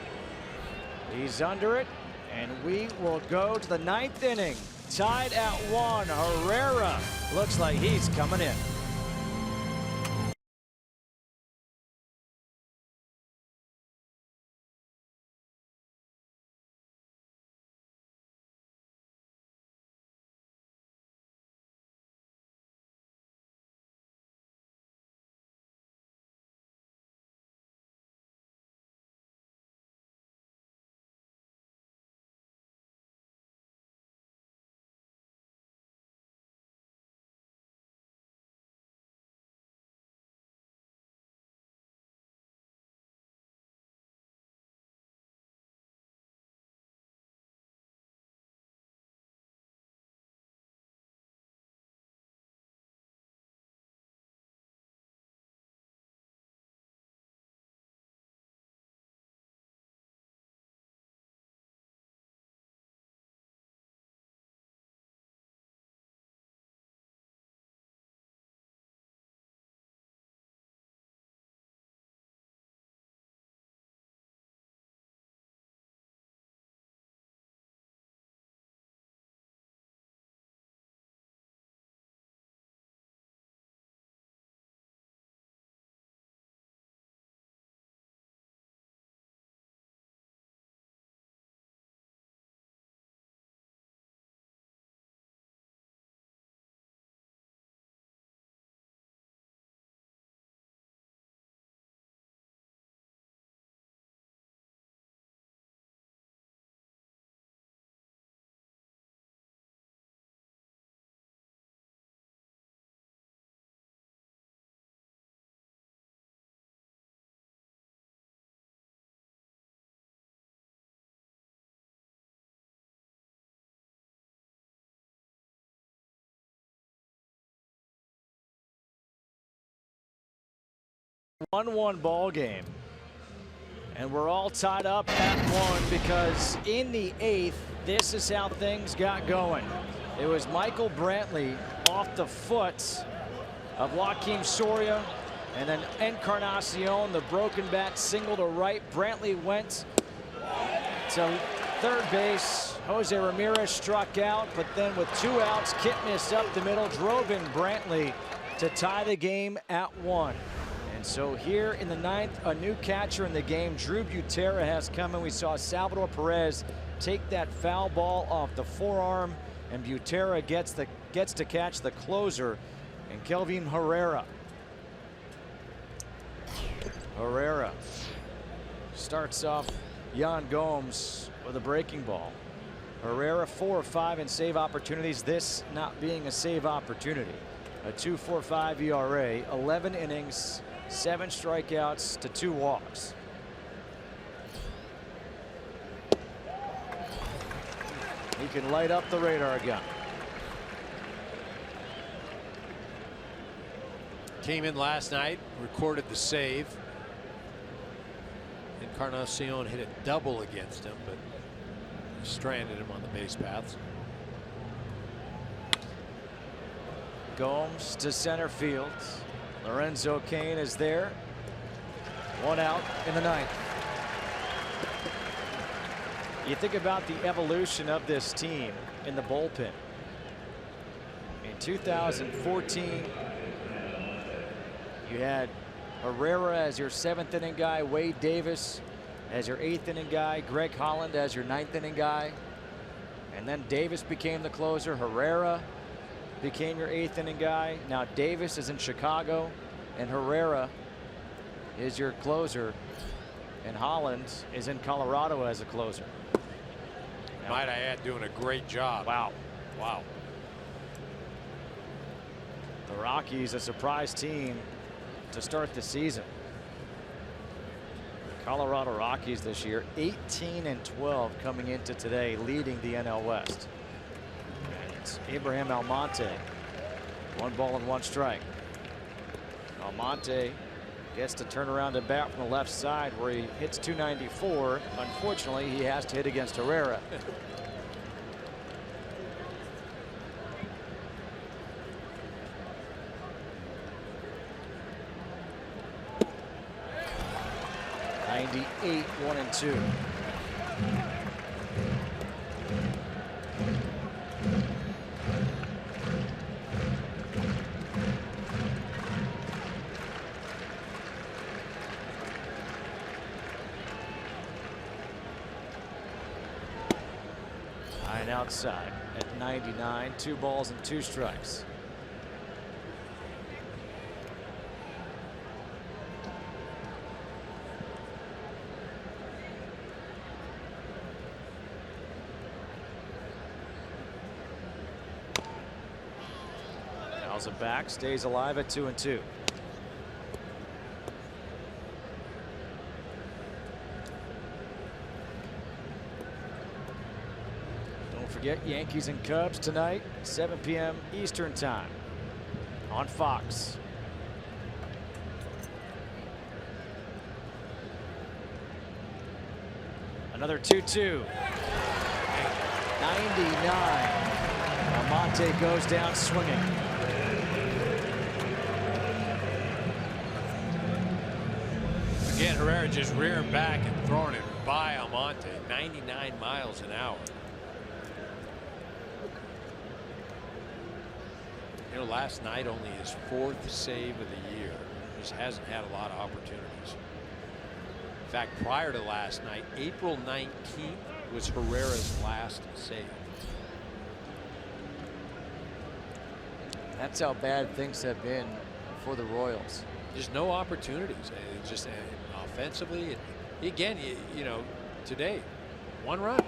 Speaker 4: he's under it, and we will go to the 9th inning. Tied at 1. Herrera looks like he's coming in. 1-1 ball game. And we're all tied up at 1 because in the 8th, this is how things got going. It was Michael Brantley off the foot of Joakim Soria, and then Encarnacion, the broken bat single to right. Brantley went to third base. Jose Ramirez struck out, but then with 2 outs, Kipnis up the middle drove in Brantley to tie the game at 1. And so here in the 9th, a new catcher in the game, Drew Butera, has come in. We saw Salvador Perez take that foul ball off the forearm, and Butera gets to catch the closer, and Kelvin Herrera. Herrera starts off Yan Gomes with a breaking ball. Herrera 4 of 5 in save opportunities, this not being a save opportunity. A 2.45 ERA, 11 innings, 7 strikeouts to 2 walks. He can light up the radar gun.
Speaker 3: Came in last night, recorded the save. Encarnacion hit a double against him, but stranded him on the base paths.
Speaker 4: Gomes to center field. Lorenzo Cain is there. 1 out in the 9th. You think about the evolution of this team in the bullpen. In 2014, you had Herrera as your 7th inning guy, Wade Davis as your 8th inning guy, Greg Holland as your 9th inning guy, and then Davis became the closer. Herrera became your 8th inning guy. Now Davis is in Chicago, and Herrera is your closer, and Holland is in Colorado as a closer. Now,
Speaker 3: might I add, doing a great job.
Speaker 4: Wow.
Speaker 3: Wow.
Speaker 4: The Rockies, a surprise team to start the season. The Colorado Rockies this year 18-12 coming into today, leading the NL West. And it's Abraham Almonte, 1 ball and 1 strike. Almonte gets to turn around to bat from the left side where he hits 294. Unfortunately, he has to hit against Herrera. '98, 1-2. Nine outside at 99, 2 balls and 2 strikes. Fouls it back, stays alive at 2-2. Don't forget Yankees and Cubs tonight, 7 p.m. Eastern time on Fox. Another 2-2. 99. Almonte goes down swinging.
Speaker 3: Again, Herrera just rearing back and throwing it by Almonte, 99 miles an hour. You know, last night only his 4th save of the year. Just hasn't had a lot of opportunities. In fact, prior to last night, April 19th was Herrera's last save.
Speaker 4: That's how bad things have been for the Royals.
Speaker 3: Just no opportunities. Just offensively, again, you know, today, 1 run.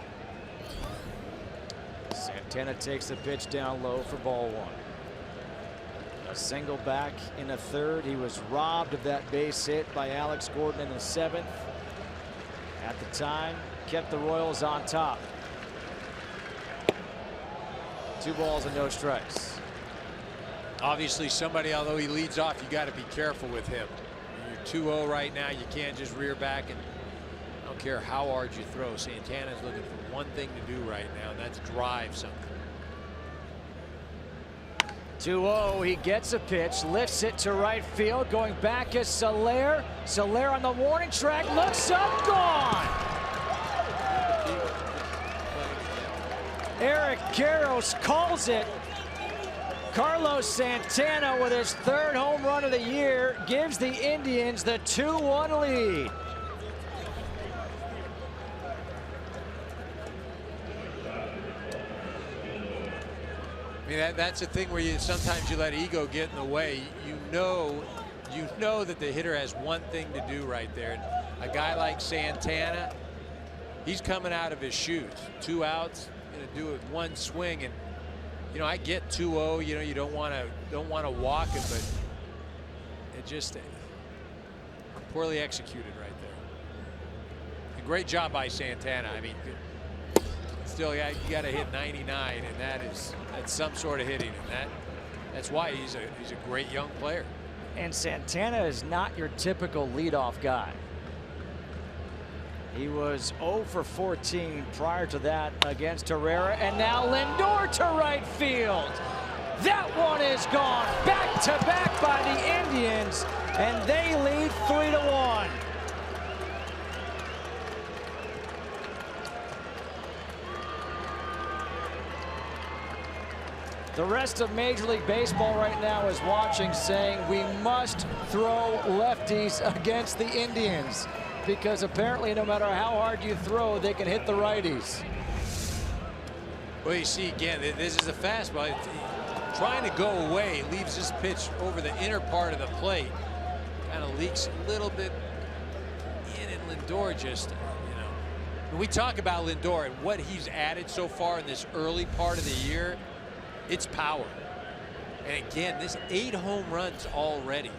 Speaker 4: Santana takes the pitch down low for ball 1. A single back in the 3rd. He was robbed of that base hit by Alex Gordon in the 7th. At the time, kept the Royals on top. 2 balls and no strikes.
Speaker 3: Obviously, somebody, although he leads off, you got to be careful with him. You're 2-0 right now. You can't just rear back, and I don't care how hard you throw. Santana's looking for one thing to do right now, and that's drive something.
Speaker 4: 2-0, he gets a pitch, lifts it to right field, going back is Soler. Soler on the warning track, looks up, gone. Eric Karros calls it. Carlos Santana with his 3rd home run of the year gives the Indians the 2-1 lead.
Speaker 3: I mean, that's the thing where sometimes you let ego get in the way. You know that the hitter has one thing to do right there. And a guy like Santana, he's coming out of his shoes. 2 outs, going to do it one swing, and you know, I get 2-0. You know, you don't want to walk it, but it just poorly executed right there. A great job by Santana. I mean, still, yeah, you got to hit 99, and that's some sort of hitting, and that's why he's a great young player.
Speaker 4: And Santana is not your typical leadoff guy. He was 0 for 14 prior to that against Herrera, and now Lindor to right field. That one is gone. Back to back by the Indians, and they lead 3-1. The rest of Major League Baseball right now is watching, saying we must throw lefties against the Indians, because apparently no matter how hard you throw, they can hit the righties.
Speaker 3: Well, you see again, this is a fastball. Trying to go away, leaves this pitch over the inner part of the plate. Kind of leaks a little bit in, and Lindor just, you know. When we talk about Lindor and what he's added so far in this early part of the year, it's power. And again, this 8 home runs already.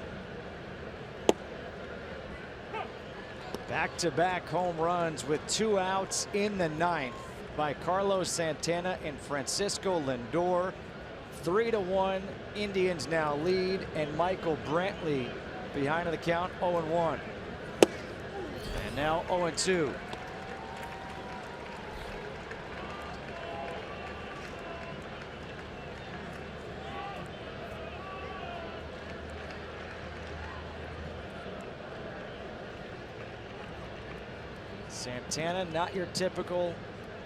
Speaker 4: Back-to-back home runs with 2 outs in the 9th by Carlos Santana and Francisco Lindor. 3-1, Indians now lead, and Michael Brantley behind on the count, 0-1. And now 0-2. Santana, not your typical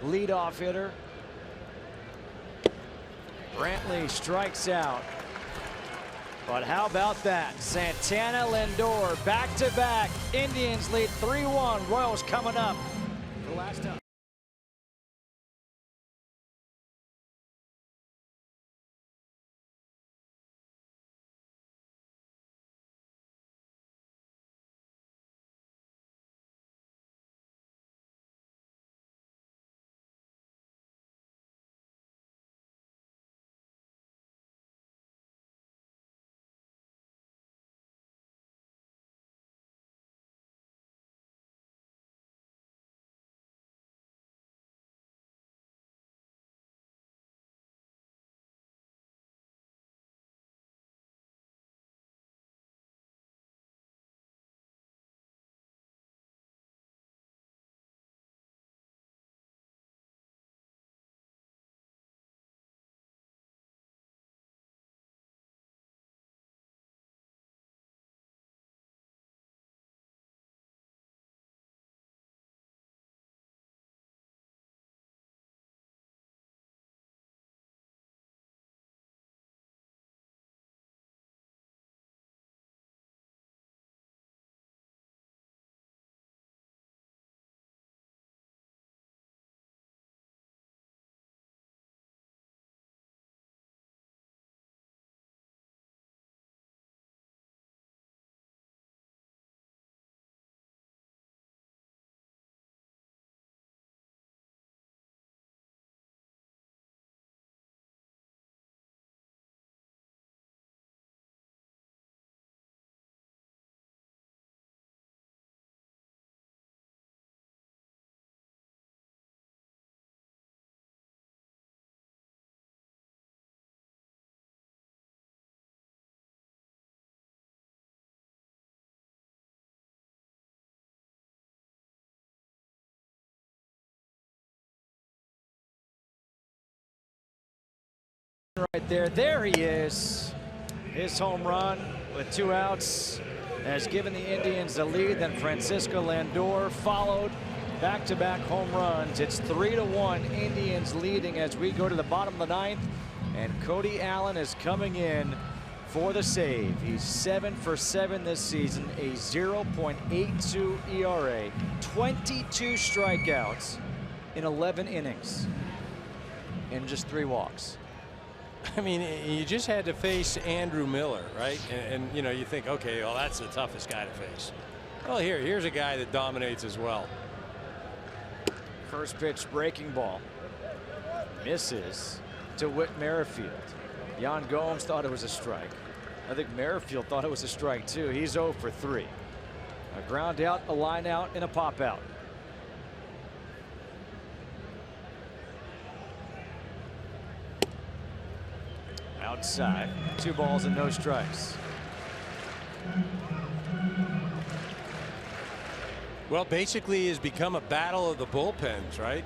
Speaker 4: leadoff hitter. Brantley strikes out. But how about that? Santana, Lindor, back-to-back. Indians lead 3-1. Royals coming up. The last time. right there. There he is. His home run with 2 outs has given the Indians the lead. Then Francisco Lindor followed back-to-back home runs. It's 3-1 Indians leading as we go to the bottom of the 9th. And Cody Allen is coming in for the save. He's 7 for 7 this season, a 0.82 ERA, 22 strikeouts in 11 innings, and just 3 walks.
Speaker 3: I mean, you just had to face Andrew Miller, right? And you know, you think, okay, well, that's the toughest guy to face. Well, here's a guy that dominates as well.
Speaker 4: First pitch breaking ball. Misses to Whit Merrifield. Yan Gomes thought it was a strike. I think Merrifield thought it was a strike too. He's 0 for 3. A ground out, a line out, and a pop out. Outside, 2 balls and no strikes.
Speaker 3: Well, basically has become a battle of the bullpens, right?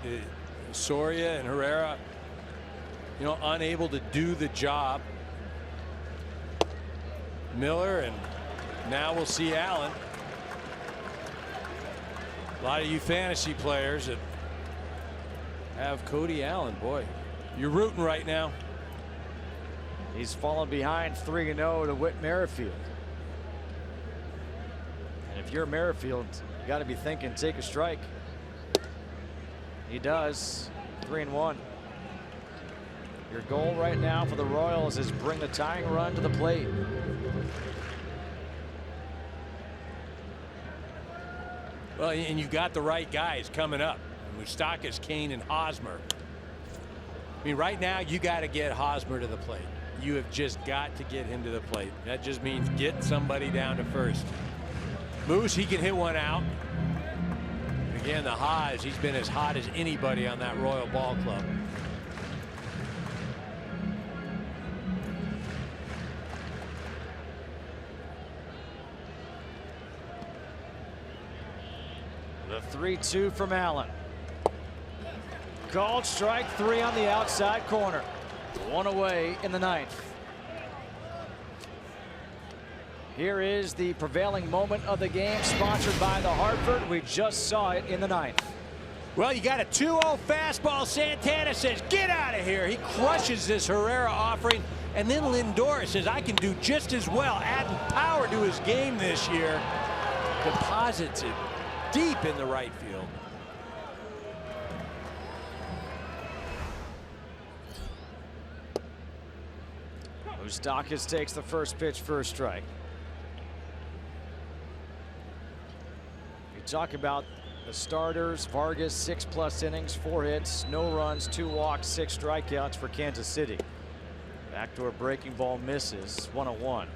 Speaker 3: Soria and Herrera, you know, unable to do the job. Miller, and now we'll see Allen. A lot of you fantasy players that have Cody Allen, boy, you're rooting right now.
Speaker 4: He's fallen behind 3-0 to Whit Merrifield. And if you're Merrifield, you got to be thinking, take a strike. He does. 3-1. Your goal right now for the Royals is bring the tying run to the plate.
Speaker 3: Well, and you've got the right guys coming up. Moustakas, Kane, and Hosmer. I mean, right now you got to get Hosmer to the plate. You have just got to get him to the plate. That just means get somebody down to first. Moose, he can hit one out. Again, the Haas, he's been as hot as anybody on that Royal Ball Club.
Speaker 4: The 3-2 from Allen. Called strike 3 on the outside corner. 1 away in the 9th. Here is the prevailing moment of the game, sponsored by the Hartford. We just saw it in the 9th.
Speaker 3: Well, you got a 2-0 fastball. Santana says, get out of here. He crushes this Herrera offering. And then Lindor says, I can do just as well, adding power to his game this year. Deposits it deep in the right field.
Speaker 4: Moustakas takes the first pitch for a strike. You talk about the starters. Vargas, 6+ innings, 4 hits, no runs, 2 walks, 6 strikeouts for Kansas City. Backdoor breaking ball misses. 1-1.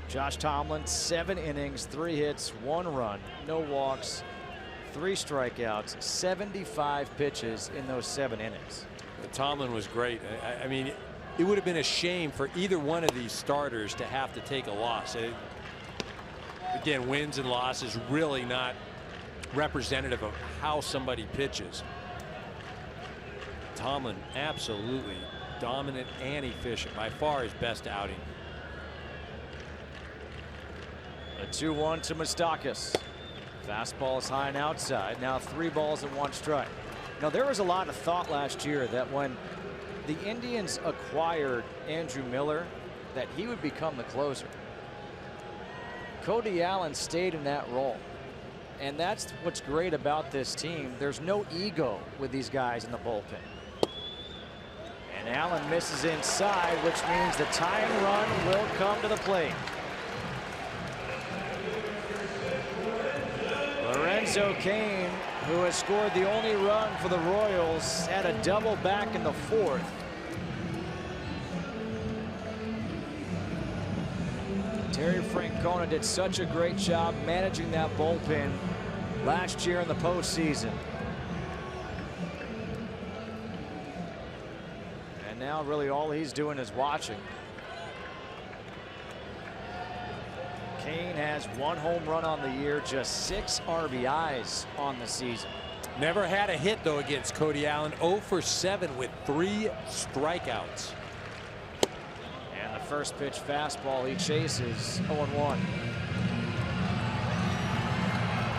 Speaker 4: Josh Tomlin, 7 innings, 3 hits, 1 run, no walks, 3 strikeouts, 75 pitches in those 7 innings.
Speaker 3: Tomlin was great. I mean, it would have been a shame for either one of these starters to have to take a loss. Again, wins and losses really not representative of how somebody pitches. Tomlin absolutely dominant and efficient, by far his best outing.
Speaker 4: A 2-1 to Moustakas. Fastball is high and outside. Now 3 balls and 1 strike. Now there was a lot of thought last year that when the Indians acquired Andrew Miller, that he would become the closer. Cody Allen stayed in that role. And that's what's great about this team. There's no ego with these guys in the bullpen. And Allen misses inside, which means the tying run will come to the plate. Lorenzo Cain, who has scored the only run for the Royals, had a double back in the 4th. Terry Francona did such a great job managing that bullpen last year in the postseason. And now really all he's doing is watching. Cain has 1 home run on the year, just 6 RBIs on the season.
Speaker 3: Never had a hit though against Cody Allen. 0 for 7 with 3 strikeouts.
Speaker 4: First pitch fastball he chases. 0-1.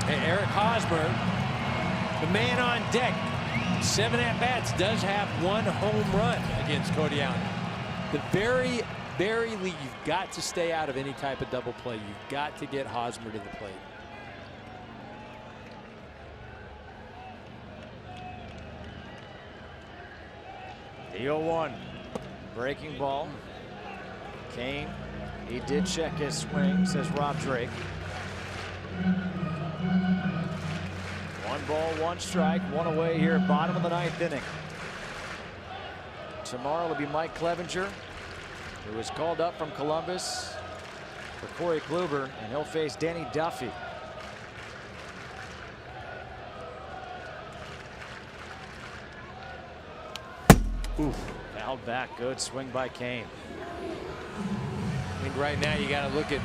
Speaker 3: Hey, Eric Hosmer, the man on deck, 7 at-bats, does have 1 home run against Cody Allen. The very least, you've got to stay out of any type of double play. You've got to get Hosmer to the plate.
Speaker 4: The 0-1. Breaking ball. Kane, he did check his swing, says Rob Drake. 1 ball, 1 strike, 1 away here, bottom of the 9th inning. Tomorrow it'll be Mike Clevenger, who was called up from Columbus for Corey Kluber, and he'll face Danny Duffy. Ooh, fouled back. Good swing by Kane.
Speaker 3: I think right now you got to look at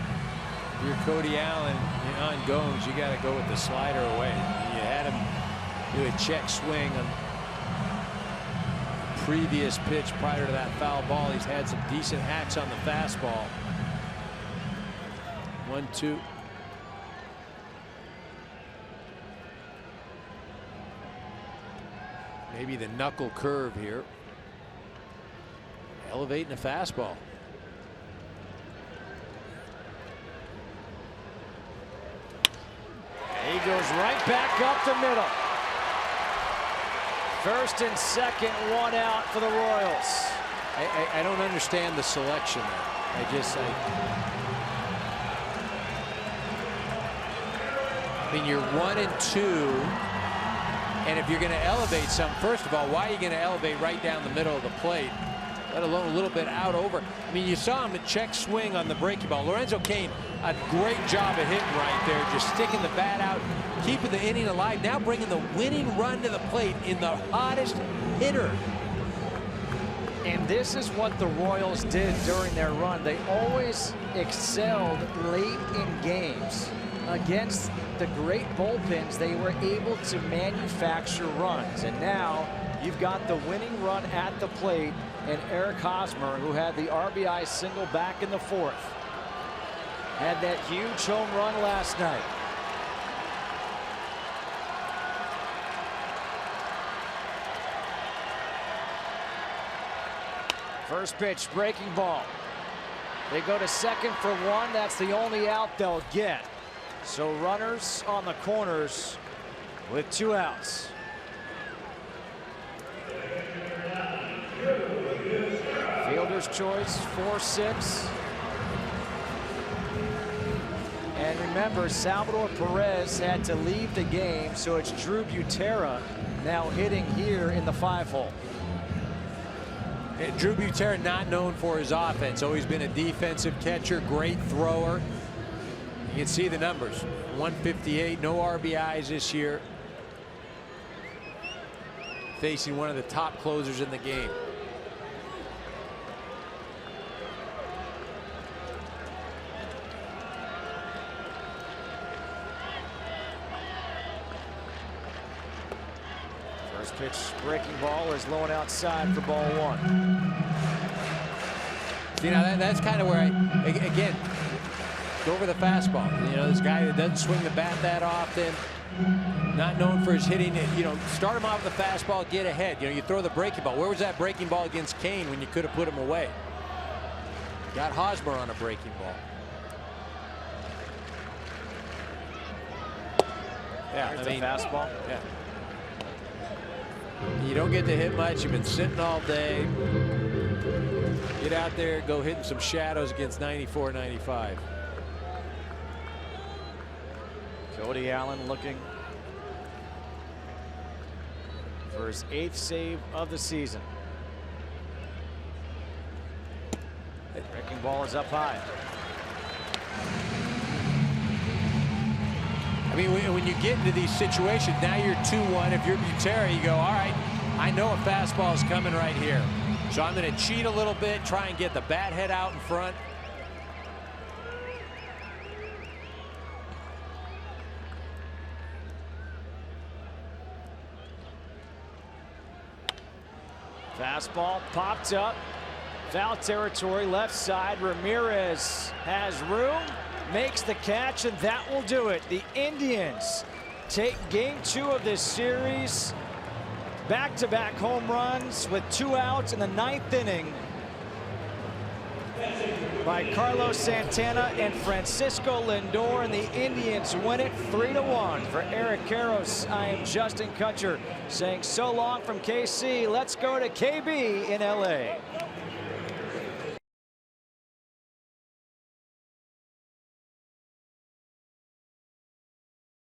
Speaker 3: your Cody Allen on Gomes. You got to go with the slider away. You had him do a check swing on the previous pitch prior to that foul ball. He's had some decent hacks on the fastball. 1-2. Maybe the knuckle curve here. Elevating the fastball.
Speaker 4: He goes right back up the middle. First and second, 1 out for the Royals.
Speaker 3: I don't understand the selection there. I mean, you're 1 and 2. And if you're going to elevate some, first of all, why are you going to elevate right down the middle of the plate, let alone a little bit out over? I mean, you saw him check swing on the breaking ball. Lorenzo Cain, a great job of hitting right there, just sticking the bat out, keeping the inning alive, now bringing the winning run to the plate in the hottest hitter.
Speaker 4: And this is what the Royals did during their run. They always excelled late in games. Against the great bullpens, they were able to manufacture runs. And now you've got the winning run at the plate, and Eric Hosmer, who had the RBI single back in the 4th, had that huge home run last night. First pitch, breaking ball. They go to second for 1. That's the only out they'll get. So runners on the corners with 2 outs. Fielder's choice, 4-6. And remember, Salvador Perez had to leave the game, so it's Drew Butera now hitting here in the 5-hole.
Speaker 3: Drew Butera, not known for his offense, always been a defensive catcher, great thrower. You can see the numbers, 158, no RBIs this year. Facing one of the top closers in the game.
Speaker 4: First pitch, breaking ball is low and outside for ball 1.
Speaker 3: You know, that's kind of where again, go over the fastball. You know, this guy that doesn't swing the bat that often, not known for his hitting. You know, start him off with the fastball, get ahead. You know, you throw the breaking ball. Where was that breaking ball against Kane when you could have put him away? Got Hosmer on a breaking ball. Yeah,
Speaker 4: I mean, fastball.
Speaker 3: Yeah. You don't get to hit much. You've been sitting all day. Get out there, go hitting some shadows against 94, 95.
Speaker 4: Cody Allen looking for his 8th save of the season. Breaking ball is up high.
Speaker 3: I mean, when you get into these situations, now you're 2-1. If you're Butera, you go, all right, I know a fastball is coming right here. So I'm going to cheat a little bit, try and get the bat head out in front.
Speaker 4: Fastball popped up, Foul territory, left side. Ramirez has room, makes the catch, and that will do it. The Indians take game 2 of this series. Back-to-back home runs with 2 outs in the 9th inning by Carlos Santana and Francisco Lindor, and the Indians win it 3-1. For Eric Karros, I am Justin Kutcher saying so long from KC. Let's go to KB in LA.